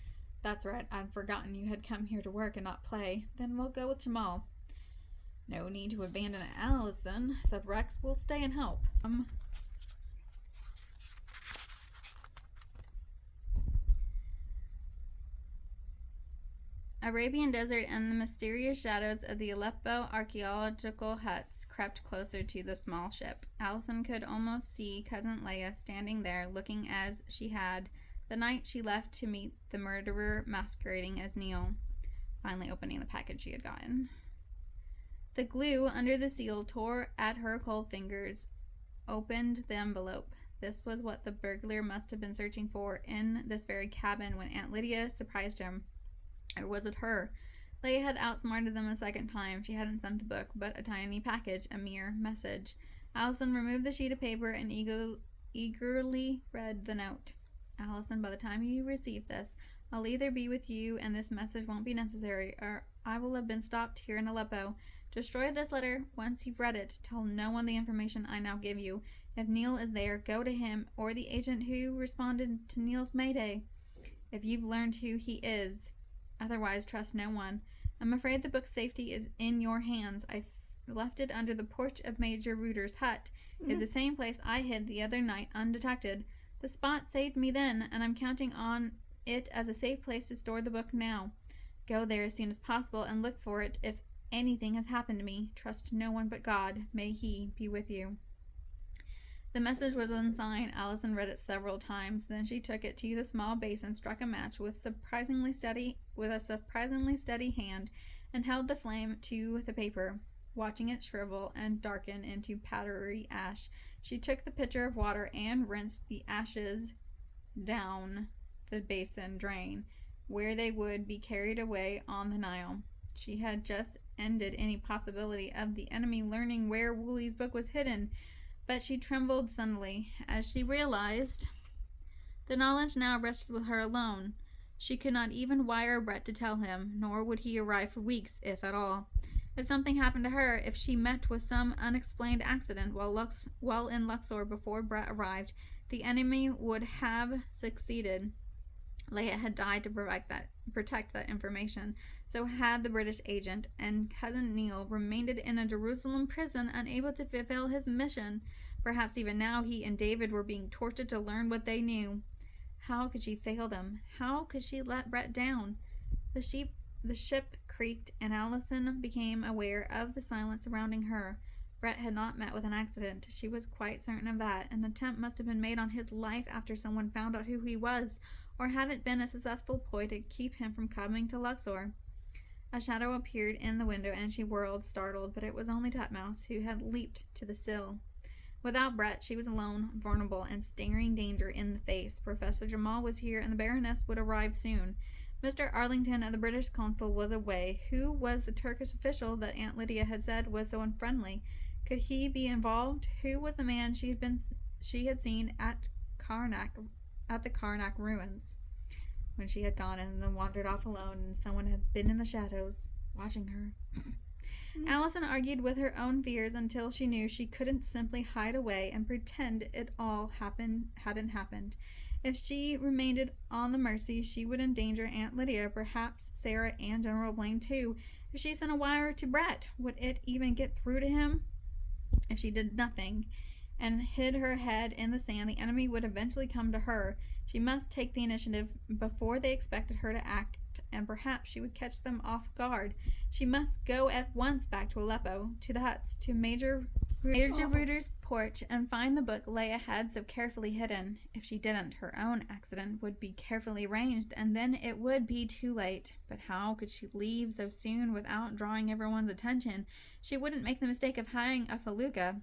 That's right, I'd forgotten you had come here to work and not play. Then we'll go with Jamal. No need to abandon Allison, said Rex. We'll stay and help. Arabian desert and the mysterious shadows of the Aleppo archaeological huts crept closer to the small ship. Allison could almost see Cousin Leia standing there, looking as she had the night she left to meet the murderer masquerading as Neil, finally opening the package she had gotten. The glue under the seal tore at her cold fingers, opened the envelope. This was what the burglar must have been searching for in this very cabin when Aunt Lydia surprised him. Or was it her? Leia had outsmarted them a second time. She hadn't sent the book, but a tiny package, a mere message. Allison removed the sheet of paper and eagerly read the note. Allison, by the time you receive this, I'll either be with you and this message won't be necessary, or I will have been stopped here in Aleppo. Destroy this letter once you've read it. Tell no one the information I now give you. If Neil is there, go to him or the agent who responded to Neil's Mayday. If you've learned who he is. Otherwise, trust no one. I'm afraid the book's safety is in your hands. I left it under the porch of Major Reuter's hut. It's the same place I hid the other night undetected. The spot saved me then, and I'm counting on it as a safe place to store the book now. Go there as soon as possible and look for it if anything has happened to me. Trust no one but God. May He be with you. The message was unsigned. Allison read it several times. Then she took it to the small basin, struck a match with a surprisingly steady hand, and held the flame to the paper, watching it shrivel and darken into powdery ash. She took the pitcher of water and rinsed the ashes down the basin drain, where they would be carried away on the Nile. She had just ended any possibility of the enemy learning where Wooley's book was hidden, but she trembled suddenly as she realized the knowledge now rested with her alone. She could not even wire Brett to tell him, nor would he arrive for weeks, if at all. If something happened to her, if she met with some unexplained accident while in Luxor before Brett arrived, the enemy would have succeeded. Leia had died to protect that information. So had the British agent, and Cousin Neil remained in a Jerusalem prison, unable to fulfill his mission. Perhaps even now he and David were being tortured to learn what they knew. How could she fail them? How could she let Brett down? The ship creaked, and Allison became aware of the silence surrounding her. Brett had not met with an accident. She was quite certain of that. An attempt must have been made on his life after someone found out who he was, or had it been a successful ploy to keep him from coming to Luxor? A shadow appeared in the window, and she whirled, startled, but it was only Tutmouse, who had leaped to the sill. Without Brett, she was alone, vulnerable, and staring danger in the face. Professor Jamal was here, and the Baroness would arrive soon. Mr. Arlington of the British consul was away. Who was the Turkish official that Aunt Lydia had said was so unfriendly? Could he be involved? Who was the man she had seen at the Karnak ruins, when she had gone and then wandered off alone, and someone had been in the shadows, watching her? Allison argued with her own fears until she knew she couldn't simply hide away and pretend it all hadn't happened. If she remained on the Mercy, she would endanger Aunt Lydia, perhaps Sarah and General Blaine too. If she sent a wire to Brett, would it even get through to him? If she did nothing and hid her head in the sand, the enemy would eventually come to her. She must take the initiative before they expected her to act, and perhaps she would catch them off guard. She must go at once back to Aleppo, to the huts, to Major Reuter's porch, and find the book Leia had so carefully hidden. If she didn't, her own accident would be carefully arranged, and then it would be too late. But how could she leave so soon without drawing everyone's attention? She wouldn't make the mistake of hiring a felucca.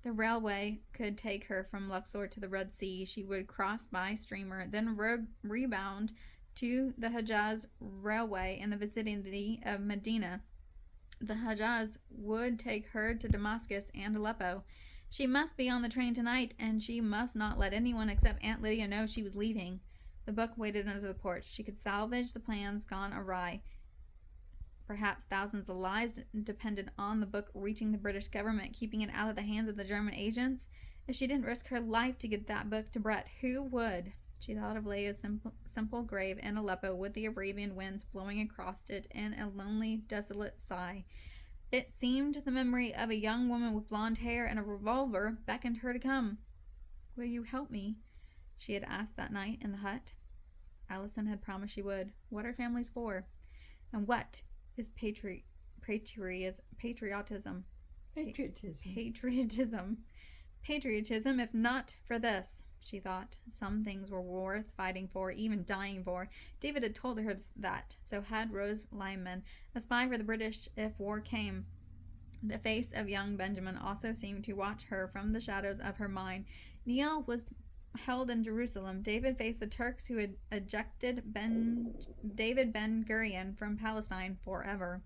The railway could take her from Luxor to the Red Sea. She would cross by steamer, then rebound to the Hejaz Railway in the vicinity of Medina. The Hejaz would take her to Damascus and Aleppo. She must be on the train tonight, and she must not let anyone except Aunt Lydia know she was leaving. The book waited under the porch. She could salvage the plans gone awry. Perhaps thousands of lives depended on the book reaching the British government, keeping it out of the hands of the German agents. If she didn't risk her life to get that book to Brett, who would? She thought of Leia's simple grave in Aleppo, with the Arabian winds blowing across it in a lonely, desolate sigh. It seemed the memory of a young woman with blonde hair and a revolver beckoned her to come. "Will you help me?" she had asked that night in the hut. Allison had promised she would. What are families for? And what is patriotism? Patriotism, if not for this, she thought. Some things were worth fighting for, even dying for. David had told her that. So had Rose Lyman, a spy for the British if war came. The face of young Benjamin also seemed to watch her from the shadows of her mind. Neil was held in Jerusalem. David faced the Turks who had ejected David Ben-Gurion from Palestine forever.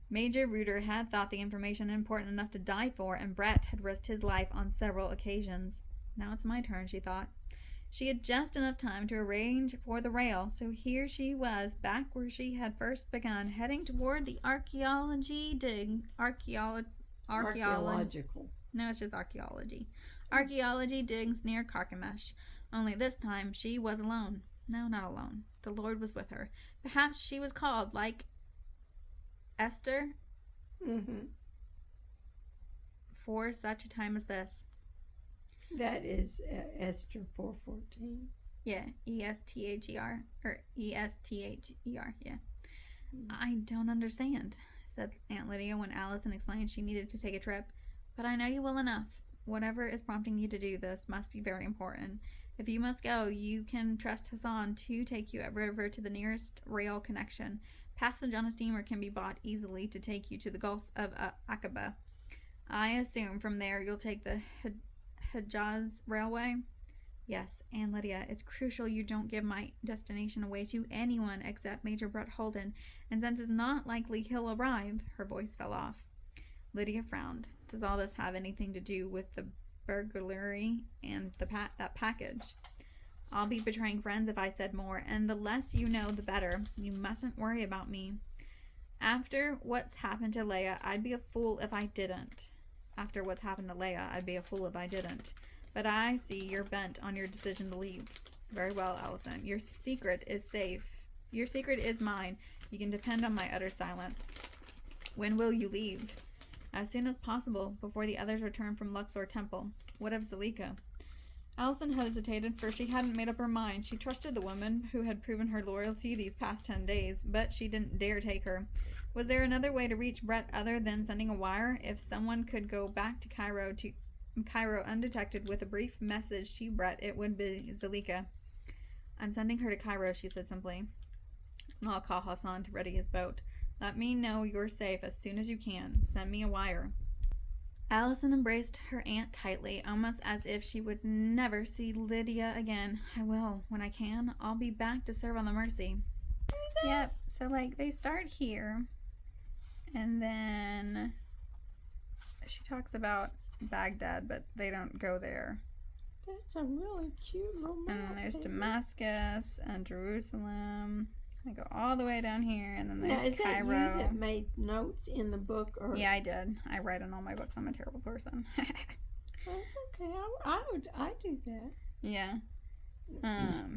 Major Reuter had thought the information important enough to die for, and Brett had risked his life on several occasions. Now it's my turn, she thought. She had just enough time to arrange for the rail, so here she was, back where she had first begun, heading toward the archaeological. No, it's just archaeology. Archaeology digs near Carchemish. Only this time she was alone. No, not alone. The Lord was with her. Perhaps she was called, like Esther, for such a time as this. That is Esther 4:14. Yeah, E-S-T-H-E-R, or E-S-T-H-E-R, yeah. I don't understand, said Aunt Lydia when Allison explained she needed to take a trip. But I know you well enough. Whatever is prompting you to do this must be very important. If you must go, you can trust Hassan to take you upriver to the nearest rail connection. Passage on a steamer can be bought easily to take you to the Gulf of Aqaba. I assume from there you'll take the Hejaz Railway? Yes, Aunt Lydia, it's crucial you don't give my destination away to anyone except Major Brett Holden, and since it's not likely he'll arrive, her voice fell off. Lydia frowned. Does all this have anything to do with the burglary and that package? I'll be betraying friends if I said more, and the less you know, the better. You mustn't worry about me. After what's happened to Leia, I'd be a fool if I didn't. But I see you're bent on your decision to leave. Very well, Allison. Your secret is safe. Your secret is mine. You can depend on my utter silence. When will you leave? As soon as possible, before the others return from Luxor Temple. What of Zalika? Allison hesitated, for she hadn't made up her mind. She trusted the woman who had proven her loyalty these past 10 days, but she didn't dare take her. Was there another way to reach Brett other than sending a wire? If someone could go back to Cairo undetected with a brief message to Brett, it would be Zalika. I'm sending her to Cairo, she said simply. I'll call Hassan to ready his boat. Let me know you're safe as soon as you can. Send me a wire. Allison embraced her aunt tightly, almost as if she would never see Lydia again. I will. When I can, I'll be back to serve on the Mercy. Yep, so they start here, and then she talks about Baghdad, but they don't go there. That's a really cute little map. And then there's Damascus and Jerusalem. They go all the way down here, and then there's now, is Cairo. That you that made notes in the book? Or? Yeah, I did. I write in all my books. I'm a terrible person. That's okay. I do that. Yeah.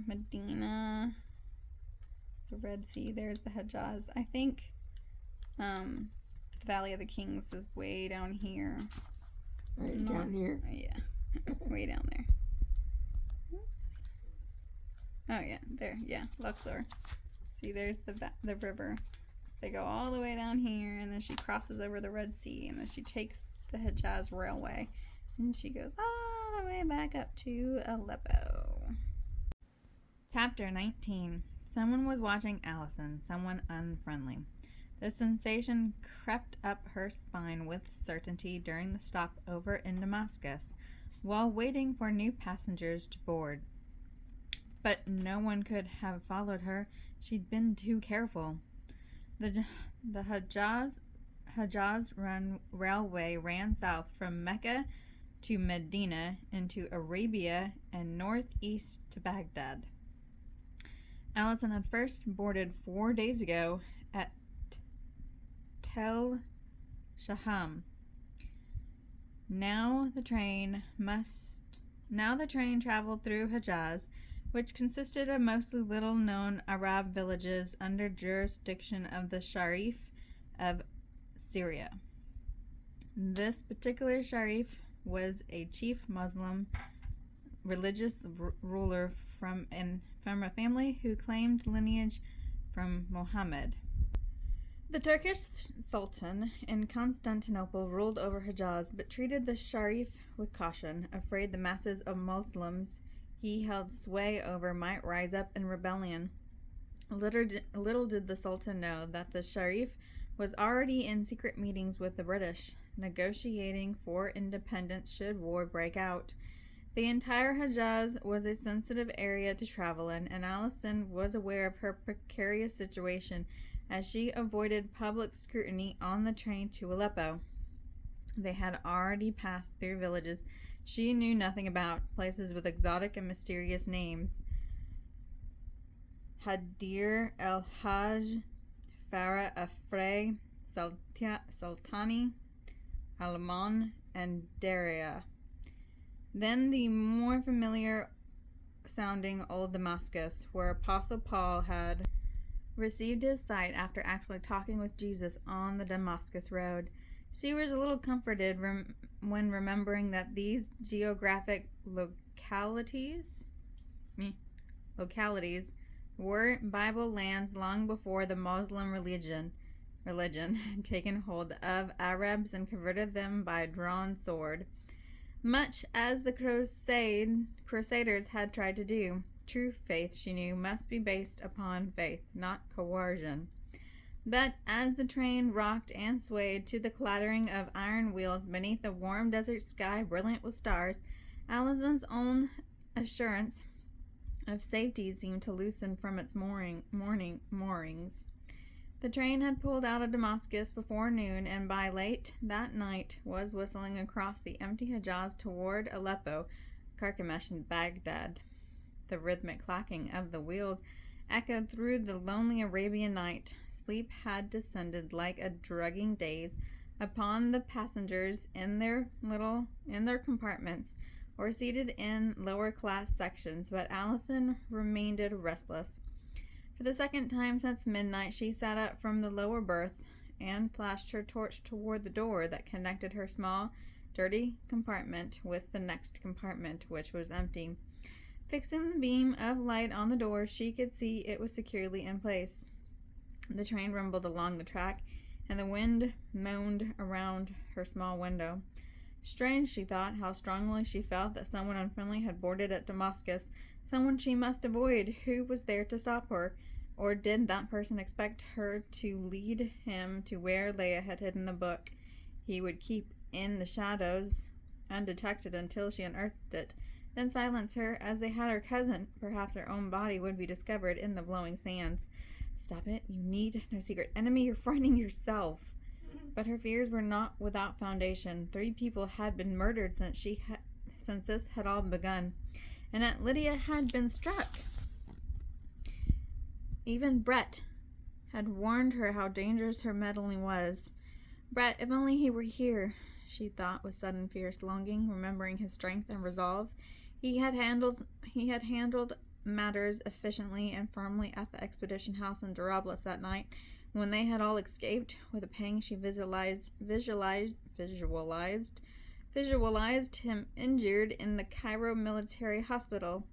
Medina, the Red Sea. There's the Hejaz. I think the Valley of the Kings is way down here. Right down here. Yeah, way down there. Oops. Oh yeah, there. Yeah, Luxor. See, there's the river. They go all the way down here, and then she crosses over the Red Sea, and then she takes the Hejaz Railway, and she goes all the way back up to Aleppo. Chapter 19. Someone was watching Allison, someone unfriendly. The sensation crept up her spine with certainty during the stop over in Damascus, while waiting for new passengers to board. But no one could have followed her. She'd been too careful. The Hejaz Railway ran south from Mecca to Medina into Arabia and northeast to Baghdad. Allison had first boarded 4 days ago at Tel Shaham. Now the train traveled through Hejaz, which consisted of mostly little-known Arab villages under jurisdiction of the Sharif of Syria. This particular Sharif was a chief Muslim religious ruler from a family who claimed lineage from Muhammad. The Turkish Sultan in Constantinople ruled over Hejaz, but treated the Sharif with caution, afraid the masses of Muslims he held sway over might rise up in rebellion. Little did the Sultan know that the Sharif was already in secret meetings with the British, negotiating for independence should war break out. The entire Hejaz was a sensitive area to travel in, and Allison was aware of her precarious situation as she avoided public scrutiny on the train to Aleppo. They had already passed through villages she knew nothing about, places with exotic and mysterious names. Hadir el-Hajj, Farah Afrey, Sultani, Alaman, and Daria. Then the more familiar sounding Old Damascus, where Apostle Paul had received his sight after actually talking with Jesus on the Damascus Road. She was a little comforted when remembering that these geographic localities were Bible lands long before the Muslim religion had taken hold of Arabs and converted them by drawn sword, much as the Crusaders had tried to do. True faith, she knew, must be based upon faith, not coercion. But as the train rocked and swayed to the clattering of iron wheels beneath a warm desert sky brilliant with stars, Allison's own assurance of safety seemed to loosen from its moorings. The train had pulled out of Damascus before noon, and by late that night was whistling across the empty Hejaz toward Aleppo, Carchemish, and Baghdad. The rhythmic clacking of the wheels echoed through the lonely Arabian night. Sleep had descended like a drugging daze upon the passengers in their compartments or seated in lower class sections, but Allison remained restless. For the second time since midnight, she sat up from the lower berth and flashed her torch toward the door that connected her small, dirty compartment with the next compartment, which was empty. Fixing the beam of light on the door, she could see it was securely in place. The train rumbled along the track, and the wind moaned around her small window. Strange, she thought, how strongly she felt that someone unfriendly had boarded at Damascus, someone she must avoid. Who was there to stop her? Or did that person expect her to lead him to where Leia had hidden the book? He would keep in the shadows, undetected, until she unearthed it, then silence her as they had her cousin. Perhaps her own body would be discovered in the blowing sands. Stop it. You need no secret enemy. You're frightening yourself. But her fears were not without foundation. 3 people had been murdered since this had all begun, and Aunt Lydia had been struck. Even Brett had warned her how dangerous her meddling was. Brett, if only he were here, she thought with sudden fierce longing, remembering his strength and resolve. He had handled matters efficiently and firmly at the expedition house in Darablus that night, when they had all escaped. With a pang, she visualized him injured in the Cairo military hospital.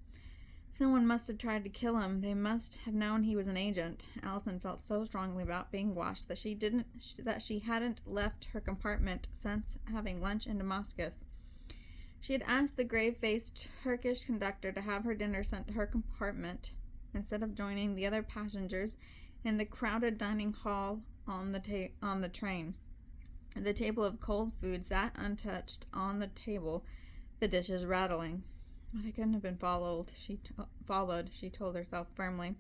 Someone must have tried to kill him. They must have known he was an agent. Allison felt so strongly about being washed that she hadn't left her compartment since having lunch in Damascus. She had asked the grave-faced Turkish conductor to have her dinner sent to her compartment instead of joining the other passengers in the crowded dining hall on the train. The table of cold food sat untouched on the table, the dishes rattling. But I couldn't have been followed, she told herself firmly.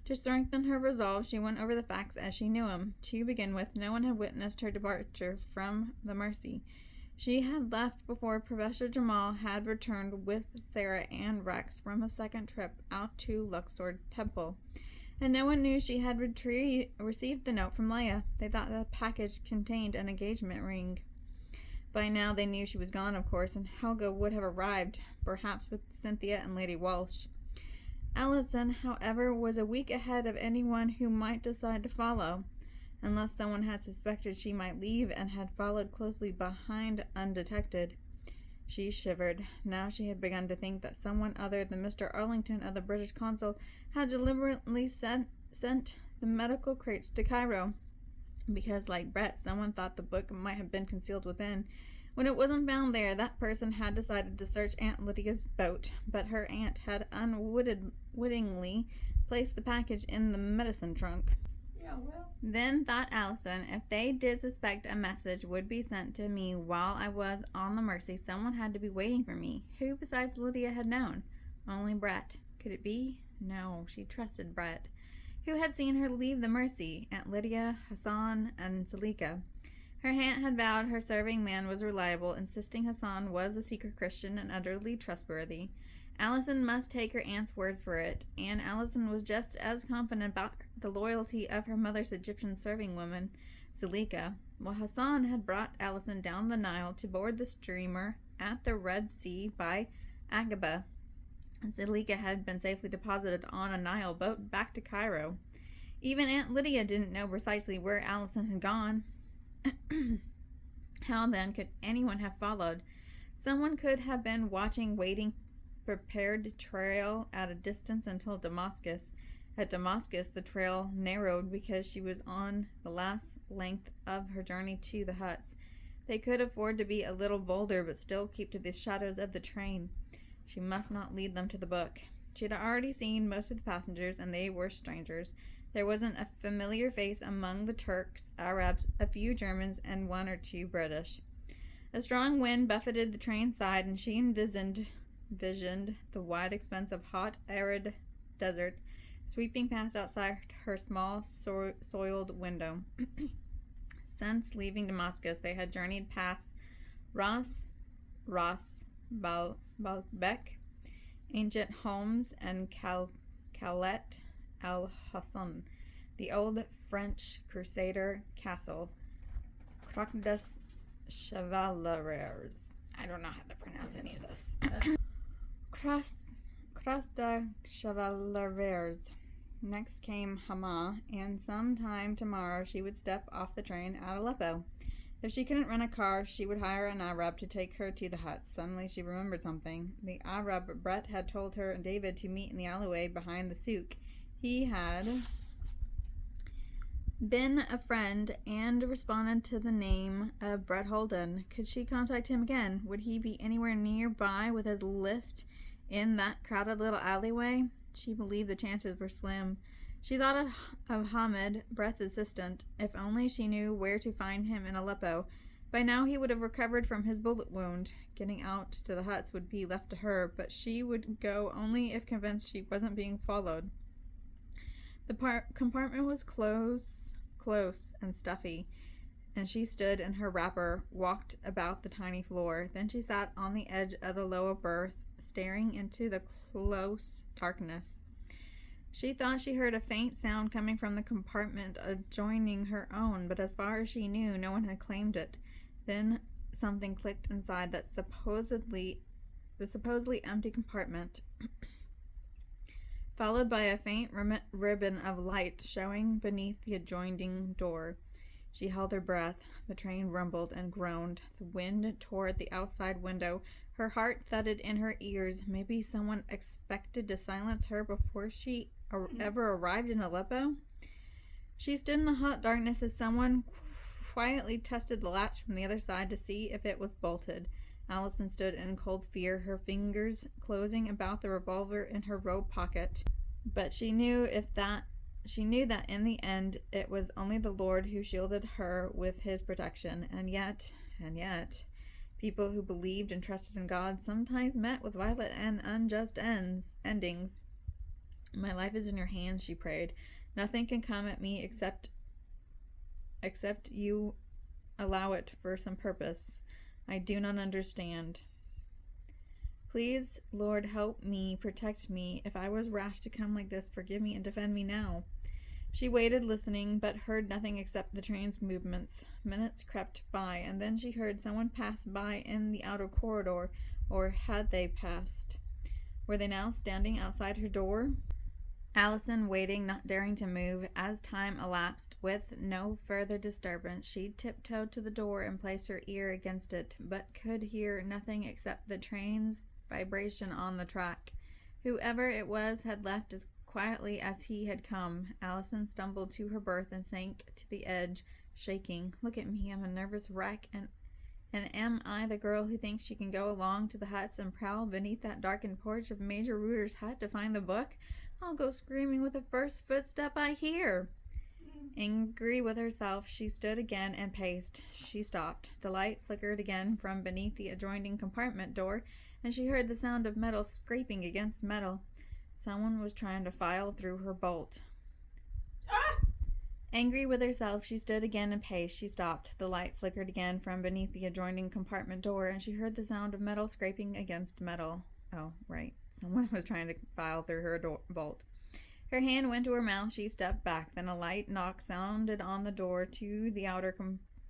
To strengthen her resolve, she went over the facts as she knew them. To begin with, no one had witnessed her departure from the Mercy. She had left before Professor Jamal had returned with Sarah and Rex from a second trip out to Luxor Temple. And no one knew she had received the note from Leia. They thought the package contained an engagement ring. By now they knew she was gone, of course, and Helga would have arrived, perhaps with Cynthia and Lady Walsh. Allison, however, was a week ahead of anyone who might decide to follow, unless someone had suspected she might leave and had followed closely behind undetected. She shivered. Now she had begun to think that someone other than Mr. Arlington of the British consul had deliberately sent the medical crates to Cairo, because, like Brett, someone thought the book might have been concealed within. When it wasn't found there, that person had decided to search Aunt Lydia's boat, but her aunt had unwittingly placed the package in the medicine trunk. Yeah, well. Then, thought Allison, if they did suspect a message would be sent to me while I was on the Mercy, someone had to be waiting for me. Who besides Lydia had known? Only Brett. Could it be? No, she trusted Brett. Who had seen her leave the Mercy? Aunt Lydia, Hassan, and Salika. Her aunt had vowed her serving man was reliable, insisting Hassan was a secret Christian and utterly trustworthy. Allison must take her aunt's word for it, and Allison was just as confident about the loyalty of her mother's Egyptian serving woman, Salika. Well, Hassan had brought Allison down the Nile to board the steamer at the Red Sea by Aqaba. Salika had been safely deposited on a Nile boat back to Cairo. Even Aunt Lydia didn't know precisely where Allison had gone. How then could anyone have followed? Someone could have been watching, waiting, prepared to trail at a distance until Damascus. At Damascus, the trail narrowed because she was on the last length of her journey to the huts. They could afford to be a little bolder, but still keep to the shadows of the train. She must not lead them to the book. She had already seen most of the passengers, and they were strangers. There wasn't a familiar face among the Turks, Arabs, a few Germans, and 1 or 2 British. A strong wind buffeted the train's side, and she envisioned the wide expanse of hot, arid desert sweeping past outside her small, soiled window. Since leaving Damascus, they had journeyed past Ras Baalbek, ancient Homs, and Khalat al-Hassan, the old French crusader castle, Croix des Chevaliers. I don't know how to pronounce any of this. Croix des Chevaliers. Next came Hama, and sometime tomorrow she would step off the train at Aleppo. If she couldn't rent a car, she would hire an Arab to take her to the huts. Suddenly she remembered something. The Arab Brett had told her and David to meet in the alleyway behind the souk. He had been a friend and responded to the name of Brett Holden. Could she contact him again? Would he be anywhere nearby with his lift in that crowded little alleyway? She believed the chances were slim. She thought of Hamid, Brett's assistant. If only she knew where to find him in Aleppo. By now he would have recovered from his bullet wound. Getting out to the huts would be left to her, but she would go only if convinced she wasn't being followed. The compartment was close and stuffy, and she stood in her wrapper, walked about the tiny floor. Then she sat on the edge of the lower berth, staring into the close darkness. She thought she heard a faint sound coming from the compartment adjoining her own, but as far as she knew, no one had claimed it. Then something clicked inside the supposedly empty compartment, followed by a faint ribbon of light showing beneath the adjoining door. She held her breath. The train rumbled and groaned. The wind tore at the outside window. Her heart thudded in her ears. Maybe someone expected to silence her before she ever arrived in Aleppo? She stood in the hot darkness as someone quietly tested the latch from the other side to see if it was bolted. Allison stood in cold fear, her fingers closing about the revolver in her robe pocket. But she knew that in the end it was only the Lord who shielded her with his protection. And yet, people who believed and trusted in God sometimes met with violent and unjust endings. My life is in your hands, she prayed. Nothing can come at me except you allow it for some purpose. I do not understand. Please, Lord, help me, protect me. If I was rash to come like this, forgive me and defend me now. She waited, listening, but heard nothing except the train's movements. Minutes crept by, and then she heard someone pass by in the outer corridor. Or had they passed? Were they now standing outside her door? Allison, waiting, not daring to move. As time elapsed, with no further disturbance, she tiptoed to the door and placed her ear against it, but could hear nothing except the train's vibration on the track. Whoever it was had left as quietly as he had come. Allison stumbled to her berth and sank to the edge, shaking. Look at me, I'm a nervous wreck, and am I the girl who thinks she can go along to the huts and prowl beneath that darkened porch of Major Reuter's hut to find the book? I'll go screaming with the first footstep I hear. Angry with herself, she stood again and paced. She stopped. The light flickered again from beneath the adjoining compartment door, and she heard the sound of metal scraping against metal. Someone was trying to file through her bolt. Angry with herself, she stood again and paced. She stopped. The light flickered again from beneath the adjoining compartment door, and she heard the sound of metal scraping against metal. Oh, right. Someone was trying to file through her bolt. Her hand went to her mouth. She stepped back. Then a light knock sounded on the door to the outer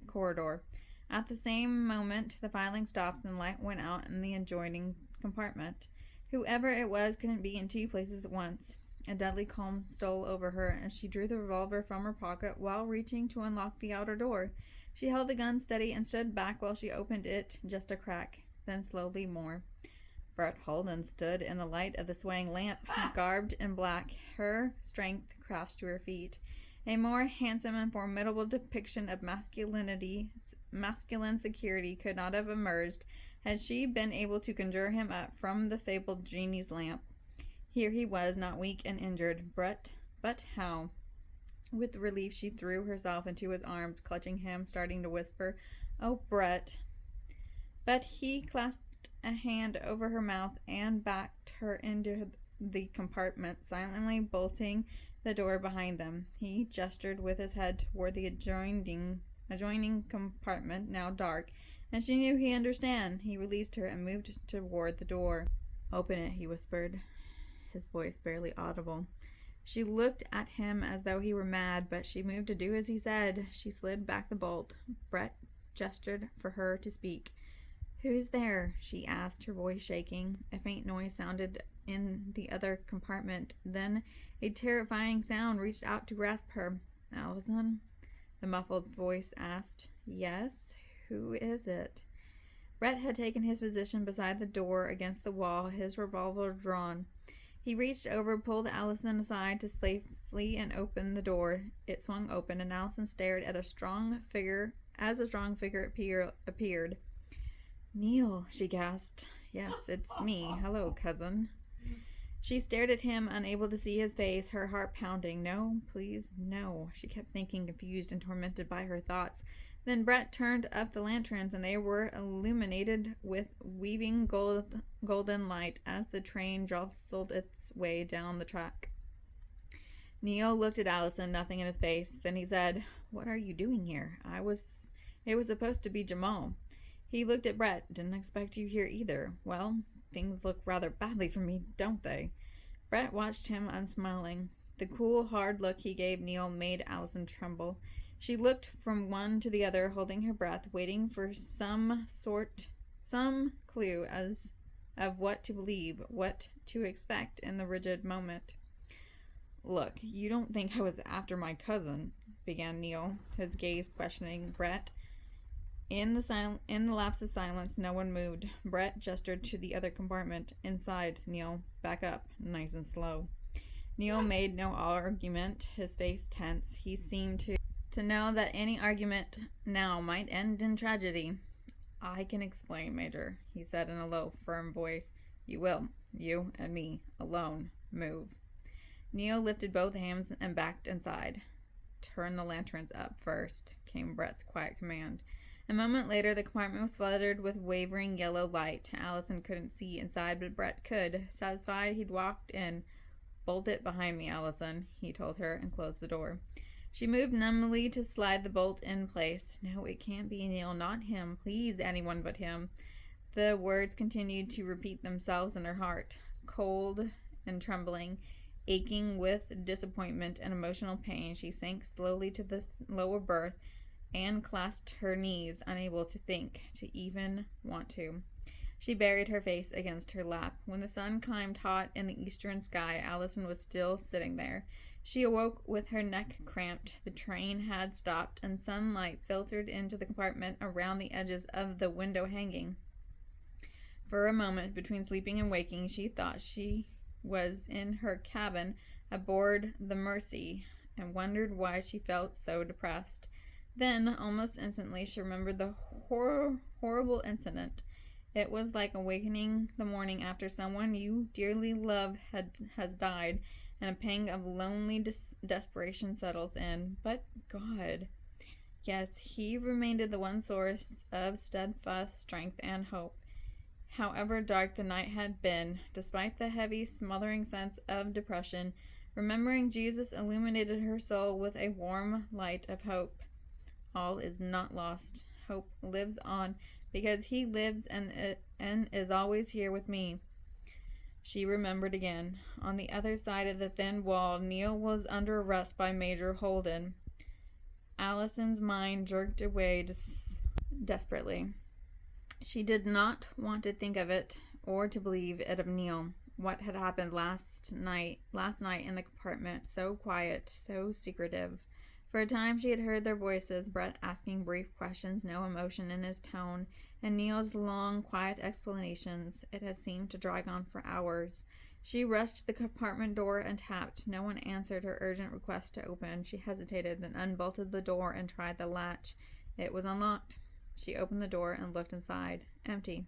corridor. At the same moment, the filing stopped and the light went out in the adjoining compartment. Whoever it was couldn't be in two places at once. A deadly calm stole over her, and she drew the revolver from her pocket while reaching to unlock the outer door. She held the gun steady and stood back while she opened it just a crack, then slowly more. Brett Holden stood in the light of the swaying lamp, garbed in black. Her strength crashed to her feet. A more handsome and formidable depiction of masculine security could not have emerged had she been able to conjure him up from the fabled genie's lamp. Here he was, not weak and injured. Brett, but how? With relief, she threw herself into his arms, clutching him, starting to whisper, "Oh, Brett." But he clasped a hand over her mouth and backed her into the compartment, silently bolting the door behind them. He gestured with his head toward the adjoining compartment, now dark, and she knew he understood. He released her and moved toward the door. "Open it," he whispered, his voice barely audible. She looked at him as though he were mad, but she moved to do as he said. She slid back the bolt. Brett gestured for her to speak. "Who's there?" she asked, her voice shaking. A faint noise sounded in the other compartment. Then a terrifying sound reached out to grasp her. "Allison?" the muffled voice asked. "Yes? Who is it?" Brett had taken his position beside the door against the wall, his revolver drawn. He reached over, pulled Allison aside to safely and opened the door. It swung open, and Allison stared at a strong figure appeared. "Neil," she gasped. "Yes, it's me. Hello, cousin." She stared at him, unable to see his face, her heart pounding. "No, please, no," she kept thinking, confused and tormented by her thoughts. Then Brett turned up the lanterns, and they were illuminated with weaving golden light as the train jostled its way down the track. Neil looked at Allison, nothing in his face. Then he said, "What are you doing here? It was supposed to be Jamal." He looked at Brett. "Didn't expect you here either. Well, things look rather badly for me, don't they?" Brett watched him, unsmiling. The cool, hard look he gave Neil made Allison tremble. She looked from one to the other, holding her breath, waiting for some clue of what to believe, what to expect in the rigid moment. "Look, you don't think I was after my cousin," began Neil, his gaze questioning Brett. In the lapse of silence, no one moved. Brett gestured to the other compartment. "Inside, Neil. Back up, nice and slow." Neil made no argument, his face tense. He seemed to know that any argument now might end in tragedy. "I can explain, Major," he said in a low, firm voice. "You will. You and me. Alone. Move." Neil lifted both hands and backed inside. "Turn the lanterns up first," came Brett's quiet command. A moment later, the compartment was flooded with wavering yellow light. Allison couldn't see inside, but Brett could. Satisfied, he'd walked in. "Bolt it behind me, Allison," he told her, and closed the door. She moved numbly to slide the bolt in place. "No, it can't be Neil, not him. Please, anyone but him." The words continued to repeat themselves in her heart. Cold and trembling, aching with disappointment and emotional pain, she sank slowly to the lower berth and clasped her knees, unable to think, to even want to. She buried her face against her lap. When the sun climbed hot in the eastern sky, Allison was still sitting there. She awoke with her neck cramped. The train had stopped, and sunlight filtered into the compartment around the edges of the window hanging. For a moment, between sleeping and waking, she thought she was in her cabin aboard the Mercy, and wondered why she felt so depressed. Then, almost instantly, she remembered the horrible incident. It was like awakening the morning after someone you dearly love has died, and a pang of lonely desperation settles in. But God, yes, He remained the one source of steadfast strength and hope. However dark the night had been, despite the heavy, smothering sense of depression, remembering Jesus illuminated her soul with a warm light of hope. All is not lost. Hope lives on, because He lives and is always here with me. She remembered again. On the other side of the thin wall, Neil was under arrest by Major Holden. Allison's mind jerked away desperately. She did not want to think of it or to believe it of Neil. What had happened last night in the compartment, so quiet, so secretive. For a time she had heard their voices, Brett asking brief questions, no emotion in his tone, and Neil's long, quiet explanations. It had seemed to drag on for hours. She rushed to the compartment door and tapped. No one answered her urgent request to open. She hesitated, then unbolted the door and tried the latch. It was unlocked. She opened the door and looked inside. Empty.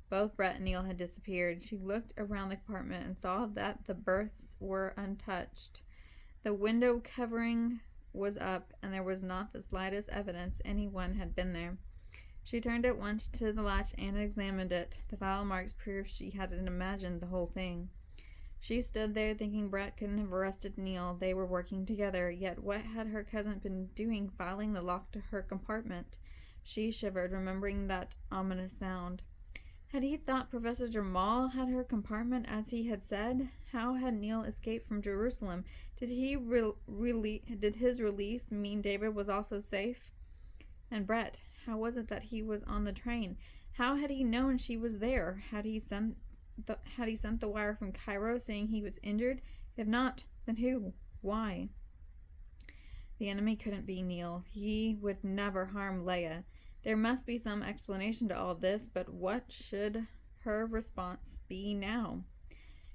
Both Brett and Neil had disappeared. She looked around the compartment and saw that the berths were untouched. The window covering was up, and there was not the slightest evidence anyone had been there. She turned at once to the latch and examined it. The foul marks proved she hadn't imagined the whole thing. She stood there thinking Brett couldn't have arrested Neil. They were working together. Yet what had her cousin been doing, filing the lock to her compartment? She shivered, remembering that ominous sound. Had he thought Professor Jamal had her compartment as he had said? How had Neil escaped from Jerusalem? Did his release mean David was also safe? And Brett, how was it that he was on the train? How had he known she was there? Had he sent the wire from Cairo saying he was injured? If not, then who? Why? The enemy couldn't be Neil. He would never harm Leia. There must be some explanation to all this, but what should her response be now?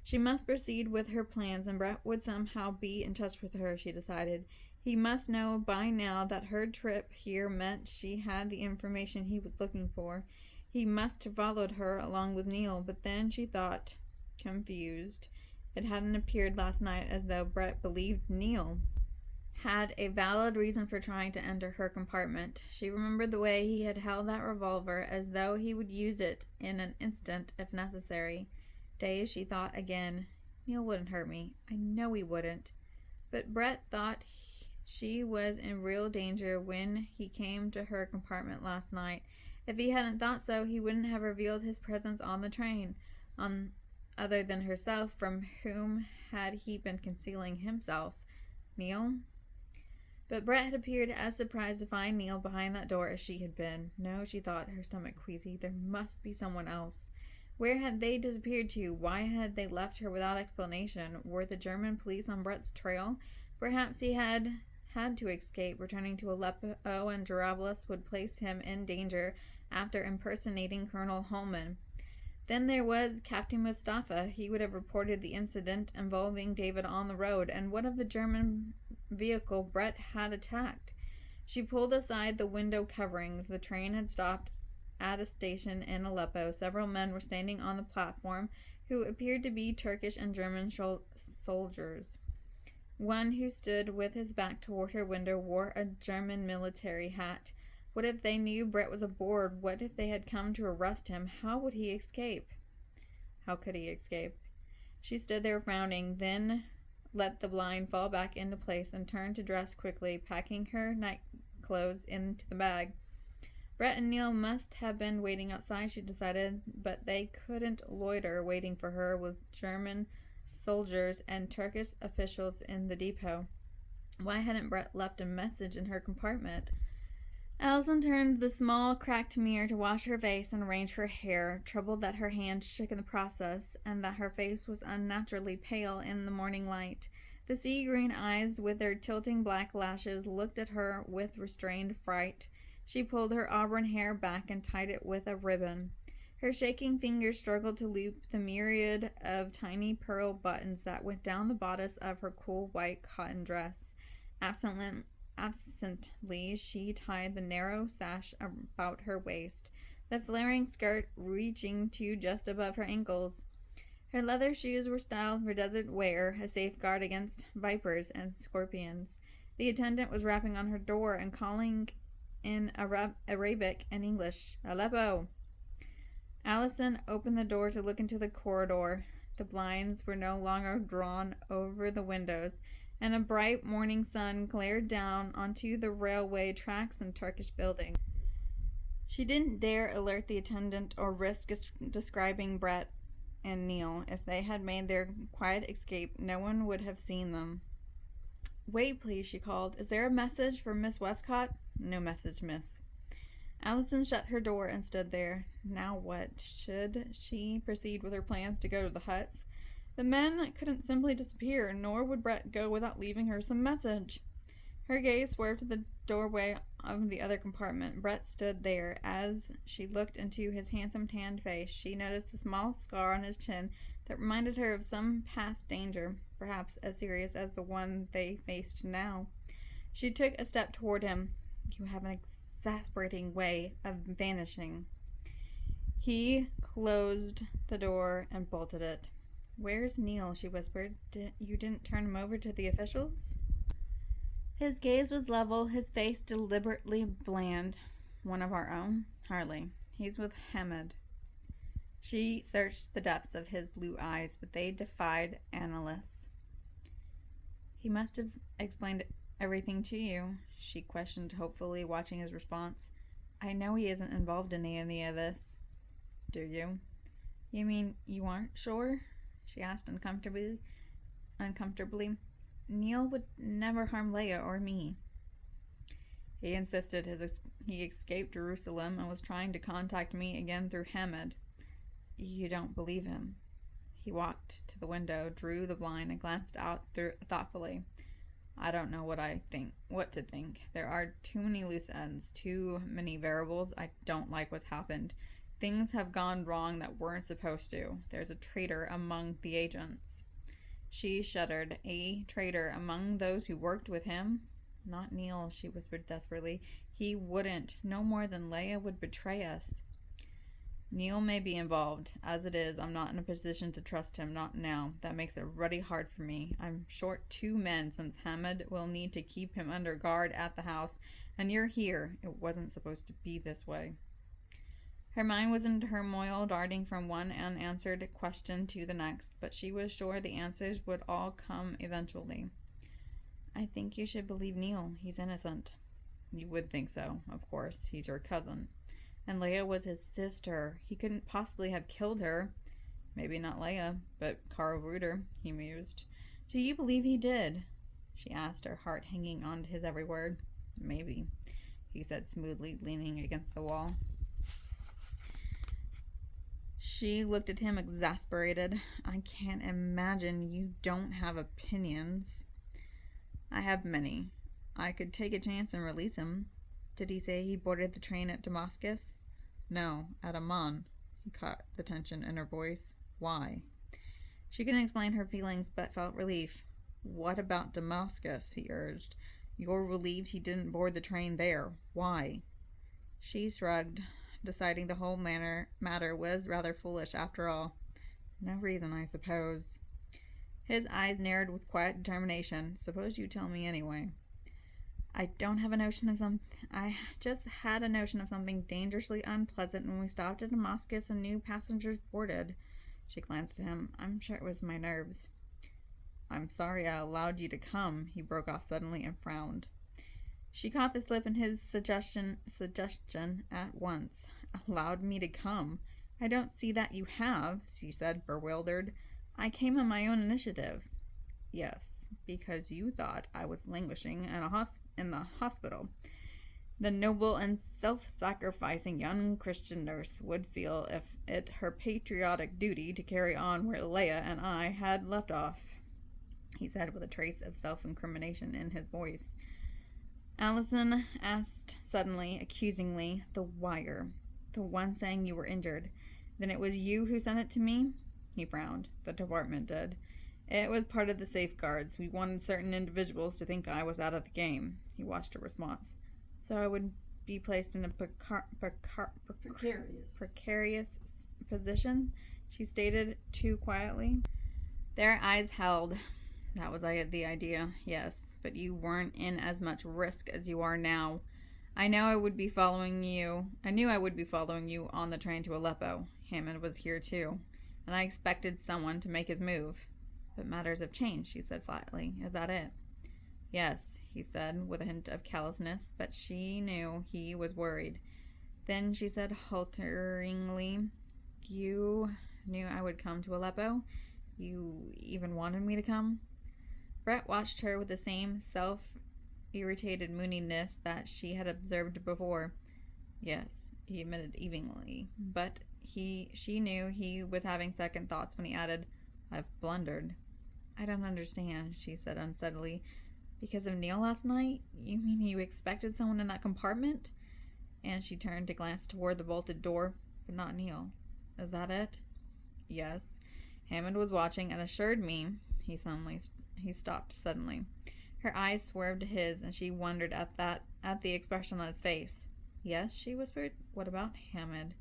She must proceed with her plans, and Brett would somehow be in touch with her, she decided. He must know by now that her trip here meant she had the information he was looking for. He must have followed her along with Neil, but then she thought, confused. It hadn't appeared last night as though Brett believed Neil had a valid reason for trying to enter her compartment. She remembered the way he had held that revolver, as though he would use it in an instant if necessary. Dazed, she thought again, Neil wouldn't hurt me. I know he wouldn't. But Brett thought she was in real danger when he came to her compartment last night. If he hadn't thought so, he wouldn't have revealed his presence on the train. Other than herself, from whom had he been concealing himself? Neil? But Brett had appeared as surprised to find Neil behind that door as she had been. No, she thought, her stomach queasy. There must be someone else. Where had they disappeared to? Why had they left her without explanation? Were the German police on Brett's trail? Perhaps he had to escape, returning to Aleppo, and Jarablus would place him in danger after impersonating Colonel Holman. Then there was Captain Mustafa. He would have reported the incident involving David on the road, and what of the German vehicle Brett had attacked? She pulled aside the window coverings. The train had stopped at a station in Aleppo. Several men were standing on the platform who appeared to be Turkish and German soldiers. One who stood with his back toward her window wore a German military hat. What if they knew Brett was aboard? What if they had come to arrest him? How would he escape? How could he escape? She stood there frowning, then let the blind fall back into place and turned to dress quickly, packing her night clothes into the bag. Brett and Neil must have been waiting outside, she decided, but they couldn't loiter waiting for her with German soldiers and Turkish officials in the depot. Why hadn't Brett left a message in her compartment? Allison turned the small, cracked mirror to wash her face and arrange her hair, troubled that her hands shook in the process, and that her face was unnaturally pale in the morning light. The sea-green eyes, with their tilting black lashes, looked at her with restrained fright. She pulled her auburn hair back and tied it with a ribbon. Her shaking fingers struggled to loop the myriad of tiny pearl buttons that went down the bodice of her cool white cotton dress. Absently, she tied the narrow sash about her waist, the flaring skirt reaching to just above her ankles. Her leather shoes were styled for desert wear, a safeguard against vipers and scorpions. The attendant was rapping on her door and calling in Arabic and English, Aleppo. Allison opened the door to look into the corridor. The blinds were no longer drawn over the windows, and a bright morning sun glared down onto the railway tracks and Turkish buildings. She didn't dare alert the attendant or risk describing Brett and Neil. If they had made their quiet escape, no one would have seen them. "Wait, please," she called. "Is there a message for Miss Westcott?" "No message, miss." Allison shut her door and stood there. Now what? Should she proceed with her plans to go to the huts? The men couldn't simply disappear, nor would Brett go without leaving her some message. Her gaze swerved to the doorway of the other compartment. Brett stood there. As she looked into his handsome tanned face, she noticed a small scar on his chin that reminded her of some past danger, perhaps as serious as the one they faced now. She took a step toward him. "You have an exasperating way of vanishing." He closed the door and bolted it. "Where's Neil?" she whispered. You didn't turn him over to the officials?" His gaze was level, his face deliberately bland. "One of our own? Hardly. He's with Hamed." She searched the depths of his blue eyes, but they defied analysis. "He must have explained everything to you," she questioned hopefully, watching his response. "I know he isn't involved in any of this." "Do you?" "You mean you aren't sure?" she asked uncomfortably. "Neil would never harm Leia or me." "He insisted he escaped Jerusalem and was trying to contact me again through Hamed." "You don't believe him?" He walked to the window, drew the blind, and glanced out through thoughtfully. "I don't know what to think. There are too many loose ends, too many variables. I don't like what's happened. Things have gone wrong that weren't supposed to. There's a traitor among the agents. She shuddered. A traitor among those who worked with him? Not Neil, she whispered desperately. He wouldn't. No more than Leia would betray us. Neil may be involved. As it is, I'm not in a position to trust him, not now. That makes it ruddy hard for me. I'm short 2 men since Hamid will need to keep him under guard at the house, and you're here. It wasn't supposed to be this way. Her mind was in turmoil, darting from one unanswered question to the next, but she was sure the answers would all come eventually. I think you should believe Neil. He's innocent. You would think so, of course. He's your cousin. And Leia was his sister. He couldn't possibly have killed her. Maybe not Leia, but Carl Reuter, he mused. Do you believe he did? She asked, her heart hanging on to his every word. Maybe, he said smoothly, leaning against the wall. She looked at him exasperated. I can't imagine you don't have opinions. I have many. I could take a chance and release him. Did he say he boarded the train at Damascus? No, at Amman. He caught the tension in her voice. Why? She couldn't explain her feelings, but felt relief. What about Damascus? He urged. You're relieved he didn't board the train there. Why? She shrugged, deciding the whole matter was rather foolish after all. No reason, I suppose. His eyes narrowed with quiet determination. Suppose you tell me anyway. I just had a notion of something dangerously unpleasant when we stopped at Damascus and new passengers boarded. She glanced at him. I'm sure it was my nerves. I'm sorry I allowed you to come, he broke off suddenly and frowned. She caught the slip in his suggestion at once. Allowed me to come? I don't see that you have, she said, bewildered. I came on my own initiative. Yes, because you thought I was languishing in the hospital. The noble and self-sacrificing young Christian nurse would feel if it her patriotic duty to carry on where Leia and I had left off, he said with a trace of self-incrimination in his voice. Allison asked suddenly, accusingly, the wire, the one saying you were injured. Then it was you who sent it to me? He frowned. The department did. It was part of the safeguards. We wanted certain individuals to think I was out of the game. He watched her response. So I would be placed in a precarious position, she stated too quietly. Their eyes held. That was the idea, yes, but you weren't in as much risk as you are now. I knew I would be following you on the train to Aleppo. Hammond was here too, and I expected someone to make his move. But matters have changed, she said flatly. Is that it? Yes, he said, with a hint of callousness, but she knew he was worried. Then she said halteringly, You knew I would come to Aleppo? You even wanted me to come? Brett watched her with the same self-irritated moodiness that she had observed before. Yes, he admitted evenly, but she knew he was having second thoughts when he added, I've blundered. I don't understand, she said unsteadily. Because of Neil last night? You mean you expected someone in that compartment? And she turned to glance toward the bolted door, but not Neil. Is that it? Yes. Hammond was watching and assured me. He stopped suddenly. Her eyes swerved to his, and she wondered at the expression on his face. Yes, she whispered. What about Hammond?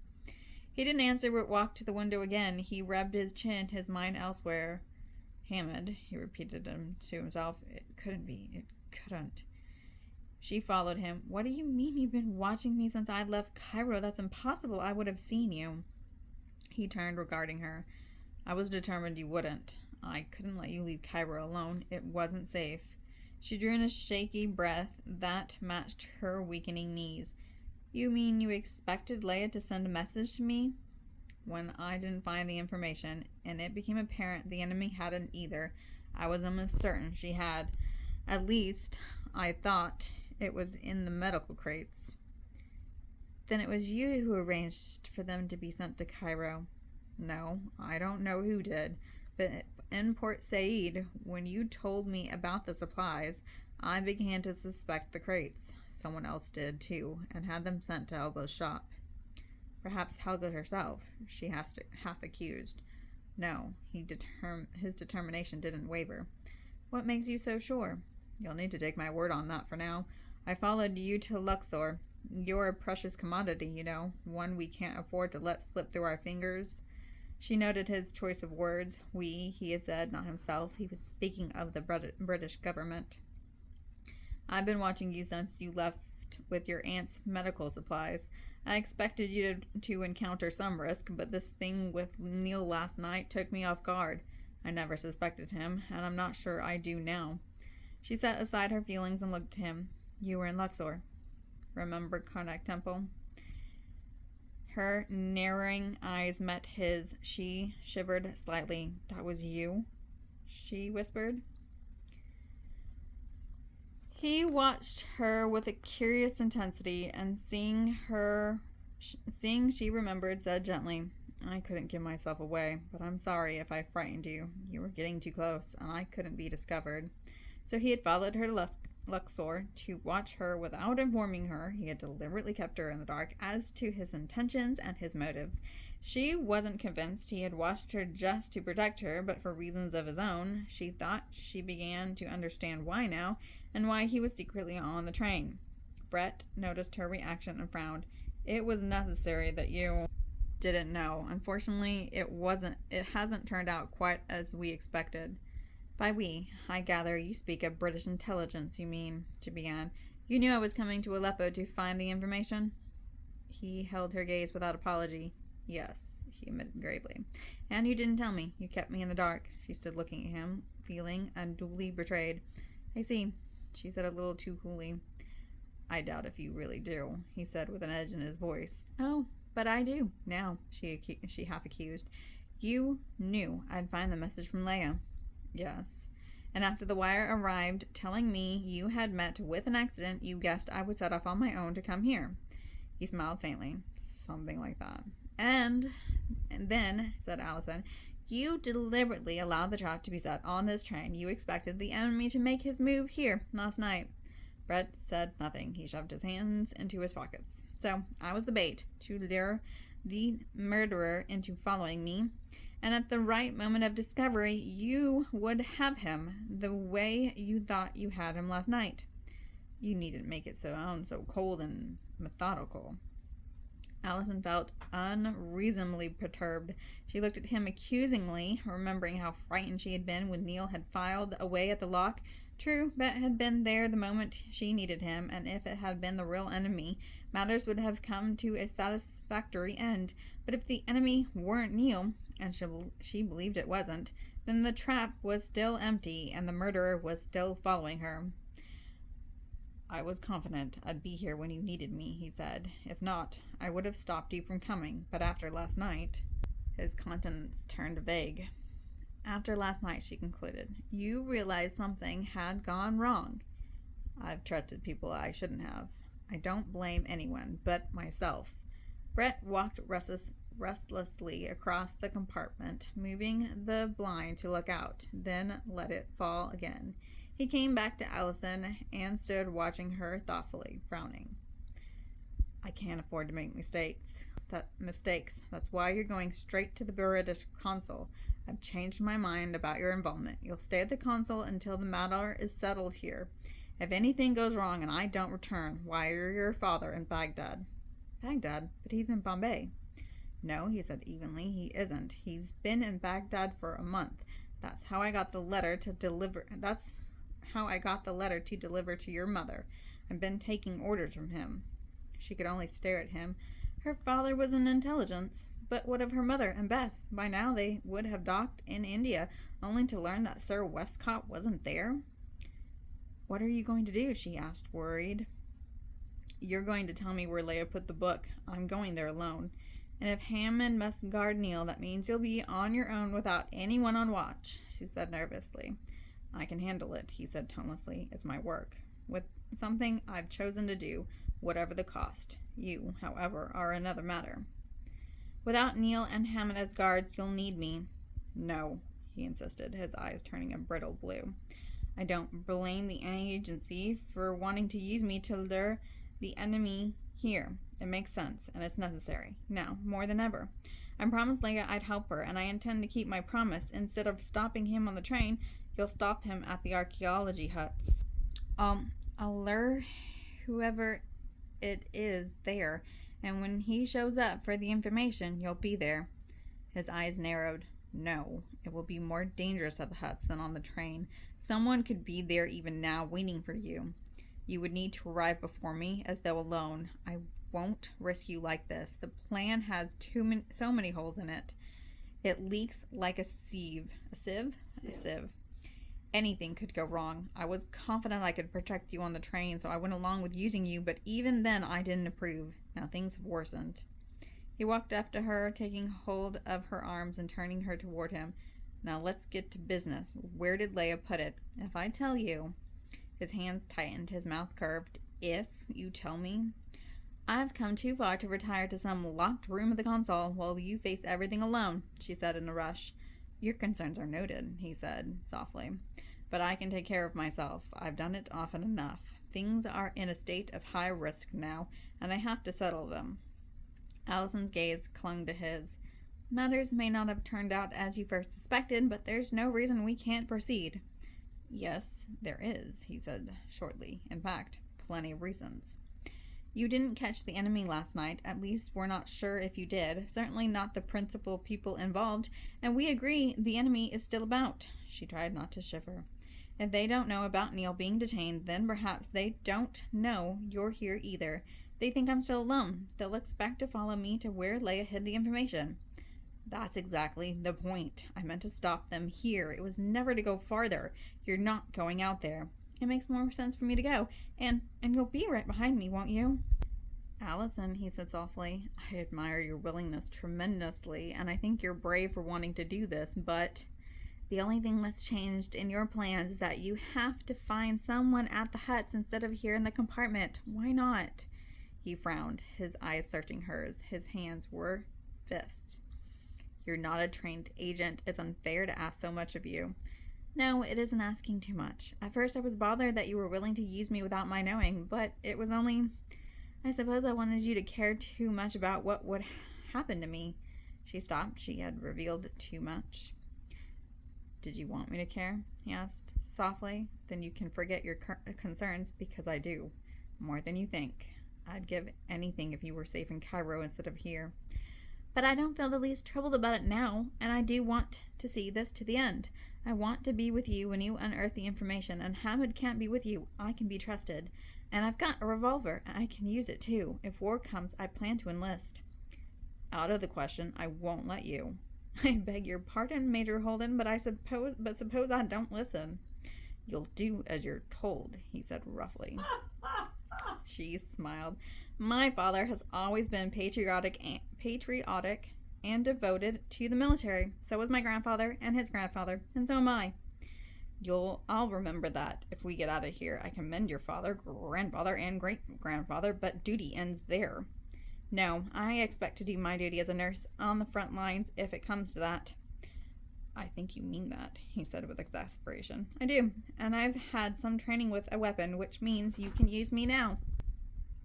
He didn't answer, but walked to the window again. He rubbed his chin, his mind elsewhere. Hammond, he repeated to himself. It couldn't be. It couldn't. She followed him. What do you mean you've been watching me since I left Cairo? That's impossible. I would have seen you. He turned, regarding her. I was determined you wouldn't. I couldn't let you leave Cairo alone. It wasn't safe. She drew in a shaky breath that matched her weakening knees. You mean you expected Leia to send a message to me? When I didn't find the information, and it became apparent the enemy hadn't either, I was almost certain she had. At least, I thought it was in the medical crates. Then it was you who arranged for them to be sent to Cairo. No, I don't know who did, but in Port Said, when you told me about the supplies, I began to suspect the crates. Someone else did, too, and had them sent to Elbo's shop. Perhaps Helga herself, she half accused. No, his determination didn't waver. What makes you so sure? You'll need to take my word on that for now. I followed you to Luxor. You're a precious commodity, you know, one we can't afford to let slip through our fingers. She noted his choice of words. We, he had said, not himself. He was speaking of the British government. I've been watching you since you left with your aunt's medical supplies. I expected you to encounter some risk, but this thing with Neil last night took me off guard. I never suspected him, and I'm not sure I do now. She set aside her feelings and looked at him. You were in Luxor. Remember Karnak Temple? Her narrowing eyes met his. She shivered slightly. That was you? She whispered. He watched her with a curious intensity, and seeing she remembered, said gently, I couldn't give myself away, but I'm sorry if I frightened you. You were getting too close, and I couldn't be discovered. So he had followed her to Luxor to watch her without informing her. He had deliberately kept her in the dark as to his intentions and his motives. She wasn't convinced he had watched her just to protect her, but for reasons of his own. She thought she began to understand why now, and why he was secretly on the train. Brett noticed her reaction and frowned. It was necessary that you didn't know. Unfortunately, it hasn't turned out quite as we expected. By we, I gather you speak of British intelligence, you mean, she began. You knew I was coming to Aleppo to find the information? He held her gaze without apology. Yes, he admitted gravely. And you didn't tell me. You kept me in the dark. She stood looking at him, feeling unduly betrayed. I see, she said a little too coolly. I doubt if you really do, he said with an edge in his voice. Oh, but I do, now, she half accused. You knew I'd find the message from Leia. Yes. And after the wire arrived telling me you had met with an accident, you guessed I would set off on my own to come here. He smiled faintly. Something like that. And then, said Allison, you deliberately allowed the trap to be set on this train. You expected the enemy to make his move here last night. Brett said nothing. He shoved his hands into his pockets. So, I was the bait to lure the murderer into following me. And at the right moment of discovery, you would have him the way you thought you had him last night. You needn't make it sound so cold and methodical. Allison felt unreasonably perturbed. She looked at him accusingly, remembering how frightened she had been when Neil had filed away at the lock. True, Bet had been there the moment she needed him, and if it had been the real enemy, matters would have come to a satisfactory end. But if the enemy weren't Neil, and she believed it wasn't, then the trap was still empty, and the murderer was still following her. I was confident I'd be here when you needed me, he said. If not, I would have stopped you from coming. But after last night... His countenance turned vague. After last night, she concluded, you realized something had gone wrong. I've trusted people I shouldn't have. I don't blame anyone but myself. Brett walked restlessly across the compartment, moving the blind to look out, then let it fall again. He came back to Allison and stood watching her thoughtfully, frowning. I can't afford to make mistakes. That's why you're going straight to the British consul. I've changed my mind about your involvement. You'll stay at the consul until the matter is settled here. If anything goes wrong and I don't return, wire your father in Baghdad. Baghdad? But he's in Bombay. No, he said evenly, he isn't. He's been in Baghdad for a month. That's how I got the letter to deliver to your mother. I've been taking orders from him. She could only stare at him. Her father was in intelligence. But what of her mother and Beth? By now they would have docked in India, only to learn that Sir Westcott wasn't there. What are you going to do? She asked, worried. You're going to tell me where Leia put the book. I'm going there alone. And if Hammond must guard Neil, that means you'll be on your own without anyone on watch, she said nervously. I can handle it, he said tonelessly. It's my work. With something I've chosen to do, whatever the cost. You, however, are another matter. Without Neil and Hammond as guards, you'll need me. No, he insisted, his eyes turning a brittle blue. I don't blame the agency for wanting to use me to lure the enemy Here, it makes sense, and it's necessary. Now, more than ever. I promised Leia I'd help her, and I intend to keep my promise. Instead of stopping him on the train, you'll stop him at the archaeology huts. I'll lure whoever it is there, and when he shows up for the information, you'll be there. His eyes narrowed. No, it will be more dangerous at the huts than on the train. Someone could be there even now, waiting for you. You would need to arrive before me, as though alone. I won't risk you like this. The plan has so many holes in it. It leaks like a sieve. A sieve? A sieve. Anything could go wrong. I was confident I could protect you on the train, so I went along with using you, but even then I didn't approve. Now things have worsened. He walked up to her, taking hold of her arms and turning her toward him. Now let's get to business. Where did Leia put it? If I tell you... His hands tightened, his mouth curved. If you tell me... I've come too far to retire to some locked room of the console while you face everything alone, she said in a rush. Your concerns are noted, he said softly. But I can take care of myself. I've done it often enough. Things are in a state of high risk now, and I have to settle them. Allison's gaze clung to his. Matters may not have turned out as you first suspected, but there's no reason we can't proceed. Yes, there is, he said shortly. In fact, plenty of reasons. You didn't catch the enemy last night. At least we're not sure if you did. Certainly not the principal people involved, and we agree the enemy is still about. She tried not to shiver. If they don't know about Neil being detained, then perhaps they don't know you're here either. They think I'm still alone. They'll expect to follow me to where Leia hid the information. That's exactly the point. I meant to stop them here. It was never to go farther. You're not going out there. It makes more sense for me to go. And you'll be right behind me, won't you? Allison, he said softly, I admire your willingness tremendously, and I think you're brave for wanting to do this, but the only thing that's changed in your plans is that you have to find someone at the huts instead of here in the compartment. Why not? He frowned, his eyes searching hers. His hands were fists. You're not a trained agent. It's unfair to ask so much of you. No, it isn't asking too much. At first I was bothered that you were willing to use me without my knowing, but it was only... I suppose I wanted you to care too much about what would happen to me. She stopped. She had revealed too much. Did you want me to care? He asked softly. Then you can forget your concerns, because I do. More than you think. I'd give anything if you were safe in Cairo instead of here. But I don't feel the least troubled about it now, and I do want to see this to the end. I want to be with you when you unearth the information, and Hamid can't be with you. I can be trusted. And I've got a revolver, and I can use it too. If war comes, I plan to enlist. Out of the question. I won't let you. I beg your pardon, Major Holden, but suppose I don't listen. You'll do as you're told, he said roughly. She smiled. My father has always been patriotic and devoted to the military. So was my grandfather and his grandfather, and so am I. I'll remember that if we get out of here. I commend your father, grandfather, and great-grandfather, but duty ends there. No, I expect to do my duty as a nurse on the front lines if it comes to that. I think you mean that, he said with exasperation. I do, and I've had some training with a weapon, which means you can use me now.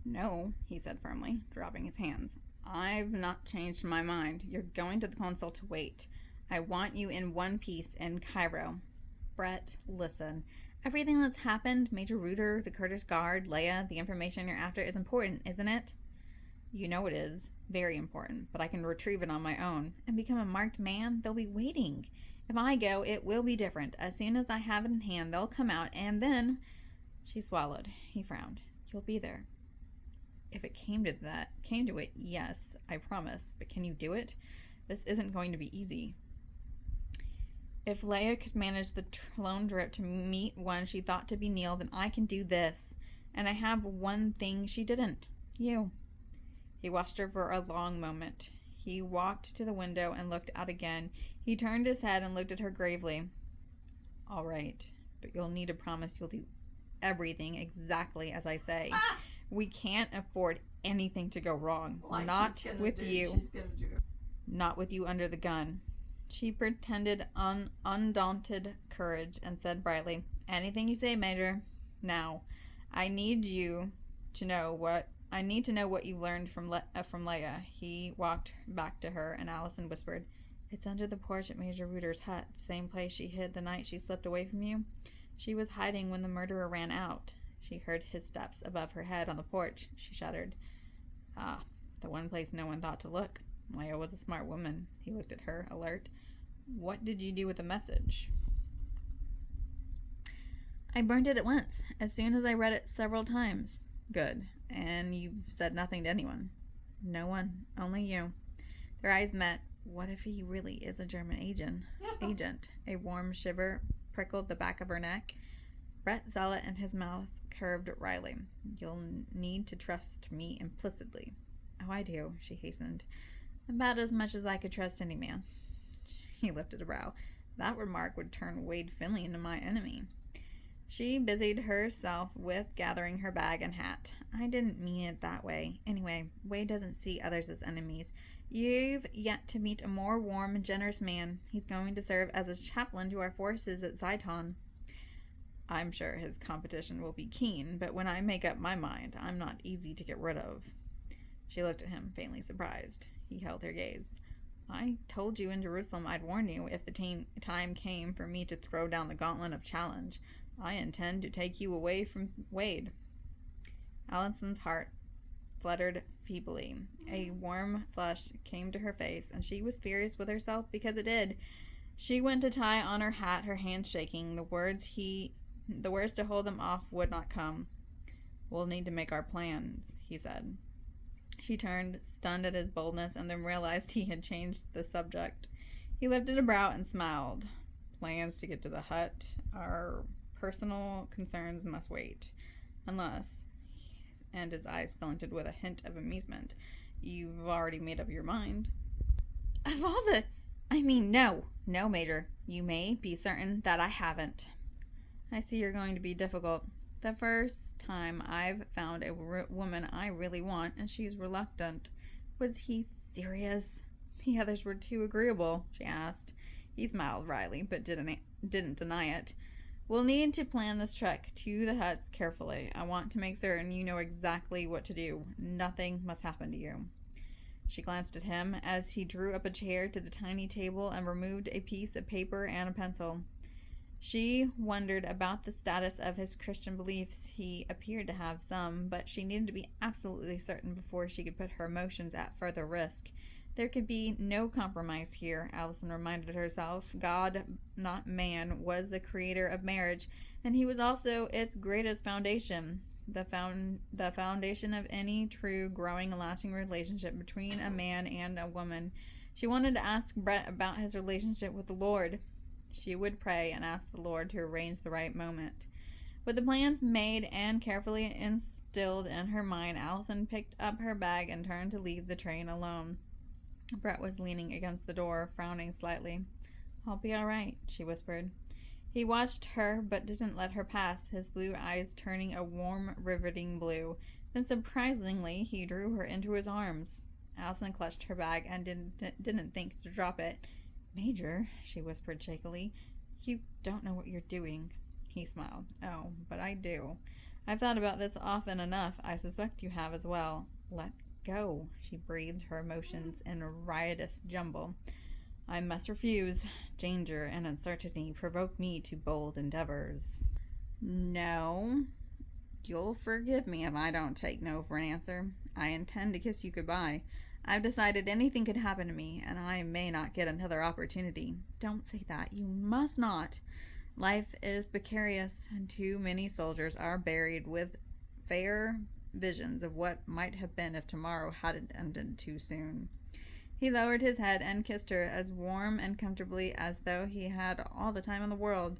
No, he said firmly, dropping his hands. I've not changed my mind. You're going to the consul to wait. I want you in one piece in Cairo. Brett, listen. Everything that's happened, Major Reuter, the Kurdish Guard, Leia, the information you're after is important, isn't it? You know it is. Very important. But I can retrieve it on my own. And become a marked man? They'll be waiting. If I go, it will be different. As soon as I have it in hand, they'll come out, and then... She swallowed. He frowned. You'll be there. If it came to it, yes, I promise. But can you do it? This isn't going to be easy. If Leia could manage the lone drip to meet one she thought to be Neil, then I can do this. And I have one thing she didn't. You. He watched her for a long moment. He walked to the window and looked out again. He turned his head and looked at her gravely. All right, but you'll need to promise you'll do everything exactly as I say. We can't afford anything to go wrong. Like Not with you. She's gonna do. Not with you under the gun. She pretended undaunted courage and said brightly, Anything you say, Major. Now, I need you to know what I need to know what you learned from Leia. He walked back to her, and Allison whispered, "It's under the porch at Major Reuter's hut, the same place she hid the night she slipped away from you. She was hiding when the murderer ran out." She heard his steps above her head on the porch. She shuddered. Ah, the one place no one thought to look. Leia was a smart woman. He looked at her, alert. "What did you do with the message?" "I burned it at once, as soon as I read it several times." "Good. And you've said nothing to anyone?" "No one. Only you." Their eyes met. What if he really is a German agent? A warm shiver prickled the back of her neck. Brett saw it, and his mouth curved wryly. "You'll need to trust me implicitly." "Oh, I do," she hastened. "About as much as I could trust any man." He lifted a brow. That remark would turn Wade Finley into my enemy. She busied herself with gathering her bag and hat. "I didn't mean it that way. Anyway, Wade doesn't see others as enemies. You've yet to meet a more warm and generous man. He's going to serve as a chaplain to our forces at Zyton. I'm sure his competition will be keen, but when I make up my mind, I'm not easy to get rid of." She looked at him, faintly surprised. He held her gaze. "I told you in Jerusalem I'd warn you if the time came for me to throw down the gauntlet of challenge. I intend to take you away from Wade." Allison's heart fluttered feebly. A warm flush came to her face, and she was furious with herself because it did. She went to tie on her hat, her hands shaking. The words to hold them off would not come. "We'll need to make our plans," he said. She turned, stunned at his boldness, and then realized he had changed the subject. He lifted a brow and smiled. "Plans to get to the hut? Our personal concerns must wait. Unless," and his eyes glinted with a hint of amusement, "you've already made up your mind." "Of all the... No, Major. You may be certain that I haven't." "I see you're going to be difficult. The first time I've found a woman I really want, and she's reluctant." Was he serious? The others were too agreeable, she asked. He smiled wryly, but didn't deny it. "We'll need to plan this trek to the huts carefully. I want to make certain you know exactly what to do. Nothing must happen to you." She glanced at him as he drew up a chair to the tiny table and removed a piece of paper and a pencil. She wondered about the status of his Christian beliefs. He appeared to have some, but she needed to be absolutely certain before she could put her emotions at further risk. There could be no compromise here, Allison reminded herself. God, not man, was the creator of marriage, and he was also its greatest foundation. The foundation of any true, growing, and lasting relationship between a man and a woman. She wanted to ask Brett about his relationship with the Lord. She would pray and ask the Lord to arrange the right moment. With the plans made and carefully instilled in her mind, Allison picked up her bag and turned to leave the train alone. Brett was leaning against the door, frowning slightly. "I'll be all right," she whispered. He watched her, but didn't let her pass, his blue eyes turning a warm, riveting blue. Then, surprisingly, he drew her into his arms. Allison clutched her bag and didn't think to drop it. "Major," she whispered shakily, "you don't know what you're doing." He smiled. "Oh, but I do. I've thought about this often enough. I suspect you have as well." "Let go," she breathed, her emotions in a riotous jumble. "I must refuse. Danger and uncertainty provoke me to bold endeavors." "No. You'll forgive me if I don't take no for an answer. I intend to kiss you goodbye. I've decided anything could happen to me, and I may not get another opportunity." "Don't say that. You must not. Life is precarious, and too many soldiers are buried with fair visions of what might have been if tomorrow hadn't ended too soon." He lowered his head and kissed her as warm and comfortably as though he had all the time in the world.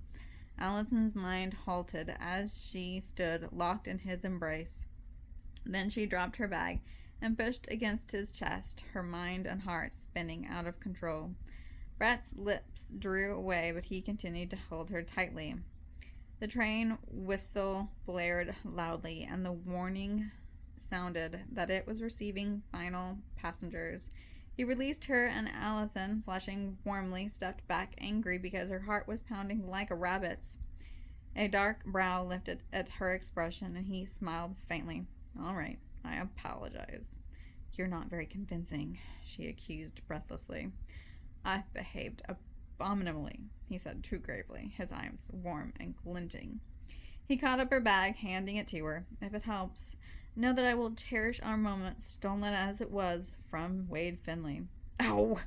Allison's mind halted as she stood locked in his embrace. Then she dropped her bag and pushed against his chest, her mind and heart spinning out of control. Brett's lips drew away, but he continued to hold her tightly. The train whistle blared loudly, and the warning sounded that it was receiving final passengers. He released her, and Allison, flushing warmly, stepped back angry because her heart was pounding like a rabbit's. A dark brow lifted at her expression, and he smiled faintly. "All right, I apologize. You're not very convincing, she accused breathlessly. I've behaved abominably, he said too gravely, his eyes warm and glinting. He caught up her bag, handing it to her. If it helps, know that I will cherish our moment, stolen as it was from Wade Finley. Ow!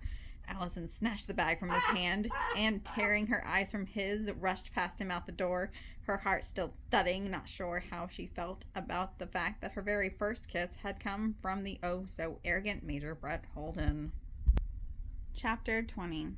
Allison snatched the bag from his hand and, tearing her eyes from his, rushed past him out the door, her heart still thudding, not sure how she felt about the fact that her very first kiss had come from the oh-so-arrogant Major Brett Holden. Chapter 20.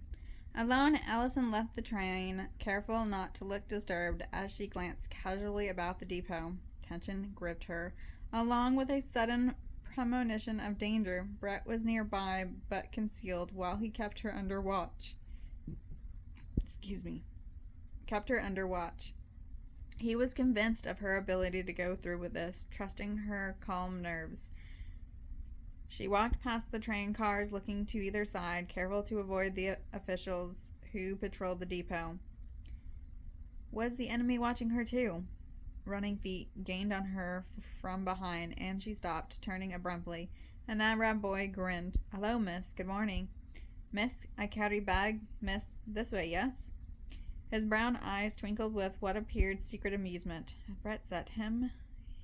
Alone, Allison left the train, careful not to look disturbed as she glanced casually about the depot. Tension gripped her, along with a sudden premonition of danger. Brett was nearby, but concealed, while he kept her under watch. Kept her under watch. He was convinced of her ability to go through with this, trusting her calm nerves. She walked past the train cars, looking to either side, careful to avoid the officials who patrolled the depot. Was the enemy watching her too? Running feet gained on her from behind, and she stopped, turning abruptly. An Arab boy grinned. Hello, miss. Good morning. Miss, I carry bag. Miss, this way, yes? His brown eyes twinkled with what appeared secret amusement. Had Brett set him?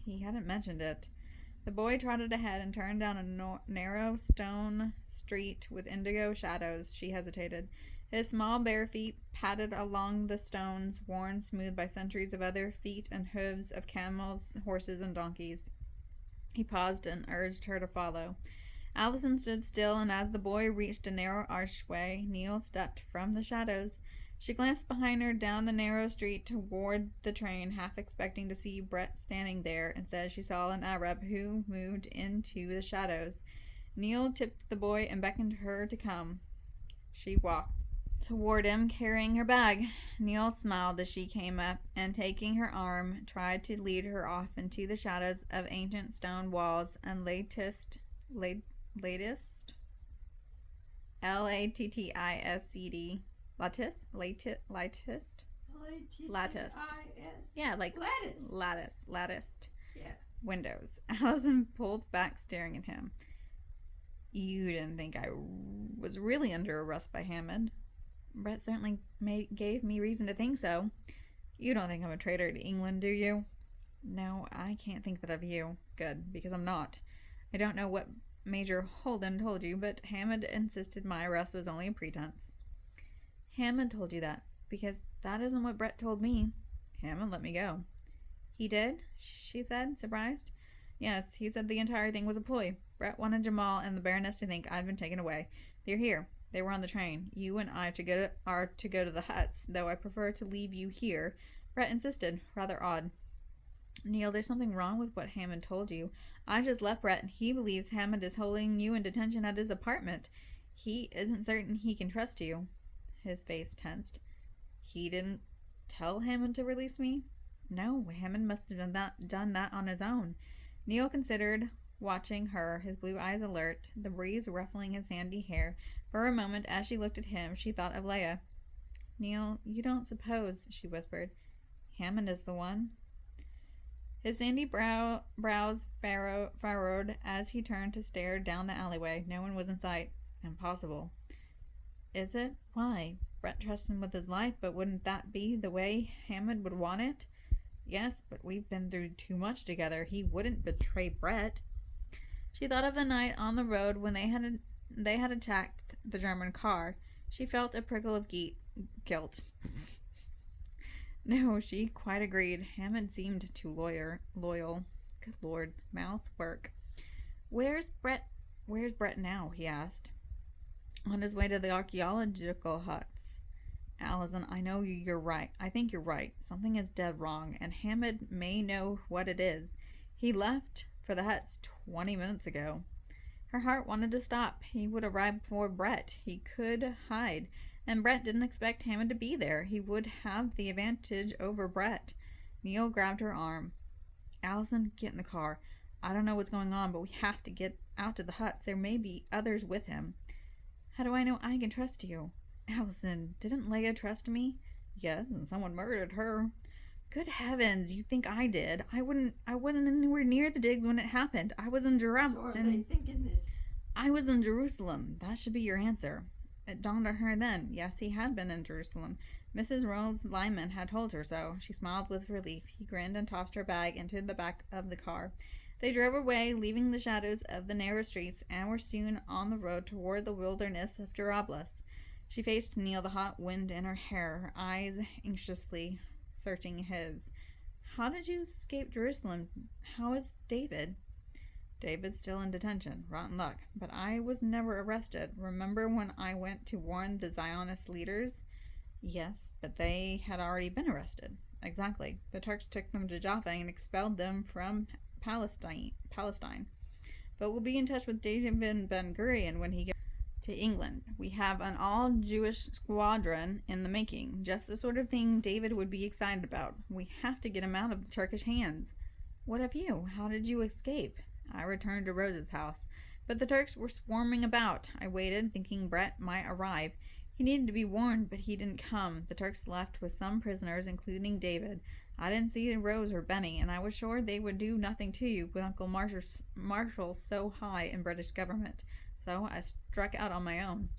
He hadn't mentioned it. The boy trotted ahead and turned down a narrow stone street with indigo shadows. She hesitated. His small bare feet padded along the stones, worn smooth by centuries of other feet and hooves of camels, horses, and donkeys. He paused and urged her to follow. Allison stood still, and as the boy reached a narrow archway, Neil stepped from the shadows. She glanced behind her down the narrow street toward the train, half expecting to see Brett standing there. Instead, she saw an Arab who moved into the shadows. Neil tipped the boy and beckoned her to come. She walked toward him, carrying her bag. Neil smiled as she came up, and taking her arm, tried to lead her off into the shadows of ancient stone walls and latticed Latticed. Yeah, like latticed Yeah. windows. Allison pulled back, staring at him. You didn't think I was really under arrest by Hammond? Brett certainly gave me reason to think so. You don't think I'm a traitor to England, do you? No, I can't think that of you. Good, because I'm not. I don't know what Major Holden told you, but Hammond insisted my arrest was only a pretense. Hammond told you that, because that isn't what Brett told me. Hammond let me go. He did? She said, surprised. Yes, he said the entire thing was a ploy. Brett wanted Jamal and the Baroness to think I'd been taken away. They're here. They were on the train. You and I are to go to the huts, though I prefer to leave you here. Brett insisted. Rather odd. Neil, there's something wrong with what Hammond told you. I just left Brett, and he believes Hammond is holding you in detention at his apartment. He isn't certain he can trust you. His face tensed. He didn't tell Hammond to release me? No, Hammond must have done that on his own. Neil considered, watching her, his blue eyes alert, the breeze ruffling his sandy hair. For a moment, as she looked at him, she thought of Leia. Neil, you don't suppose, she whispered, Hammond is the one? His sandy brows furrowed as he turned to stare down the alleyway. No one was in sight. Impossible. Is it? Why? Brett trusts him with his life, but wouldn't that be the way Hammond would want it? Yes, but we've been through too much together. He wouldn't betray Brett. She thought of the night on the road when they had attacked the German car. She felt a prickle of guilt. No, she quite agreed. Hammond seemed too loyal. Good Lord, mouth work. Where's Brett now? He asked. On his way to the archaeological huts. Allison, I know you're right. I think you're right. Something is dead wrong, and Hammond may know what it is. He left for the huts 20 minutes ago. Her heart wanted to stop. He would arrive before Brett. He could hide, and Brett didn't expect Hammond to be there. He would have the advantage over Brett. Neil grabbed her arm. Allison, get in the car. I don't know what's going on, but we have to get out to the huts. There may be others with him. How do I know I can trust you? Allison, didn't Leia trust me? Yes, and someone murdered her. Good heavens, you think I did? I wasn't anywhere near the digs when it happened. I was in So are they thinking this? I was in Jerusalem. That should be your answer. It dawned on her then. Yes, he had been in Jerusalem. Mrs. Rose Lyman had told her so. She smiled with relief. He grinned and tossed her bag into the back of the car. They drove away, leaving the shadows of the narrow streets, and were soon on the road toward the wilderness of Jarablus. She faced Neil, the hot wind in her hair, her eyes anxiously searching his. How did you escape Jerusalem? How is David? David's still in detention. Rotten luck. But I was never arrested. Remember when I went to warn the Zionist leaders? Yes, but they had already been arrested. Exactly. The Turks took them to Jaffa and expelled them from Palestine. But we'll be in touch with David Ben-Gurion when he gets to England. We have an all-Jewish squadron in the making. Just the sort of thing David would be excited about. We have to get him out of the Turkish hands. What of you? How did you escape? I returned to Rose's house, but the Turks were swarming about. I waited, thinking Brett might arrive. He needed to be warned, but he didn't come. The Turks left with some prisoners, including David. I didn't see Rose or Benny, and I was sure they would do nothing to you with Uncle Marshall so high in British government. So I struck out on my own.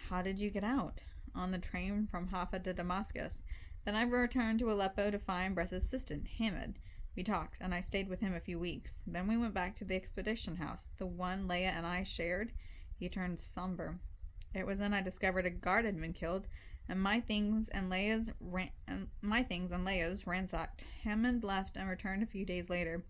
How did you get out? On the train from Haifa to Damascus. Then I returned to Aleppo to find Brett's assistant, Hamid. We talked, and I stayed with him a few weeks. Then we went back to the expedition house, the one Leia and I shared. He turned somber. It was then I discovered a guard had been killed, and my things and Leia's ransacked. Hammond left and returned a few days later.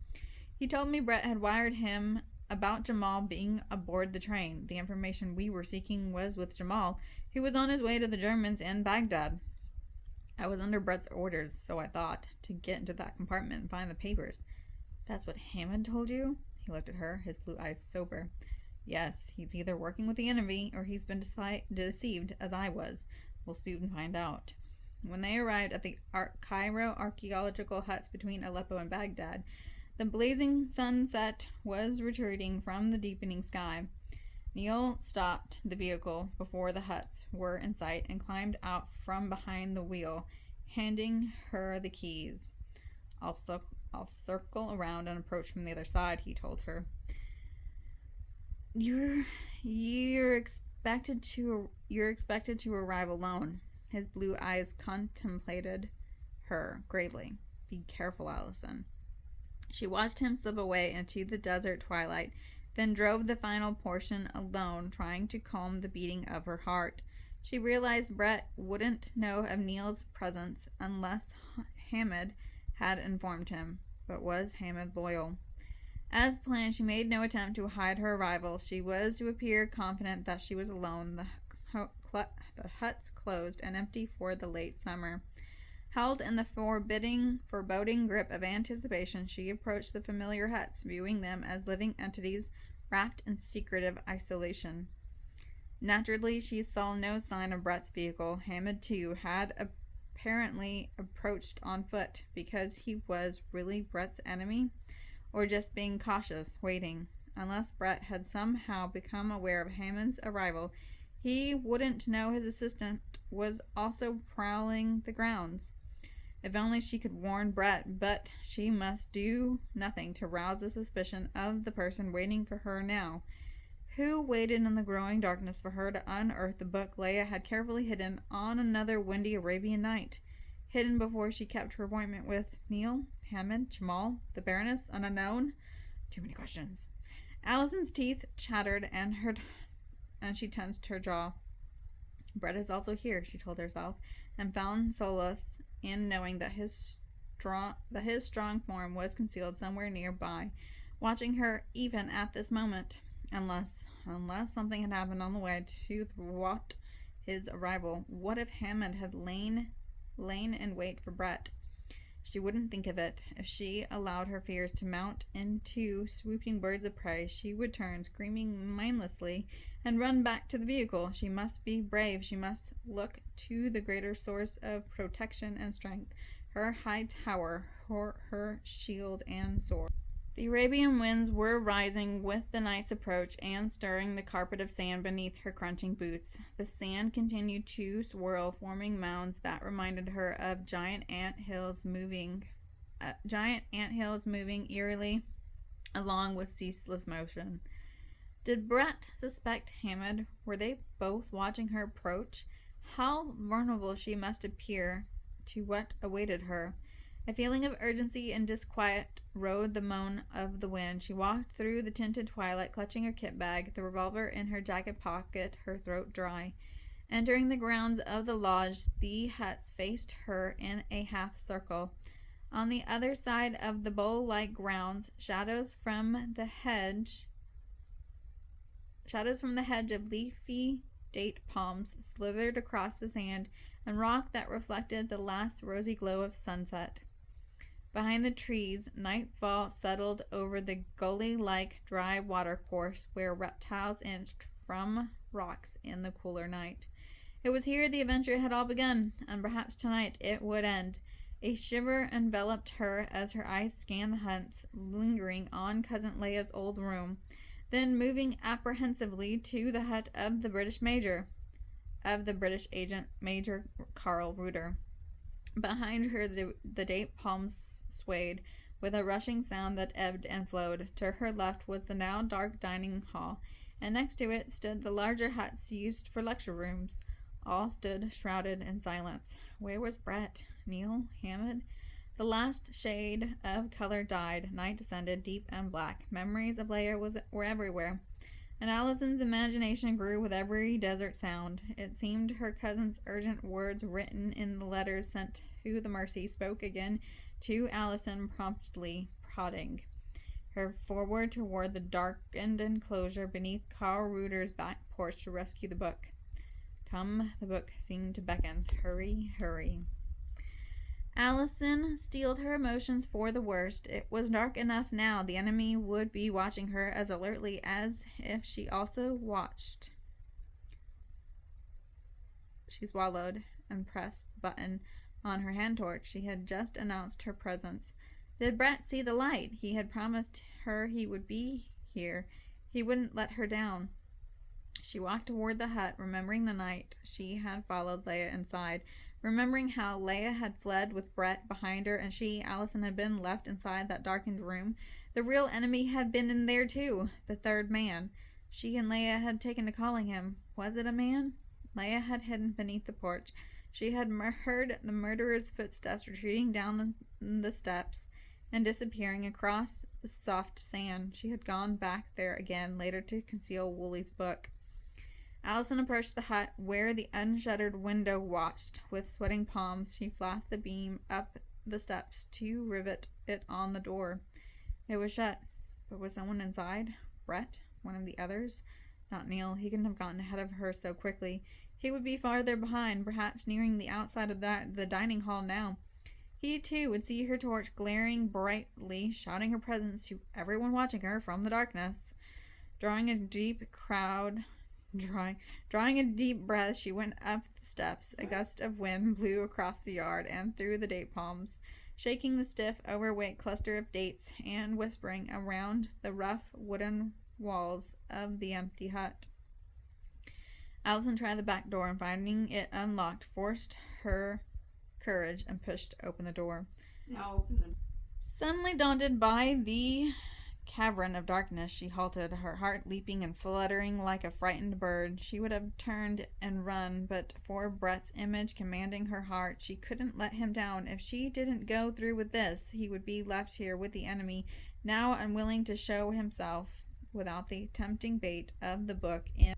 He told me Brett had wired him about Jamal being aboard the train. The information we were seeking was with Jamal, who was on his way to the Germans in Baghdad. I was under Brett's orders, so I thought, to get into that compartment and find the papers. That's what Hammond told you? He looked at her, his blue eyes sober. Yes, he's either working with the enemy or he's been deceived, as I was. We'll soon find out. When they arrived at the Cairo archaeological huts between Aleppo and Baghdad, the blazing sunset was retreating from the deepening sky. Neil stopped the vehicle before the huts were in sight and climbed out from behind the wheel, handing her the keys. I'll circle around and approach from the other side, he told her. You're expected to arrive alone. His blue eyes contemplated her gravely. Be careful, Allison. She watched him slip away into the desert twilight, then drove the final portion alone, trying to calm the beating of her heart. She realized Brett wouldn't know of Neil's presence unless Hamid had informed him. But was Hamid loyal? As planned, she made no attempt to hide her arrival. She was to appear confident that she was alone. The huts closed and empty for the late summer. Held in the foreboding grip of anticipation, she approached the familiar huts, viewing them as living entities wrapped in secretive isolation. Naturally, she saw no sign of Brett's vehicle. Hamid, too, had apparently approached on foot because he was really Brett's enemy, or just being cautious, waiting. Unless Brett had somehow become aware of Hamid's arrival, he wouldn't know his assistant was also prowling the grounds. If only she could warn Brett, but she must do nothing to rouse the suspicion of the person waiting for her now. Who waited in the growing darkness for her to unearth the book Leia had carefully hidden on another windy Arabian night? Hidden before she kept her appointment with Neil, Hamid, Jamal, the Baroness, an unknown? Too many questions. Allison's teeth chattered and she tensed her jaw. Brett is also here, she told herself, and found solace in knowing that his strong form was concealed somewhere nearby, watching her even at this moment. Unless something had happened on the way to thwart his arrival. What if Hamid had lain in wait for Brett? She wouldn't think of it. If she allowed her fears to mount into swooping birds of prey, she would turn, screaming mindlessly, and run back to the vehicle. She must be brave. She must look to the greater source of protection and strength, her high tower, her shield and sword. The Arabian winds were rising with the night's approach and stirring the carpet of sand beneath her crunching boots. The sand continued to swirl, forming mounds that reminded her of giant ant hills moving eerily along with ceaseless motion. Did Brett suspect Hammond? Were they both watching her approach? How vulnerable she must appear to what awaited her. A feeling of urgency and disquiet rode the moan of the wind. She walked through the tinted twilight, clutching her kit bag, the revolver in her jacket pocket, her throat dry. Entering the grounds of the lodge, the huts faced her in a half circle. On the other side of the bowl-like grounds, shadows from the hedge of leafy date palms slithered across the sand and rock that reflected the last rosy glow of sunset. Behind the trees, nightfall settled over the gully-like dry watercourse where reptiles inched from rocks in the cooler night. It was here the adventure had all begun, and perhaps tonight it would end. A shiver enveloped her as her eyes scanned the huts, lingering on Cousin Leia's old room, then moving apprehensively to the hut of the British agent, Major Carl Reuter. Behind her, the date palms swayed with a rushing sound that ebbed and flowed. To her left was the now dark dining hall, and next to it stood the larger huts used for lecture rooms. All stood shrouded in silence. Where was Brett? Neil? Hammond? The last shade of color died. Night descended, deep and black. Memories of Leia were everywhere, and Allison's imagination grew with every desert sound. It seemed her cousin's urgent words written in the letters sent to the Mercy spoke again to Allison, promptly prodding her forward toward the darkened enclosure beneath Carl Reuter's back porch to rescue the book. Come, the book seemed to beckon. Hurry, hurry. Allison steeled her emotions for the worst. It was dark enough now. The enemy would be watching her as alertly as if she also watched. She swallowed and pressed the button on her hand torch. She had just announced her presence. Did Brett see the light? He had promised her he would be here. He wouldn't let her down. She walked toward the hut, remembering the night she had followed Leia inside, remembering how Leia had fled with Brett behind her and she, Allison, had been left inside that darkened room. The real enemy had been in there too, the third man. She and Leia had taken to calling him. Was it a man? Leia had hidden beneath the porch. She had heard the murderer's footsteps retreating down the steps and disappearing across the soft sand. She had gone back there again, later to conceal Woolie's book. Allison approached the hut where the unshuttered window watched. With sweating palms, she flashed the beam up the steps to rivet it on the door. It was shut, but was someone inside? Brett? One of the others? Not Neil. He couldn't have gotten ahead of her so quickly. He would be farther behind, perhaps nearing the outside of the dining hall now. He, too, would see her torch glaring brightly, shouting her presence to everyone watching her from the darkness. Drawing a deep breath, she went up the steps. A gust of wind blew across the yard and through the date palms, shaking the stiff, overweight cluster of dates and whispering around the rough wooden walls of the empty hut. Allison tried the back door and, finding it unlocked, forced her courage and pushed open the door. Now open the door. Suddenly daunted by the cavern of darkness, she halted, her heart leaping and fluttering like a frightened bird. She would have turned and run, but for Brett's image commanding her heart, she couldn't let him down. If she didn't go through with this, he would be left here with the enemy, now unwilling to show himself. Without the tempting bait of the book in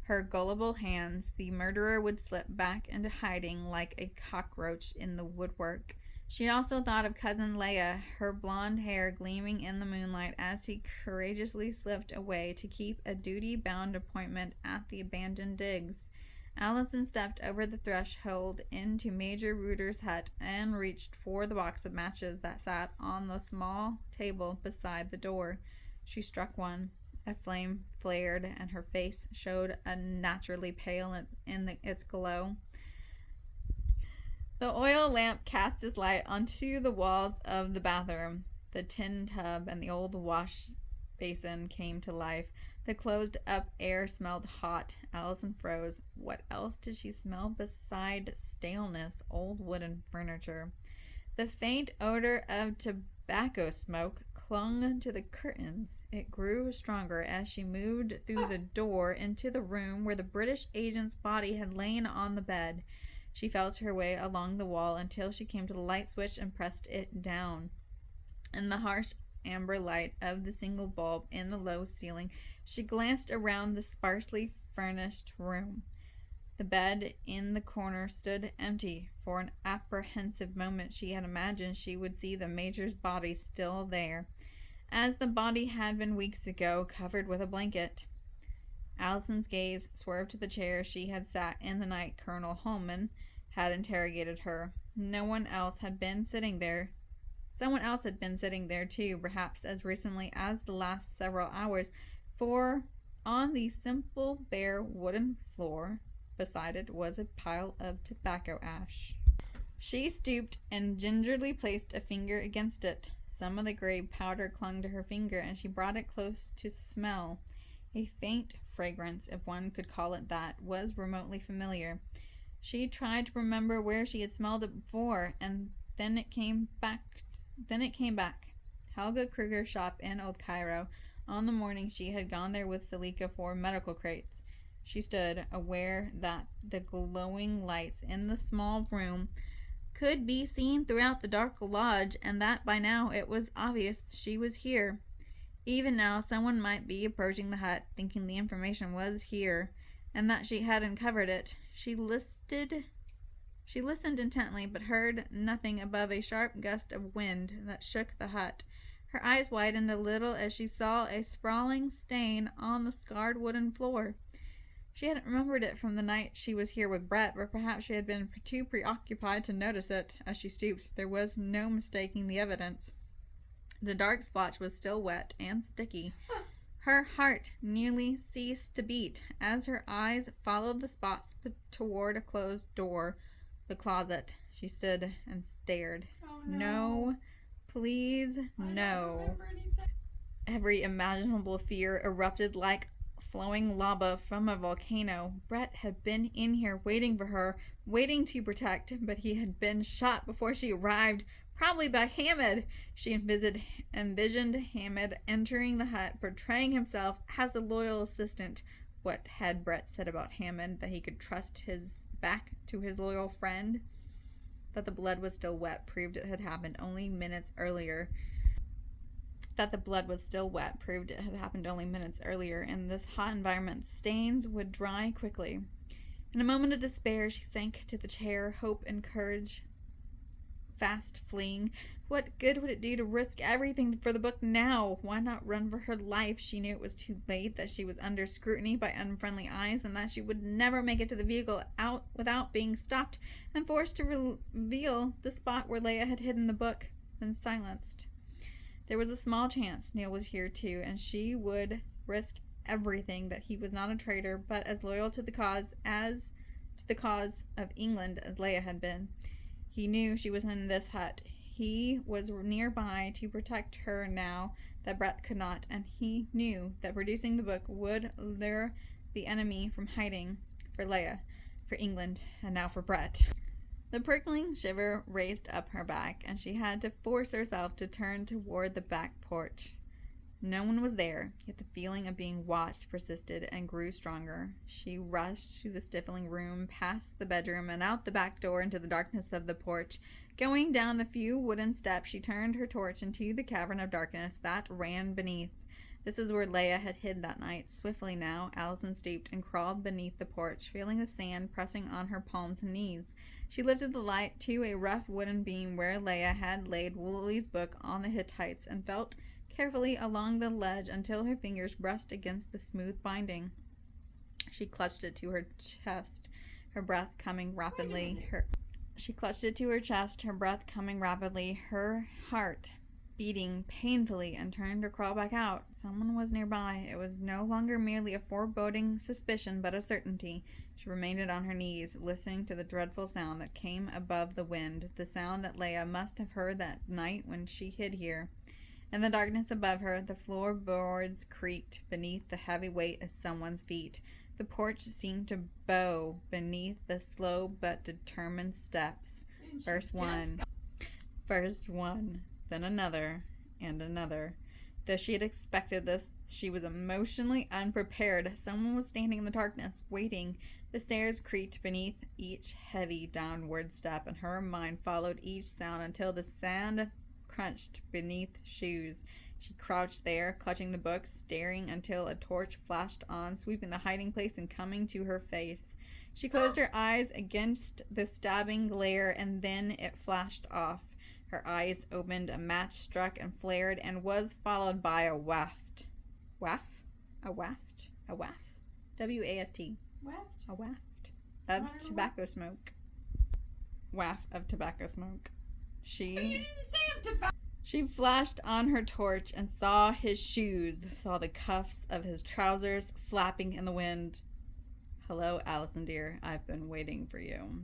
her gullible hands, the murderer would slip back into hiding like a cockroach in the woodwork. She also thought of Cousin Leia, her blonde hair gleaming in the moonlight as he courageously slipped away to keep a duty-bound appointment at the abandoned digs. Allison stepped over the threshold into Major Reuter's hut and reached for the box of matches that sat on the small table beside the door. She struck one. A flame flared, and her face showed unnaturally pale in its glow. The oil lamp cast its light onto the walls of the bathroom. The tin tub and the old wash basin came to life. The closed-up air smelled hot. Allison froze. What else did she smell beside staleness, old wooden furniture? The faint odor of tobacco smoke clung to the curtains. It grew stronger as she moved through the door into the room where the British agent's body had lain on the bed. She felt her way along the wall until she came to the light switch and pressed it down. In the harsh amber light of the single bulb in the low ceiling, she glanced around the sparsely furnished room. The bed in the corner stood empty. For an apprehensive moment she had imagined she would see the Major's body still there, as the body had been weeks ago, covered with a blanket. Allison's gaze swerved to the chair she had sat in the night Colonel Holman had interrogated her. Someone else had been sitting there too, perhaps as recently as the last several hours, for on the simple bare wooden floor beside it was a pile of tobacco ash. She stooped and gingerly placed a finger against it. Some of the gray powder clung to her finger, and she brought it close to smell. A faint fragrance, if one could call it that, was remotely familiar. She tried to remember where she had smelled it before, and then it came back. Helga Kruger's shop in Old Cairo, on the morning she had gone there with Salika for medical crates. She stood, aware that the glowing lights in the small room could be seen throughout the dark lodge, and that by now it was obvious she was here. Even now someone might be approaching the hut, thinking the information was here, and that she had uncovered it. She listened intently, but heard nothing above a sharp gust of wind that shook the hut. Her eyes widened a little as she saw a sprawling stain on the scarred wooden floor. She hadn't remembered it from the night she was here with Brett, but perhaps she had been too preoccupied to notice it. As she stooped, there was no mistaking the evidence. The dark splotch was still wet and sticky. Her heart nearly ceased to beat as her eyes followed the spots toward a closed door. The closet. She stood and stared. Oh, No, please, no. Every imaginable fear erupted like flowing lava from a volcano. Brett had been in here waiting for her, waiting to protect, but he had been shot before she arrived, probably by Hammond. She envisioned Hammond entering the hut, portraying himself as a loyal assistant. What had Brett said about Hammond? That he could trust his back to his loyal friend? That the blood was still wet proved it had happened only minutes earlier. In this hot environment, the stains would dry quickly. In a moment of despair, she sank to the chair, hope and courage fast fleeing. What good would it do to risk everything for the book now? Why not run for her life? She knew it was too late, that she was under scrutiny by unfriendly eyes, and that she would never make it to the vehicle out without being stopped and forced to reveal the spot where Leia had hidden the book, then silenced. There was a small chance Neil was here too, and she would risk everything, that he was not a traitor, but as loyal to the cause of England as Leia had been. He knew she was in this hut. He was nearby to protect her now that Brett could not, and he knew that producing the book would lure the enemy from hiding. For Leia, for England, and now for Brett. The prickling shiver raced up her back, and she had to force herself to turn toward the back porch. No one was there, yet the feeling of being watched persisted and grew stronger. She rushed to the stifling room, past the bedroom, and out the back door into the darkness of the porch. Going down the few wooden steps, she turned her torch into the cavern of darkness that ran beneath. This is where Leia had hid that night. Swiftly now, Allison stooped and crawled beneath the porch, feeling the sand pressing on her palms and knees. She lifted the light to a rough wooden beam where Leia had laid Woolly's book on the Hittites, and felt carefully along the ledge until her fingers brushed against the smooth binding. She clutched it to her chest, her breath coming rapidly. Her heart beating painfully, and turned to crawl back out. Someone was nearby. It was no longer merely a foreboding suspicion, but a certainty. She remained on her knees, listening to the dreadful sound that came above the wind, the sound that Leia must have heard that night when she hid here. In the darkness above her, the floorboards creaked beneath the heavy weight of someone's feet. The porch seemed to bow beneath the slow but determined steps. First one, then another, and another. Though she had expected this, she was emotionally unprepared. Someone was standing in the darkness, waiting. The stairs creaked beneath each heavy downward step, and her mind followed each sound until the sand crunched beneath shoes. She crouched there, clutching the book, staring until a torch flashed on, sweeping the hiding place and coming to her face. She closed her eyes against the stabbing glare, and then it flashed off. Her eyes opened, a match struck and flared, and was followed by a waft. Waft? A waft? A waft. W-A-F-T. Waft? A waft of tobacco smoke. Waft of tobacco smoke. You didn't say of tobacco. She flashed on her torch and saw his shoes, saw the cuffs of his trousers flapping in the wind. Hello, Allison dear. I've been waiting for you.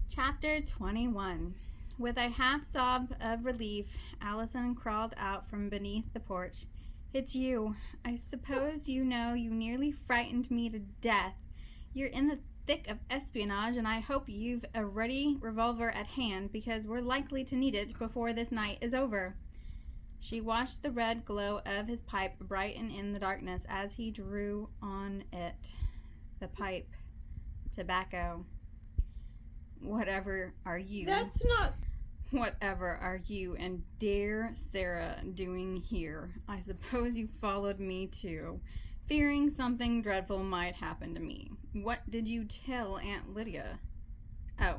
Chapter 21. With a half sob of relief, Allison crawled out from beneath the porch. It's you. I suppose you know you nearly frightened me to death. You're in the thick of espionage, and I hope you've a ready revolver at hand, because we're likely to need it before this night is over. She watched the red glow of his pipe brighten in the darkness as he drew on it. The pipe. Tobacco. Whatever are you? That's not... Whatever are you and dear Sarah doing here? I suppose you followed me too, fearing something dreadful might happen to me. What did you tell Aunt Lydia? Oh,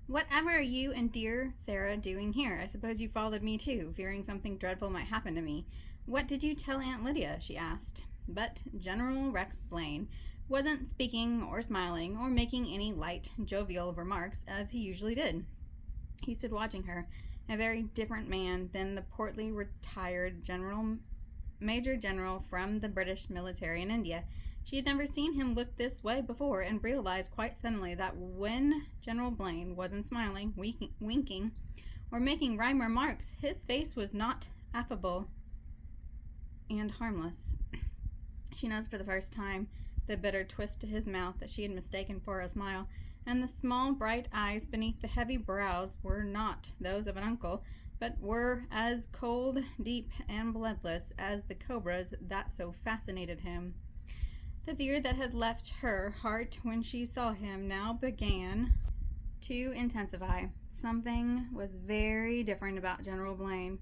whatever are you and dear Sarah doing here? I suppose you followed me too, fearing something dreadful might happen to me. What did you tell Aunt Lydia? She asked. But General Rex Blaine wasn't speaking or smiling or making any light, jovial remarks as he usually did. He stood watching her, a very different man than the portly retired Major General from the British military in India. She had never seen him look this way before, and realized quite suddenly that when General Blaine wasn't smiling, winking, or making wry remarks, his face was not affable and harmless. She noticed for the first time the bitter twist to his mouth that she had mistaken for a smile, and the small bright eyes beneath the heavy brows were not those of an uncle, but were as cold, deep, and bloodless as the cobras that so fascinated him. The fear that had left her heart when she saw him now began to intensify. Something was very different about General Blaine.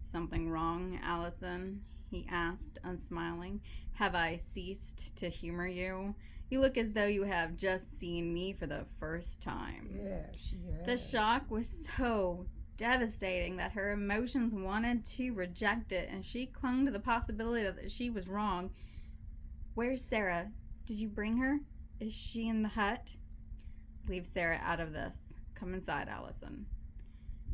Something wrong, Allison? He asked, unsmiling. Have I ceased to humor you? You look as though you have just seen me for the first time. Yes, yes. The shock was so devastating that her emotions wanted to reject it, and she clung to the possibility that she was wrong. Where's Sarah? Did you bring her? Is she in the hut? Leave Sarah out of this. Come inside, Allison.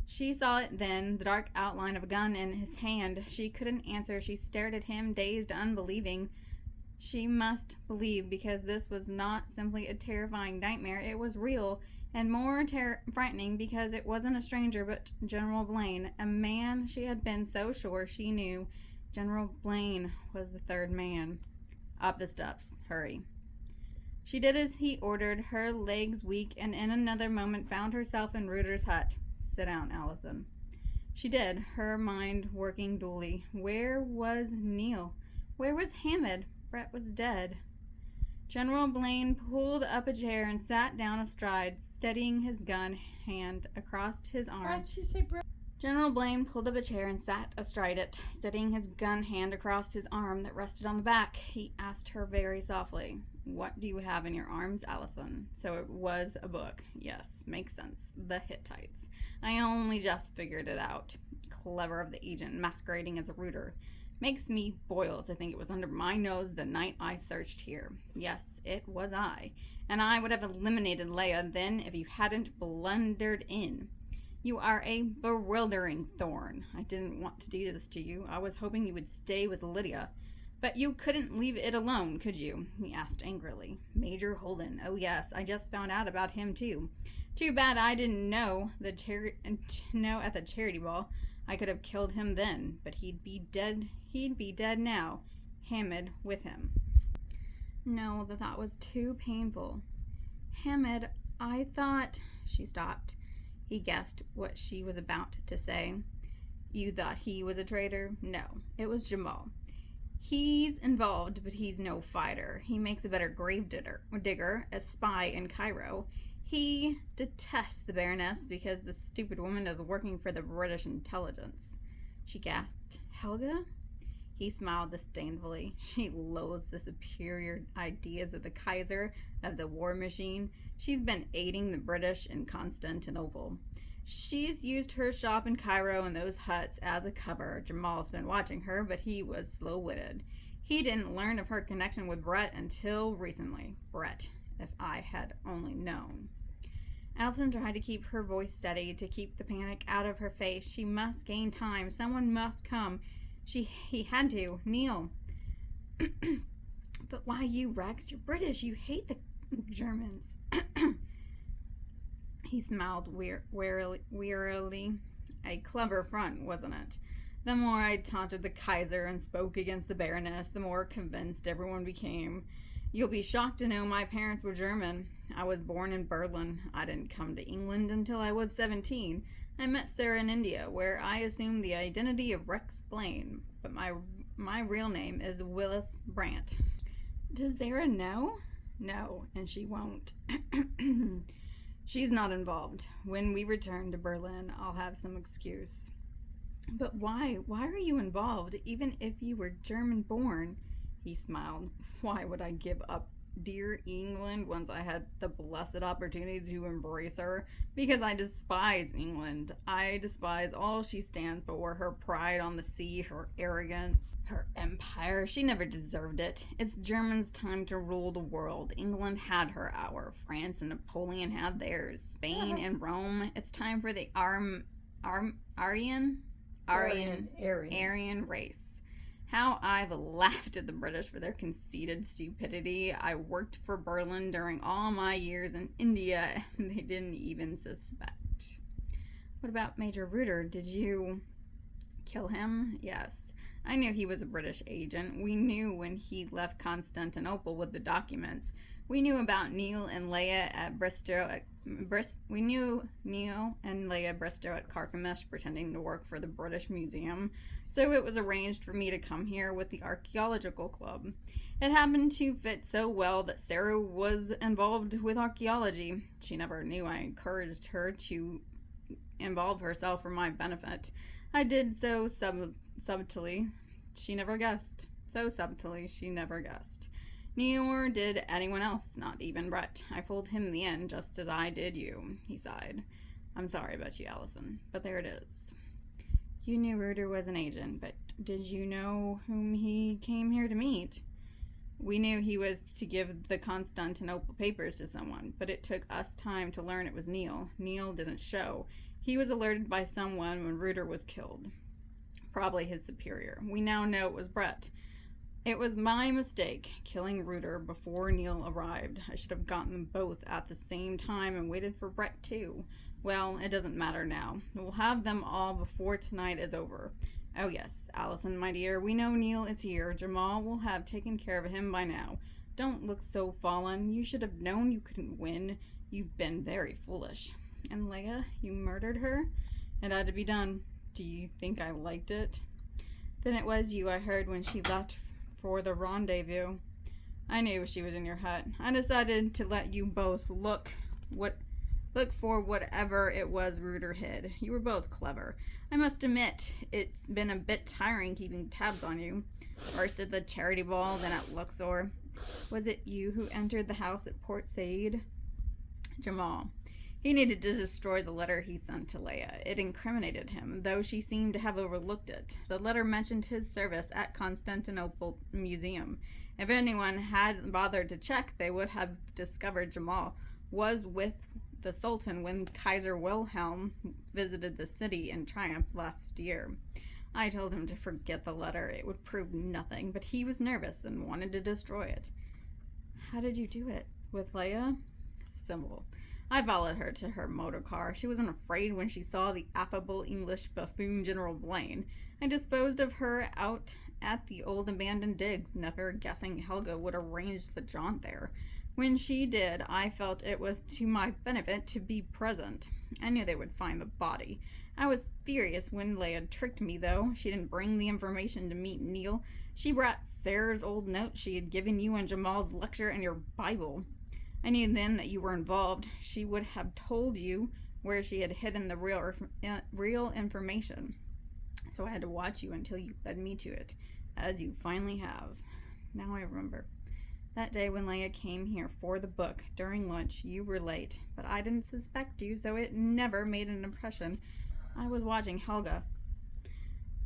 She saw it then, the dark outline of a gun in his hand. She couldn't answer. She stared at him, dazed, unbelieving. She must believe, because this was not simply a terrifying nightmare. It was real, and more frightening because it wasn't a stranger but General Blaine, a man she had been so sure she knew. General Blaine was the third man. Up the steps. Hurry. She did as he ordered, her legs weak, and in another moment found herself in Reuter's hut. Sit down, Allison. She did, her mind working dully. Where was Neil? Where was Hamid? Brett was dead. General Blaine pulled up a chair and sat down astride, steadying his gun hand across his arm. Why did she say Brett? General Blaine pulled up a chair and sat astride it, steadying his gun hand across his arm that rested on the back. He asked her very softly, What do you have in your arms, Allison? So it was a book. Yes, makes sense. The Hittites. I only just figured it out. Clever of the agent, masquerading as a Reuter. Makes me boil to think it was under my nose the night I searched here. Yes, it was I. And I would have eliminated Leia then if you hadn't blundered in. You are a bewildering thorn. I didn't want to do this to you. I was hoping you would stay with Lydia. But you couldn't leave it alone, could you? He asked angrily. Major Holden. Oh yes, I just found out about him too. Too bad I didn't know at the charity ball. I could have killed him then, but he'd be dead now, Hamid with him. No, the thought was too painful. Hamid, I thought... She stopped. He guessed what she was about to say. You thought he was a traitor? No, it was Jamal. He's involved, but he's no fighter. He makes a better digger, a spy in Cairo. He detests the Baroness because the stupid woman is working for the British intelligence. She gasped. Helga? He smiled disdainfully. She loathes the superior ideas of the Kaiser, of the war machine. She's been aiding the British in Constantinople. She's used her shop in Cairo and those huts as a cover. Jamal's been watching her, but he was slow-witted. He didn't learn of her connection with Brett until recently. Brett, if I had only known. Allison tried to keep her voice steady, to keep the panic out of her face. She must gain time. Someone must come. He had to. Neil. But why you, Rex? You're British. You hate the Germans. He smiled wearily. A clever front, wasn't it? The more I taunted the Kaiser and spoke against the Baroness, the more convinced everyone became. You'll be shocked to know my parents were German. I was born in Berlin. I didn't come to England until I was 17. I met Sarah in India, where I assumed the identity of Rex Blaine. But my real name is Willis Brandt. Does Sarah know? No, and she won't. She's not involved. When we return to Berlin, I'll have some excuse. But why? Why are you involved, even if you were German-born? He smiled. Why would I give up dear England once I had the blessed opportunity to embrace her? Because I despise England. I despise all she stands for, her pride on the sea, her arrogance, her empire. She never deserved it. It's Germans' time to rule the world. England had her hour. France and Napoleon had theirs. Spain and Rome. It's time for the Aryan race. How I've laughed at the British for their conceited stupidity. I worked for Berlin during all my years in India, and they didn't even suspect. What about Major Reuter? Did you kill him? Yes. I knew he was a British agent. We knew when he left Constantinople with the documents. We knew about Neil and Leia at Bristow. We knew Neil and Leia Bristow at Carchemish pretending to work for the British Museum. So it was arranged for me to come here with the Archaeological Club. It happened to fit so well that Sarah was involved with archaeology. She never knew I encouraged her to involve herself for my benefit. I did so subtly. She never guessed. So subtly, she never guessed. Nor did anyone else, not even Brett. I fooled him in the end, just as I did you. He sighed. I'm sorry about you, Allison, but there it is. You knew Reuter was an agent, but did you know whom he came here to meet? We knew he was to give the Constantinople papers to someone, but it took us time to learn it was Neil. Neil didn't show. He was alerted by someone when Reuter was killed. Probably his superior. We now know it was Brett. It was my mistake, killing Reuter before Neil arrived. I should have gotten them both at the same time and waited for Brett too. Well, it doesn't matter now. We'll have them all before tonight is over. Oh yes, Allison, my dear, we know Neil is here. Jamal will have taken care of him by now. Don't look so fallen. You should have known you couldn't win. You've been very foolish. And Leia, you murdered her? It had to be done. Do you think I liked it? Then it was you I heard when she left for the rendezvous. I knew she was in your hut. I decided to let you both look for whatever it was Reuter hid. You were both clever. I must admit, it's been a bit tiring keeping tabs on you. First at the charity ball, then at Luxor. Was it you who entered the house at Port Said? Jamal. He needed to destroy the letter he sent to Leia. It incriminated him, though she seemed to have overlooked it. The letter mentioned his service at Constantinople Museum. If anyone had bothered to check, they would have discovered Jamal was with the Sultan when Kaiser Wilhelm visited the city in triumph last year. I told him to forget the letter. It would prove nothing, but he was nervous and wanted to destroy it. How did you do it? With Leia? Simple. I followed her to her motor car. She wasn't afraid when she saw the affable English buffoon General Blaine. I disposed of her out at the old abandoned digs, never guessing Helga would arrange the jaunt there. When she did, I felt it was to my benefit to be present. I knew they would find the body. I was furious when Leia tricked me, though. She didn't bring the information to meet Neil. She brought Sarah's old note she had given you and Jamal's lecture and your Bible. I knew then that you were involved. She would have told you where she had hidden the real information. So I had to watch you until you led me to it, as you finally have. Now I remember. That day when Leia came here for the book, during lunch, you were late, but I didn't suspect you, so it never made an impression. I was watching Helga.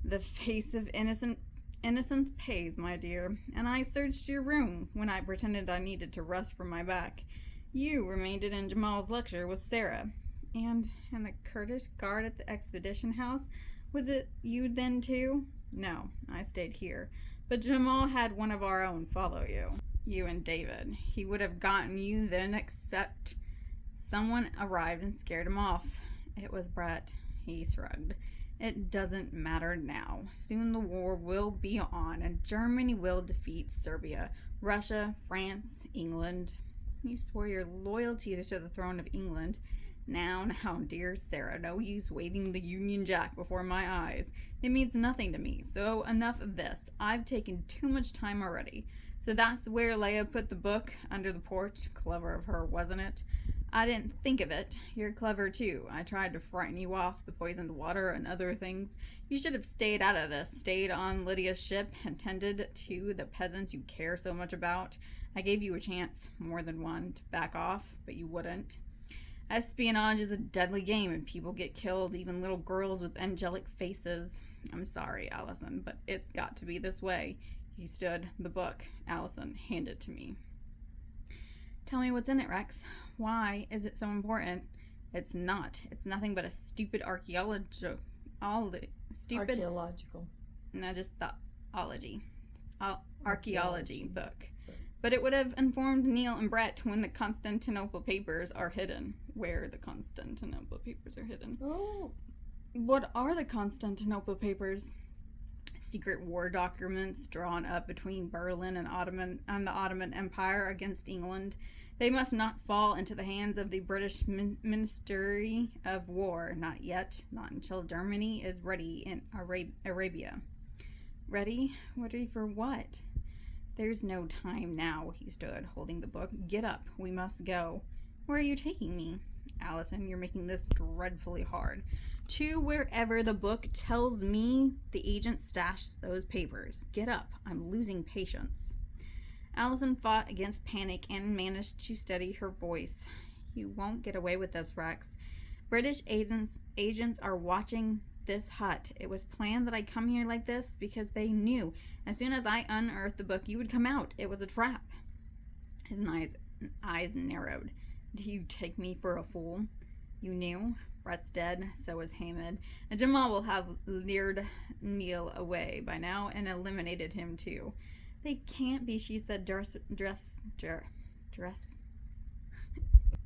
The face of innocence pays, my dear, and I searched your room when I pretended I needed to rest from my back. You remained in Jamal's lecture with Sarah. And the Kurdish guard at the expedition house? Was it you then too? No, I stayed here. But Jamal had one of our own follow you. You and David. He would have gotten you then, except someone arrived and scared him off. It was Brett. He shrugged. It doesn't matter now. Soon the war will be on, and Germany will defeat Serbia, Russia, France, England. You swore your loyalty to the throne of England. Now, dear Sarah, no use waving the Union Jack before my eyes. It means nothing to me, so enough of this. I've taken too much time already. So that's where Leia put the book, under the porch. Clever of her, wasn't it? I didn't think of it. You're clever, too. I tried to frighten you off the poisoned water and other things. You should have stayed out of this, stayed on Lydia's ship, and tended to the peasants you care so much about. I gave you a chance, more than one, to back off, but you wouldn't. Espionage is a deadly game, and people get killed, even little girls with angelic faces. I'm sorry, Allison, but it's got to be this way. He stood. The book. Allison, hand it to me. Tell me what's in it, Rex. Why is it so important? It's not. It's nothing but a stupid archaeological. No, just the archaeology book. But it would have informed Neil and Brett when the Constantinople papers are hidden. Where the Constantinople papers are hidden. Oh. What are the Constantinople papers? Secret war documents drawn up between Berlin and the Ottoman Empire against England. They must not fall into the hands of the British Ministry of War. Not yet. Not until Germany is ready in Arabia. Ready? Ready for what? There's no time now, he stood, holding the book. Get up. We must go. Where are you taking me? Allison, you're making this dreadfully hard. To wherever the book tells me the agent stashed those papers. Get up. I'm losing patience. Allison fought against panic and managed to steady her voice. You won't get away with this, Rex. British agents are watching this hut. It was planned that I come here like this because they knew as soon as I unearthed the book you would come out. It was a trap. His eyes narrowed. Do you take me for a fool? You knew? Brett's dead, so is Hamid, and Jamal will have lured Neil away by now and eliminated him too. They can't be, she said, dress.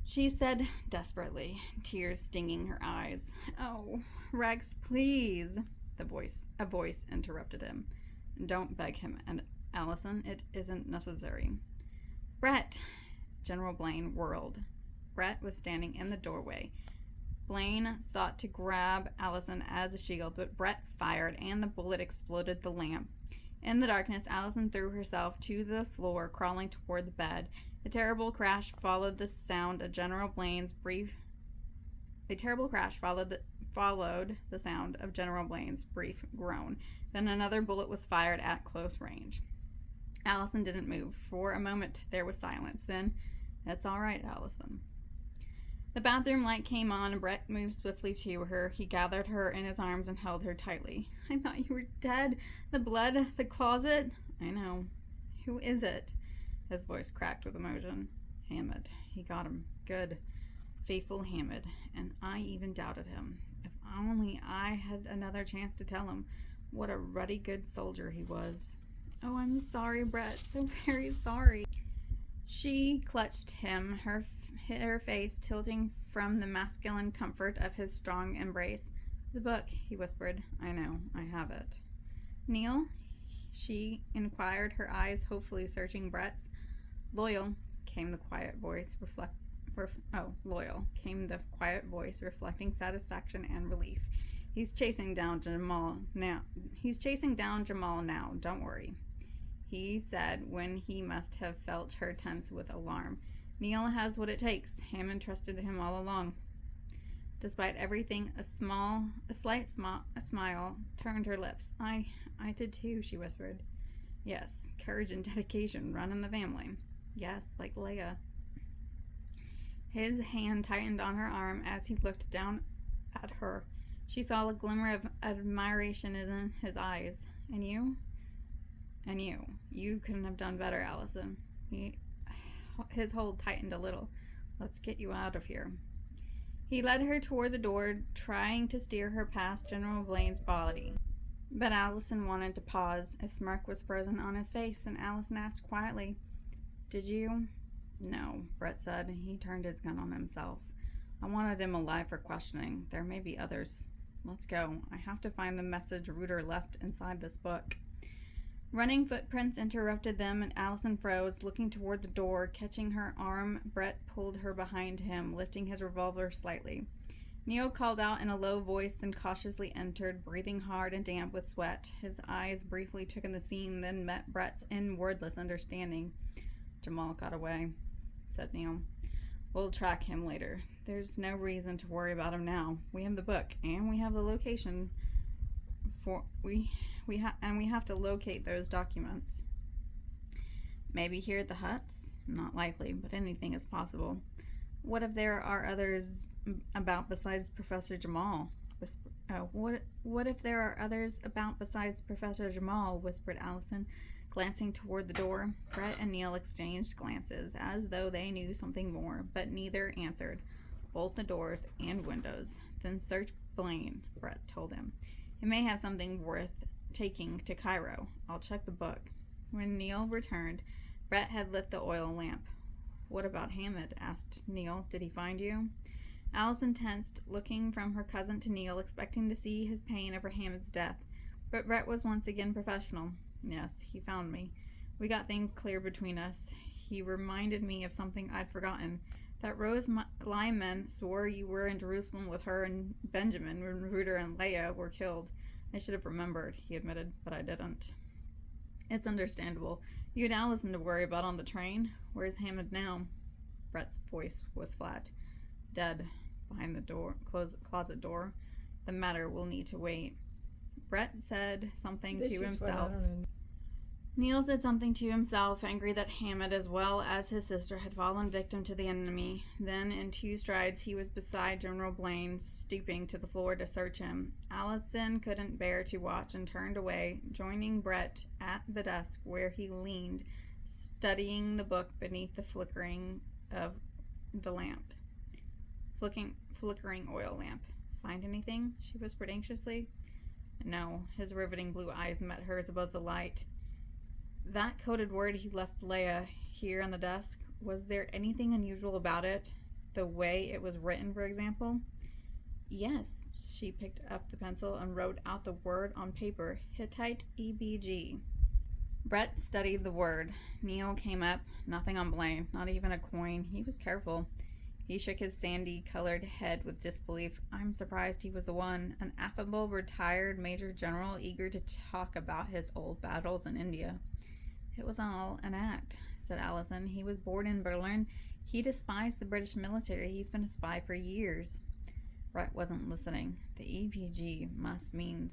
She said desperately, tears stinging her eyes. Oh, Rex, please. A voice interrupted him. Don't beg him, and Allison, it isn't necessary. Brett. General Blaine whirled. Brett was standing in the doorway. Blaine sought to grab Allison as a shield, but Brett fired, and the bullet exploded the lamp. In the darkness, Allison threw herself to the floor, crawling toward the bed. A terrible crash followed the sound of General Blaine's brief groan. Then another bullet was fired at close range. Allison didn't move. For a moment, there was silence. Then, "It's all right, Allison." The bathroom light came on, and Brett moved swiftly to her. He gathered her in his arms and held her tightly. I thought you were dead. The blood, the closet. I know. Who is it? His voice cracked with emotion. Hamid. He got him. Good. Faithful Hamid. And I even doubted him. If only I had another chance to tell him what a ruddy good soldier he was. Oh, I'm sorry, Brett. So very sorry. She clutched him, her face tilting from the masculine comfort of his strong embrace. "The book," he whispered. "I know. I have it." "Neil?" she inquired, her eyes hopefully searching Brett's. "Loyal," came the quiet voice, reflecting satisfaction and relief. He's chasing down Jamal now. Don't worry," he said when he must have felt her tense with alarm. "Neil has what it takes. Hammond trusted him all along." Despite everything, a slight smile turned her lips. I did too," she whispered. "Yes, courage and dedication run in the family." "Yes, like Leia." His hand tightened on her arm as he looked down at her. She saw a glimmer of admiration in his eyes. "And you?" "And you. You couldn't have done better, Allison." His hold tightened a little. "Let's get you out of here." He led her toward the door, trying to steer her past General Blaine's body. But Allison wanted to pause. A smirk was frozen on his face, and Allison asked quietly, "Did you?" "No," Brett said. He turned his gun on himself. "I wanted him alive for questioning. There may be others. Let's go. I have to find the message Reuter left inside this book." Running footprints interrupted them, and Allison froze, looking toward the door. Catching her arm, Brett pulled her behind him, lifting his revolver slightly. Neil called out in a low voice, then cautiously entered, breathing hard and damp with sweat. His eyes briefly took in the scene, then met Brett's in wordless understanding. "Jamal got away," said Neil. "We'll track him later. There's no reason to worry about him now. We have the book, and we have the location we have to locate those documents." "Maybe here at the huts?" "Not likely, but anything is possible." "What if there are others about besides Professor Jamal?" What if there are others about besides Professor Jamal?" whispered Allison, glancing toward the door. Brett and Neil exchanged glances, as though they knew something more, but neither answered. "Bolt the doors and windows. Then search Blaine," Brett told him. "It may have something worth taking to Cairo. I'll check the book." When Neil returned, Brett had lit the oil lamp. "What about Hammond?" asked Neil. "Did he find you?" Allison tensed, looking from her cousin to Neil, expecting to see his pain over Hammond's death. But Brett was once again professional. "Yes, he found me. We got things clear between us. He reminded me of something I'd forgotten. That Rose Lyman swore you were in Jerusalem with her and Benjamin when Reuter and Leia were killed. I should have remembered," he admitted, "but I didn't." "It's understandable. You had Allison to worry about on the train. Where's Hammond now?" Brett's voice was flat. "Dead. Behind the closet door. The matter will need to wait." Brett said something to himself. Neil said something to himself, angry that Hammond, as well as his sister, had fallen victim to the enemy. Then, in two strides, he was beside General Blaine, stooping to the floor to search him. Allison couldn't bear to watch and turned away, joining Brett at the desk where he leaned, studying the book beneath the flickering of the lamp. Flickering oil lamp. "Find anything?" she whispered anxiously. No. His riveting blue eyes met hers above the light. "That coded word he left Leia here on the desk, was there anything unusual about it? The way it was written, for example?" "Yes." She picked up the pencil and wrote out the word on paper. Hittite EBG. Brett studied the word. Neil came up. Nothing on Blaine, not even a coin. He was careful. He shook his sandy-colored head with disbelief. "I'm surprised he was the one. An affable, retired major general eager to talk about his old battles in India." "It was all an act," said Allison. "He was born in Berlin. He despised the British military. He's been a spy for years." Brett wasn't listening. The EPG must mean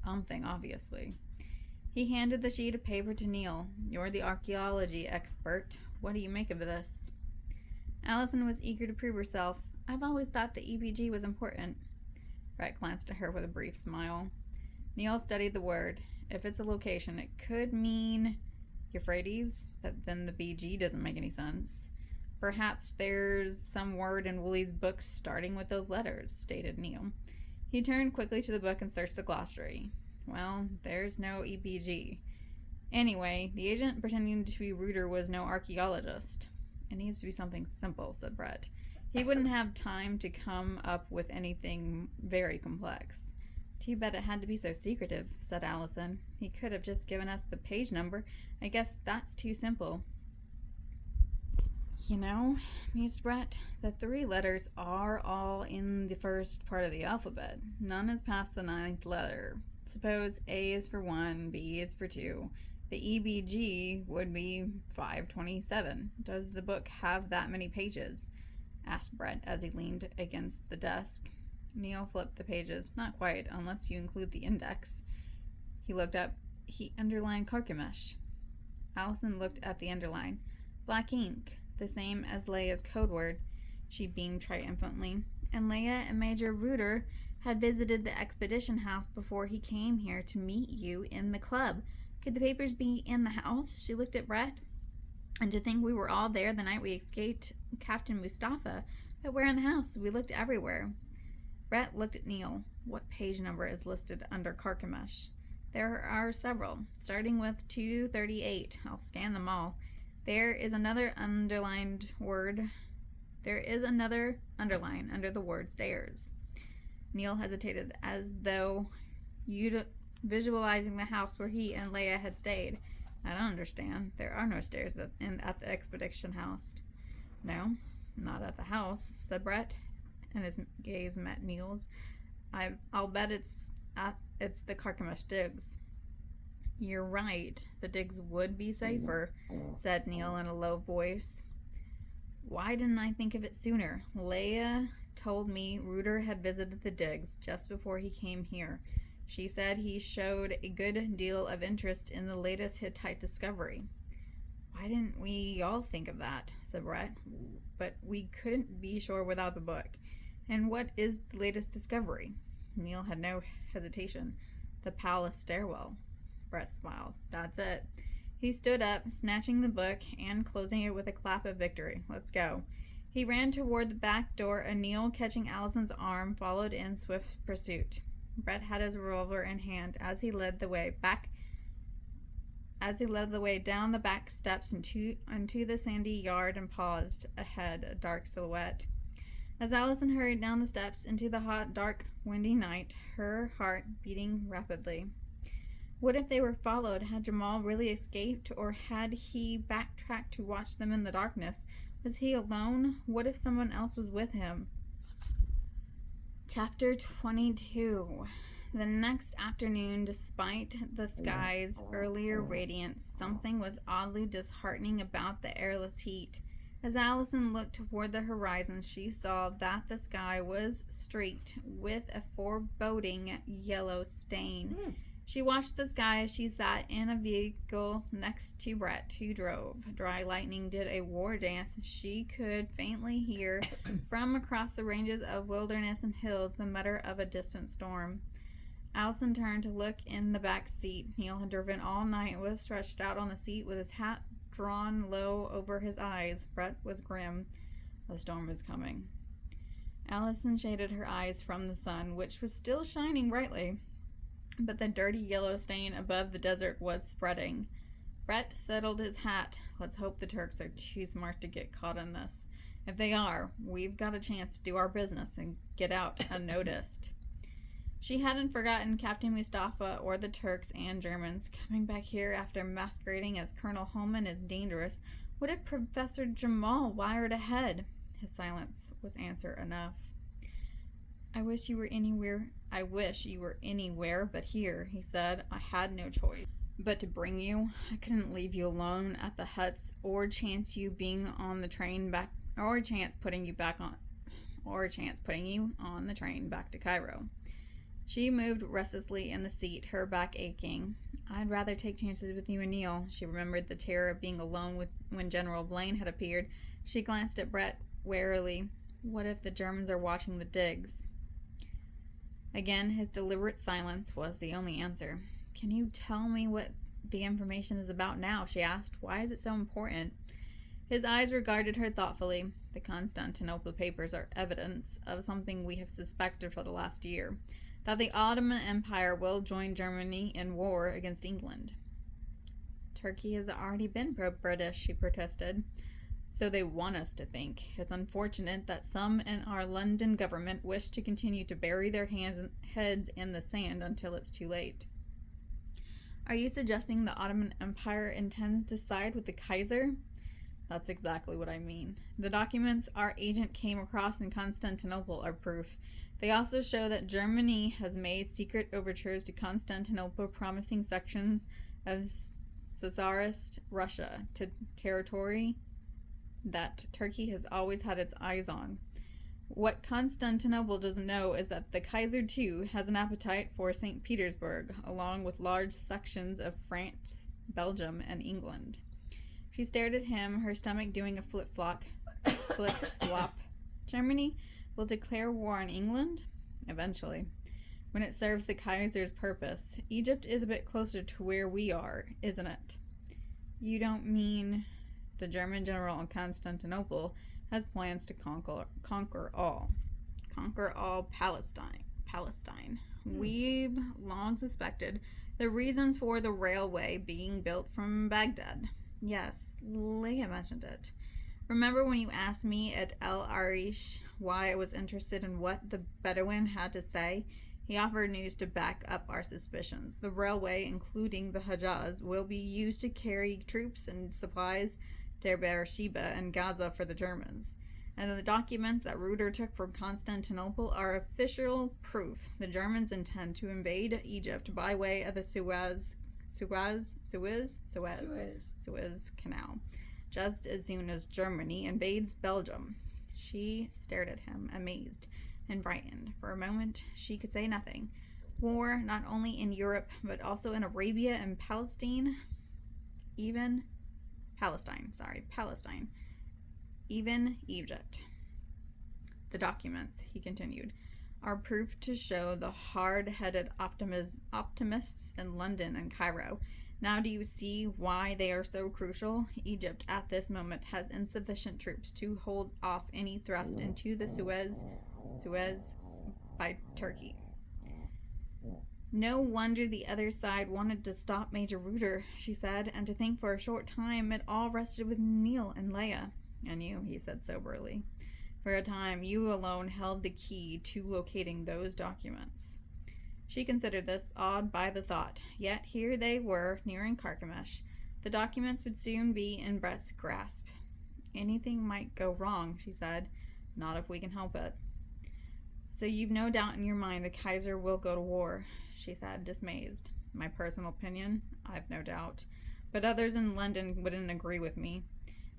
something, obviously. He handed the sheet of paper to Neil. "You're the archaeology expert. What do you make of this?" Allison was eager to prove herself. "I've always thought the EPG was important." Brett glanced at her with a brief smile. Neil studied the word. "If it's a location, it could mean Euphrates, but then the BG doesn't make any sense." "Perhaps there's some word in Woolley's book starting with those letters," stated Neil. He turned quickly to the book and searched the glossary. "Well, there's no EPG. Anyway, the agent pretending to be Reuter was no archaeologist." It needs to be something simple, said Brett. He wouldn't have time to come up with anything very complex. Too bad it had to be so secretive, said Allison. He could have just given us the page number. I guess that's too simple. You know, mused Brett, the 3 letters are all in the first part of the alphabet. None is past the 9th letter. Suppose A is for 1, B is for 2. The EBG would be 527. Does the book have that many pages? Asked Brett as he leaned against the desk. Neil flipped the pages. Not quite, unless you include the index. He looked up. He underlined Carchemish. Allison looked at the underline. Black ink, the same as Leia's code word. She beamed triumphantly. And Leia and Major Reuter had visited the expedition house before he came here to meet you in the club. Could the papers be in the house? She looked at Brett. And to think we were all there the night we escaped Captain Mustafa. But we're in the house. We looked everywhere. Brett looked at Neil. What page number is listed under Carchemish? There are several, starting with 238. I'll scan them all. There is another underlined word. There is another underline under the word stairs. Neil hesitated, as though visualizing the house where he and Leia had stayed. I don't understand. There are no stairs at the expedition house. No, not at the house, said Brett, and his gaze met Neil's. I'll bet it's the Carchemish digs. You're right. The digs would be safer, said Neil in a low voice. Why didn't I think of it sooner? Leia told me Reuter had visited the digs just before he came here. She said he showed a good deal of interest in the latest Hittite discovery. Why didn't we all think of that? Said Brett. But we couldn't be sure without the book. And what is the latest discovery? Neil had no hesitation. The palace stairwell. Brett smiled. That's it. He stood up, snatching the book and closing it with a clap of victory. Let's go. He ran toward the back door, and Neil, catching Allison's arm, followed in swift pursuit. Brett had his revolver in hand as he led the way down the back steps into the sandy yard and paused ahead, a dark silhouette. As Allison hurried down the steps into the hot, dark, windy night, her heart beating rapidly. What if they were followed? Had Jamal really escaped, or had he backtracked to watch them in the darkness? Was he alone? What if someone else was with him? Chapter 22. The next afternoon, despite the sky's earlier radiance, something was oddly disheartening about the airless heat. As Allison looked toward the horizon, she saw that the sky was streaked with a foreboding yellow stain. She watched the sky as she sat in a vehicle next to Brett, who drove. Dry lightning did a war dance. She could faintly hear from across the ranges of wilderness and hills the mutter of a distant storm. Allison turned to look in the back seat. Neil had driven all night and was stretched out on the seat with his hat drawn low over his eyes. Brett was grim. The storm was coming. Allison shaded her eyes from the sun, which was still shining brightly, but the dirty yellow stain above the desert was spreading. Brett settled his hat. Let's hope the Turks are too smart to get caught in this. If they are, we've got a chance to do our business and get out unnoticed. She hadn't forgotten Captain Mustafa or the Turks and Germans. Coming back here after masquerading as Colonel Holman is dangerous. What if Professor Jamal wired ahead? His silence was answer enough. I wish you were anywhere but here, he said. I had no choice but to bring you. I couldn't leave you alone at the huts or chance putting you on the train back to Cairo. She moved restlessly in the seat, her back aching. I'd rather take chances with you and Neil. She remembered the terror of being alone when General Blaine had appeared. She glanced at Brett warily. What if the Germans are watching the digs? Again, his deliberate silence was the only answer. Can you tell me what the information is about now? She asked. Why is it so important? His eyes regarded her thoughtfully. The Constantinople papers are evidence of something we have suspected for the last year. That the Ottoman Empire will join Germany in war against England. Turkey has already been pro-British, she protested. So they want us to think. It's unfortunate that some in our London government wish to continue to bury their heads in the sand until it's too late. Are you suggesting the Ottoman Empire intends to side with the Kaiser? That's exactly what I mean. The documents our agent came across in Constantinople are proof. They also show that Germany has made secret overtures to Constantinople promising sections of Czarist Russia to territory that Turkey has always had its eyes on. What Constantinople doesn't know is that the Kaiser, too, has an appetite for St. Petersburg, along with large sections of France, Belgium, and England. She stared at him, her stomach doing a flip-flop. Flip-flop. Germany will declare war on England? Eventually. When it serves the Kaiser's purpose. Egypt is a bit closer to where we are, isn't it? You don't mean the German general in Constantinople has plans to conquer all Palestine. We've long suspected the reasons for the railway being built from Baghdad. Yes, Leah mentioned it. Remember when you asked me at El Arish why I was interested in what the Bedouin had to say? He offered news to back up our suspicions. The railway, including the Hejaz, will be used to carry troops and supplies to Beersheba and Gaza for the Germans. And the documents that Reuter took from Constantinople are official proof the Germans intend to invade Egypt by way of the Suez Canal, just as soon as Germany invades Belgium. She stared at him, amazed and frightened. For a moment, she could say nothing. War, not only in Europe, but also in Arabia and Palestine, even Egypt. The documents, he continued, are proof to show the hard-headed optimists in London and Cairo. Now do you see why they are so crucial? Egypt at this moment has insufficient troops to hold off any thrust into the Suez by Turkey. No wonder the other side wanted to stop Major Reuter, she said, and to think for a short time it all rested with Neil and Leia. And you, he said soberly. For a time, you alone held the key to locating those documents. She considered this, awed by the thought. Yet here they were, nearing Carchemish. The documents would soon be in Brett's grasp. Anything might go wrong, she said. Not if we can help it. So you've no doubt in your mind the Kaiser will go to war, she said, dismayed. My personal opinion? I've no doubt. But others in London wouldn't agree with me.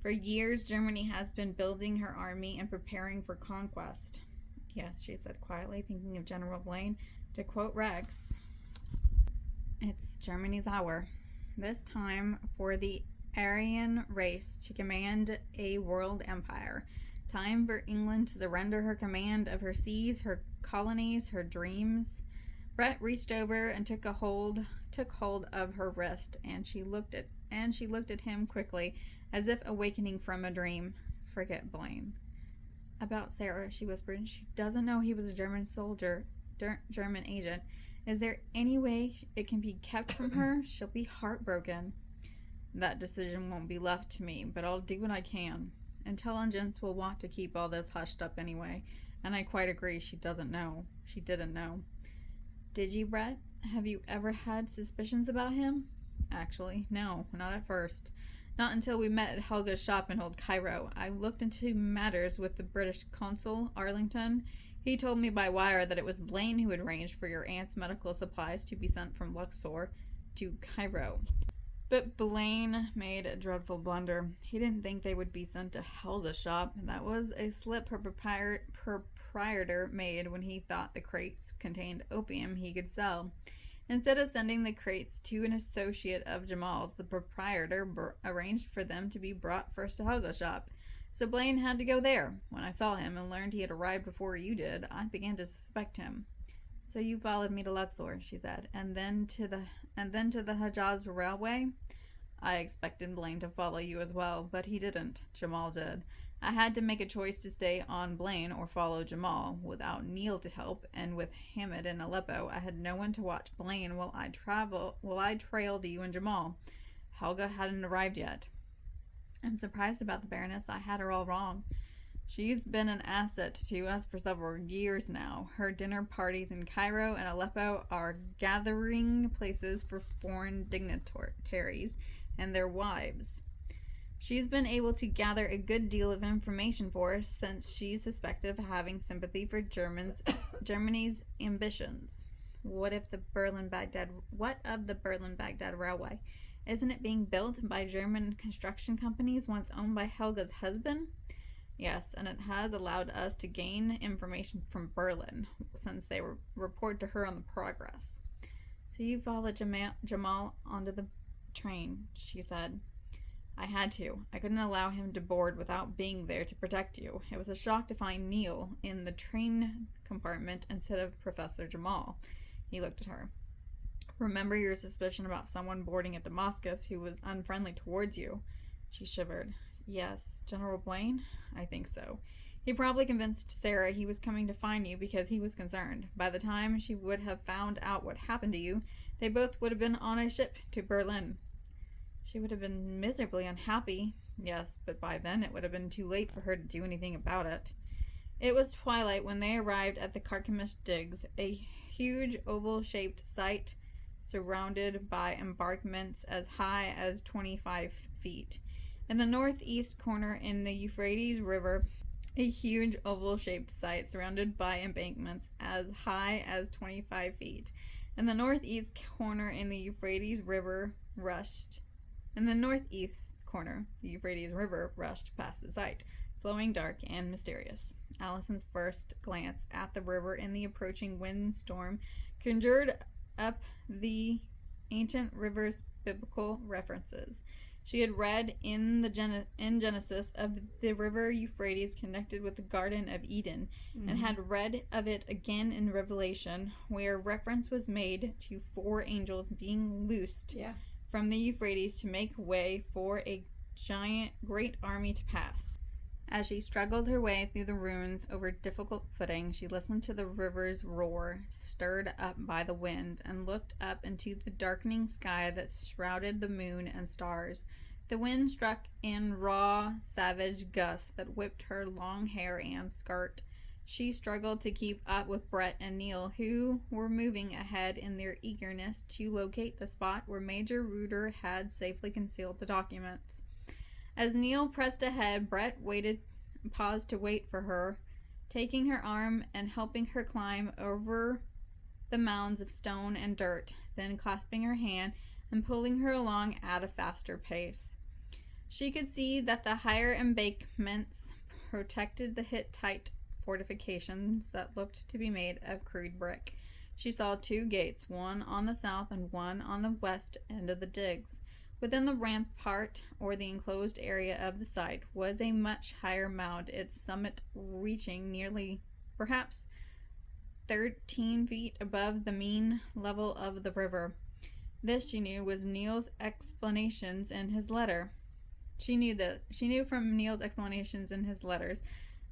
For years, Germany has been building her army and preparing for conquest. Yes, she said quietly, thinking of General Blaine. To quote Rex, it's Germany's hour. This time for the Aryan race to command a world empire. Time for England to surrender her command of her seas, her colonies, her dreams. Brett reached over and took hold of her wrist, and she looked at him quickly, as if awakening from a dream. Forget Blaine. About Sarah, she whispered. She doesn't know he was a German soldier, German agent. Is there any way it can be kept from her? She'll be heartbroken. That decision won't be left to me, but I'll do what I can. Intelligence will want to keep all this hushed up anyway, and I quite agree she didn't know. Did you, Brett? Have you ever had suspicions about him? Actually, no, not at first. Not until we met at Helga's shop in Old Cairo. I looked into matters with the British consul, Arlington. He told me by wire that it was Blaine who had arranged for your aunt's medical supplies to be sent from Luxor to Cairo. But Blaine made a dreadful blunder. He didn't think they would be sent to Helga's shop. That was a slip her proprietor made when he thought the crates contained opium he could sell. Instead of sending the crates to an associate of Jamal's, the proprietor arranged for them to be brought first to Helga's shop. So Blaine had to go there. When I saw him and learned he had arrived before you did, I began to suspect him. So you followed me to Luxor, she said, and then to the Hejaz Railway? I expected Blaine to follow you as well, but he didn't. Jamal did. I had to make a choice to stay on Blaine or follow Jamal. Without Neil to help, and with Hamid in Aleppo, I had no one to watch Blaine while I trailed you and Jamal. Helga hadn't arrived yet. I'm surprised about the Baroness. I had her all wrong. She's been an asset to us for several years now. Her dinner parties in Cairo and Aleppo are gathering places for foreign dignitaries and their wives. She's been able to gather a good deal of information for us since she's suspected of having sympathy for Germany's ambitions. What of the Berlin-Baghdad Railway? Isn't it being built by German construction companies once owned by Helga's husband? Yes, and it has allowed us to gain information from Berlin, since they report to her on the progress. So you followed Jamal onto the train, she said. I had to. I couldn't allow him to board without being there to protect you. It was a shock to find Neil in the train compartment instead of Professor Jamal. He looked at her. Remember your suspicion about someone boarding at Damascus who was unfriendly towards you? She shivered. Yes, General Blaine? I think so. He probably convinced Sarah he was coming to find you because he was concerned. By the time she would have found out what happened to you, they both would have been on a ship to Berlin. She would have been miserably unhappy. Yes, but by then it would have been too late for her to do anything about it. It was twilight when they arrived at the Carchemish Digs, a huge oval-shaped site surrounded by embankments as high as 25 feet. In the northeast corner in the Euphrates River, a huge oval-shaped site surrounded by embankments as high as 25 feet. In the northeast corner in the Euphrates River rushed past the site, flowing dark and mysterious. Allison's first glance at the river in the approaching windstorm conjured up the ancient river's biblical references. She had read in Genesis of the river Euphrates connected with the Garden of Eden, and had read of it again in Revelation, where reference was made to 4 angels being loosed from the Euphrates to make way for a great army to pass. As she struggled her way through the ruins over difficult footing, she listened to the river's roar, stirred up by the wind, and looked up into the darkening sky that shrouded the moon and stars. The wind struck in raw, savage gusts that whipped her long hair and skirt. She struggled to keep up with Brett and Neil, who were moving ahead in their eagerness to locate the spot where Major Reuter had safely concealed the documents. As Neil pressed ahead, Brett paused to wait for her, taking her arm and helping her climb over the mounds of stone and dirt, then clasping her hand and pulling her along at a faster pace. She could see that the higher embankments protected the Hittite fortifications that looked to be made of crude brick. She saw 2 gates, one on the south and one on the west end of the digs. Within the rampart, or the enclosed area of the site, was a much higher mound, its summit reaching nearly, perhaps, 13 feet above the mean level of the river. This, she knew, was Neil's explanations in his letter. She knew from Neil's explanations in his letters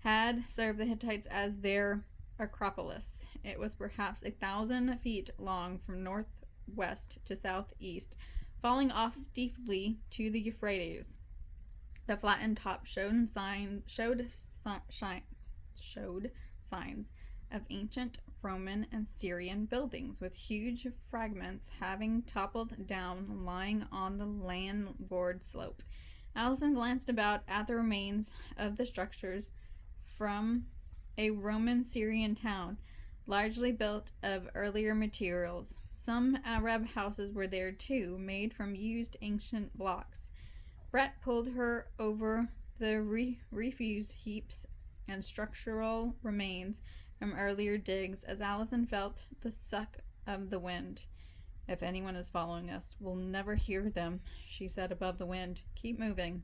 had served the Hittites as their Acropolis. It was perhaps 1,000 feet long from northwest to southeast, falling off steeply to the Euphrates. The flattened top showed signs of ancient Roman and Syrian buildings, with huge fragments having toppled down, lying on the landward slope. Allison glanced about at the remains of the structures from a Roman-Syrian town, largely built of earlier materials. Some Arab houses were there too, made from used ancient blocks. Brett pulled her over the refuse heaps and structural remains from earlier digs as Allison felt the suck of the wind. If anyone is following us, we'll never hear them, she said above the wind. Keep moving.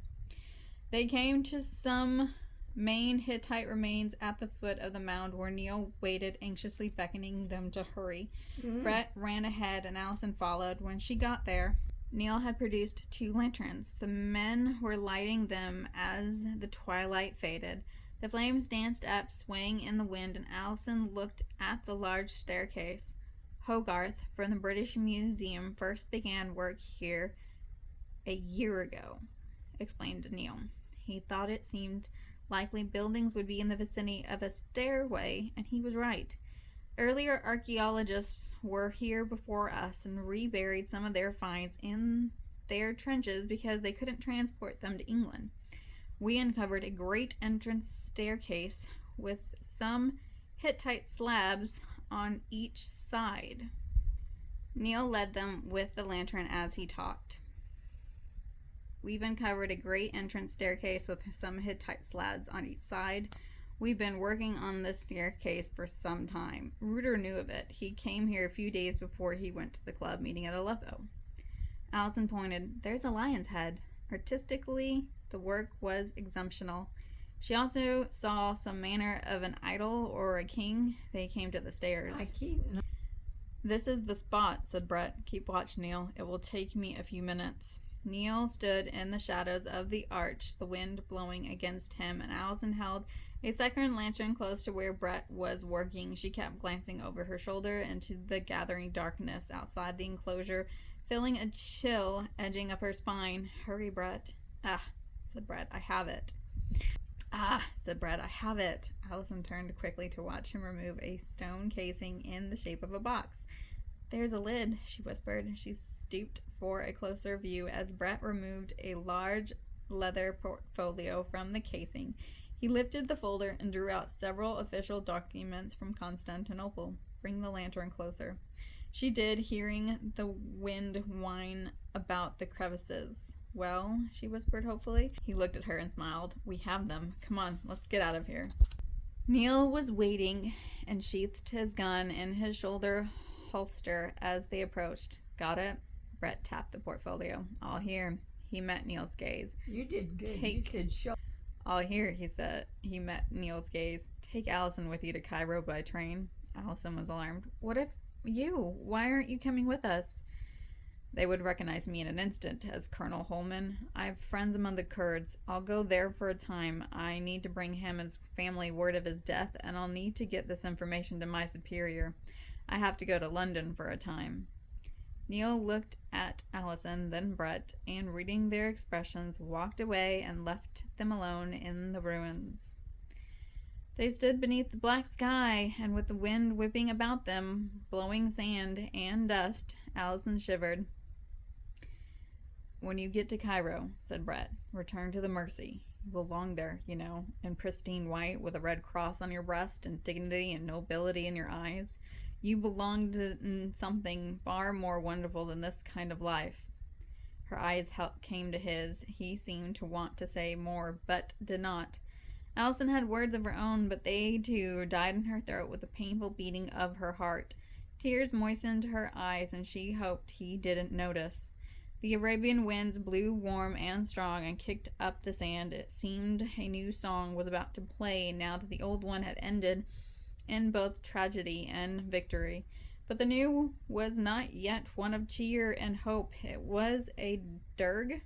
They came to some main Hittite remains at the foot of the mound where Neil waited, anxiously beckoning them to hurry. Brett ran ahead and Allison followed. When she got there, Neil had produced 2 lanterns. The men were lighting them as the twilight faded. The flames danced up, swaying in the wind, and Allison looked at the large staircase. Hogarth from the British Museum first began work here a year ago. explained Neil. He thought it seemed likely buildings would be in the vicinity of a stairway, and he was right. Earlier archaeologists were here before us and reburied some of their finds in their trenches because they couldn't transport them to England. We uncovered a great entrance staircase with some Hittite slabs on each side. Neil led them with the lantern as he talked. We've uncovered a great entrance staircase with some Hittite slabs on each side. We've been working on this staircase for some time. Reuter knew of it. He came here a few days before he went to the club meeting at Aleppo. Allison pointed. There's a lion's head. Artistically, the work was exceptional. She also saw some manner of an idol or a king. They came to the stairs. This is the spot, said Brett. Keep watch, Neil. It will take me a few minutes. Neil stood in the shadows of the arch, the wind blowing against him, and Allison held a second lantern close to where Brett was working. She kept glancing over her shoulder into the gathering darkness outside the enclosure, feeling a chill edging up her spine. Hurry, Brett. Ah, said Brett. I have it. Ah, said Brett. I have it. Allison turned quickly to watch him remove a stone casing in the shape of a box. There's a lid, she whispered. She stooped for a closer view as Brett removed a large leather portfolio from the casing. He lifted the folder and drew out several official documents from Constantinople. Bring the lantern closer. She did, hearing the wind whine about the crevices. Well, she whispered hopefully. He looked at her and smiled. We have them. Come on, let's get out of here. Neil was waiting and sheathed his gun in his shoulder holster as they approached. Got it? Brett tapped the portfolio. All here. He met Neil's gaze. You did good. You said show. All here, he said. He met Neil's gaze. Take Allison with you to Cairo by train. Allison was alarmed. What if you? Why aren't you coming with us? They would recognize me in an instant as Colonel Holman. I have friends among the Kurds. I'll go there for a time. I need to bring him and his family word of his death, and I'll need to get this information to my superior. I have to go to London for a time. Neil looked at Allison, then Brett, and reading their expressions, walked away and left them alone in the ruins. They stood beneath the black sky, and with the wind whipping about them, blowing sand and dust, Allison shivered. When you get to Cairo, said Brett, return to the Mercy. You belong there, you know, in pristine white with a red cross on your breast and dignity and nobility in your eyes. You belong to something far more wonderful than this kind of life. Her eyes came to his. He seemed to want to say more, but did not. Allison had words of her own, but they, too, died in her throat with the painful beating of her heart. Tears moistened her eyes, and she hoped he didn't notice. The Arabian winds blew warm and strong and kicked up the sand. It seemed a new song was about to play now that the old one had ended in both tragedy and victory. But the new was not yet one of cheer and hope. It was a dirge,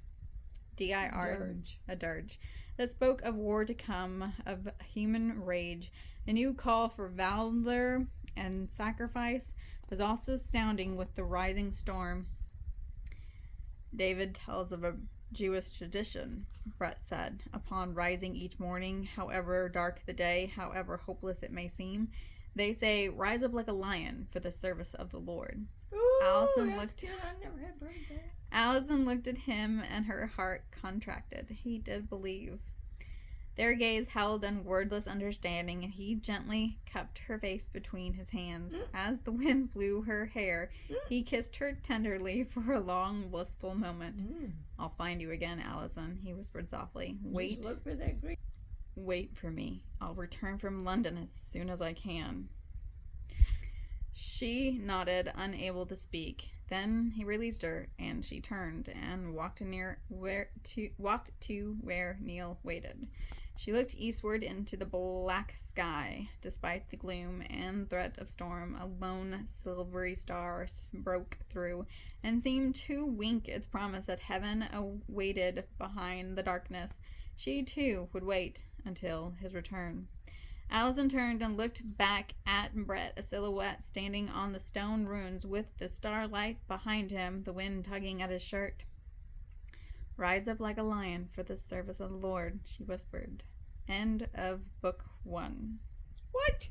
D-I-R, a dirge, that spoke of war to come, of human rage. A new call for valor and sacrifice was also sounding with the rising storm. David tells of a Jewish tradition, Brett said. Upon rising each morning, however dark the day, however hopeless it may seem, they say, rise up like a lion for the service of the Lord. Ooh, Allison looked. I never had heard that. Allison looked at him, and her heart contracted. He did believe. Their gaze held in wordless understanding, and he gently cupped her face between his hands. As the wind blew her hair, he kissed her tenderly for a long, blissful moment. I'll find you again, Allison, he whispered softly. Wait. Just look for that green. Wait for me. I'll return from London as soon as I can. She nodded, unable to speak. Then he released her, and she turned and walked to where Neil waited. She looked eastward into the black sky. Despite the gloom and threat of storm, a lone silvery star broke through and seemed to wink its promise that heaven awaited behind the darkness. She, too, would wait until his return. Allison turned and looked back at Brett, a silhouette standing on the stone ruins with the starlight behind him, the wind tugging at his shirt. Rise up like a lion for the service of the Lord, she whispered. End of book 1. What?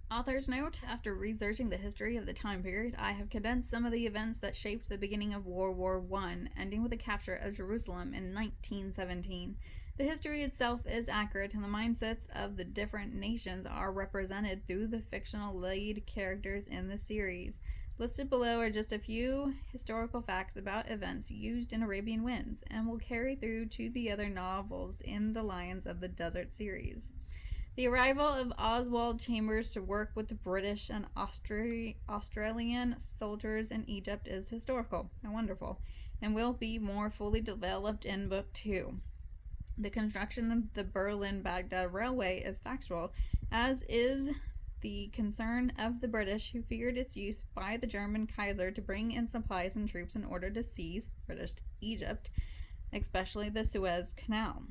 Author's note: after researching the history of the time period, I have condensed some of the events that shaped the beginning of World War I, ending with the capture of Jerusalem in 1917. The history itself is accurate, and the mindsets of the different nations are represented through the fictional lead characters in the series. Listed below are just a few historical facts about events used in Arabian Winds, and will carry through to the other novels in the Lions of the Desert series. The arrival of Oswald Chambers to work with the British and Australian soldiers in Egypt is historical and wonderful, and will be more fully developed in Book 2. The construction of the Berlin-Baghdad Railway is factual, as is the concern of the British, who feared its use by the German Kaiser to bring in supplies and troops in order to seize British Egypt, especially the Suez Canal.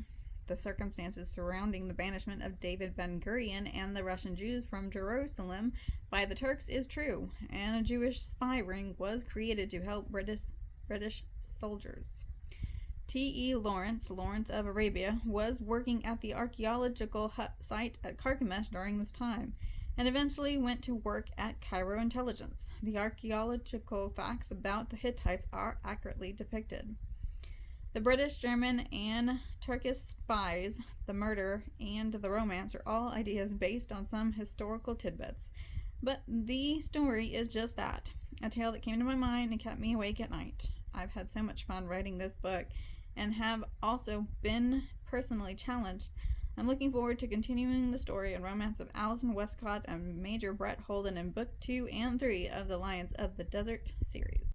The circumstances surrounding the banishment of David Ben-Gurion and the Russian Jews from Jerusalem by the Turks is true, and a Jewish spy ring was created to help British soldiers. T.E. Lawrence of Arabia, was working at the archaeological site at Carchemish during this time, and eventually went to work at Cairo Intelligence. The archaeological facts about the Hittites are accurately depicted. The British, German, and Turkish spies, the murder, and the romance are all ideas based on some historical tidbits. But the story is just that, a tale that came to my mind and kept me awake at night. I've had so much fun writing this book, and have also been personally challenged. I'm looking forward to continuing the story and romance of Alison Westcott and Major Brett Holden in Book 2 and 3 of the Lions of the Desert series.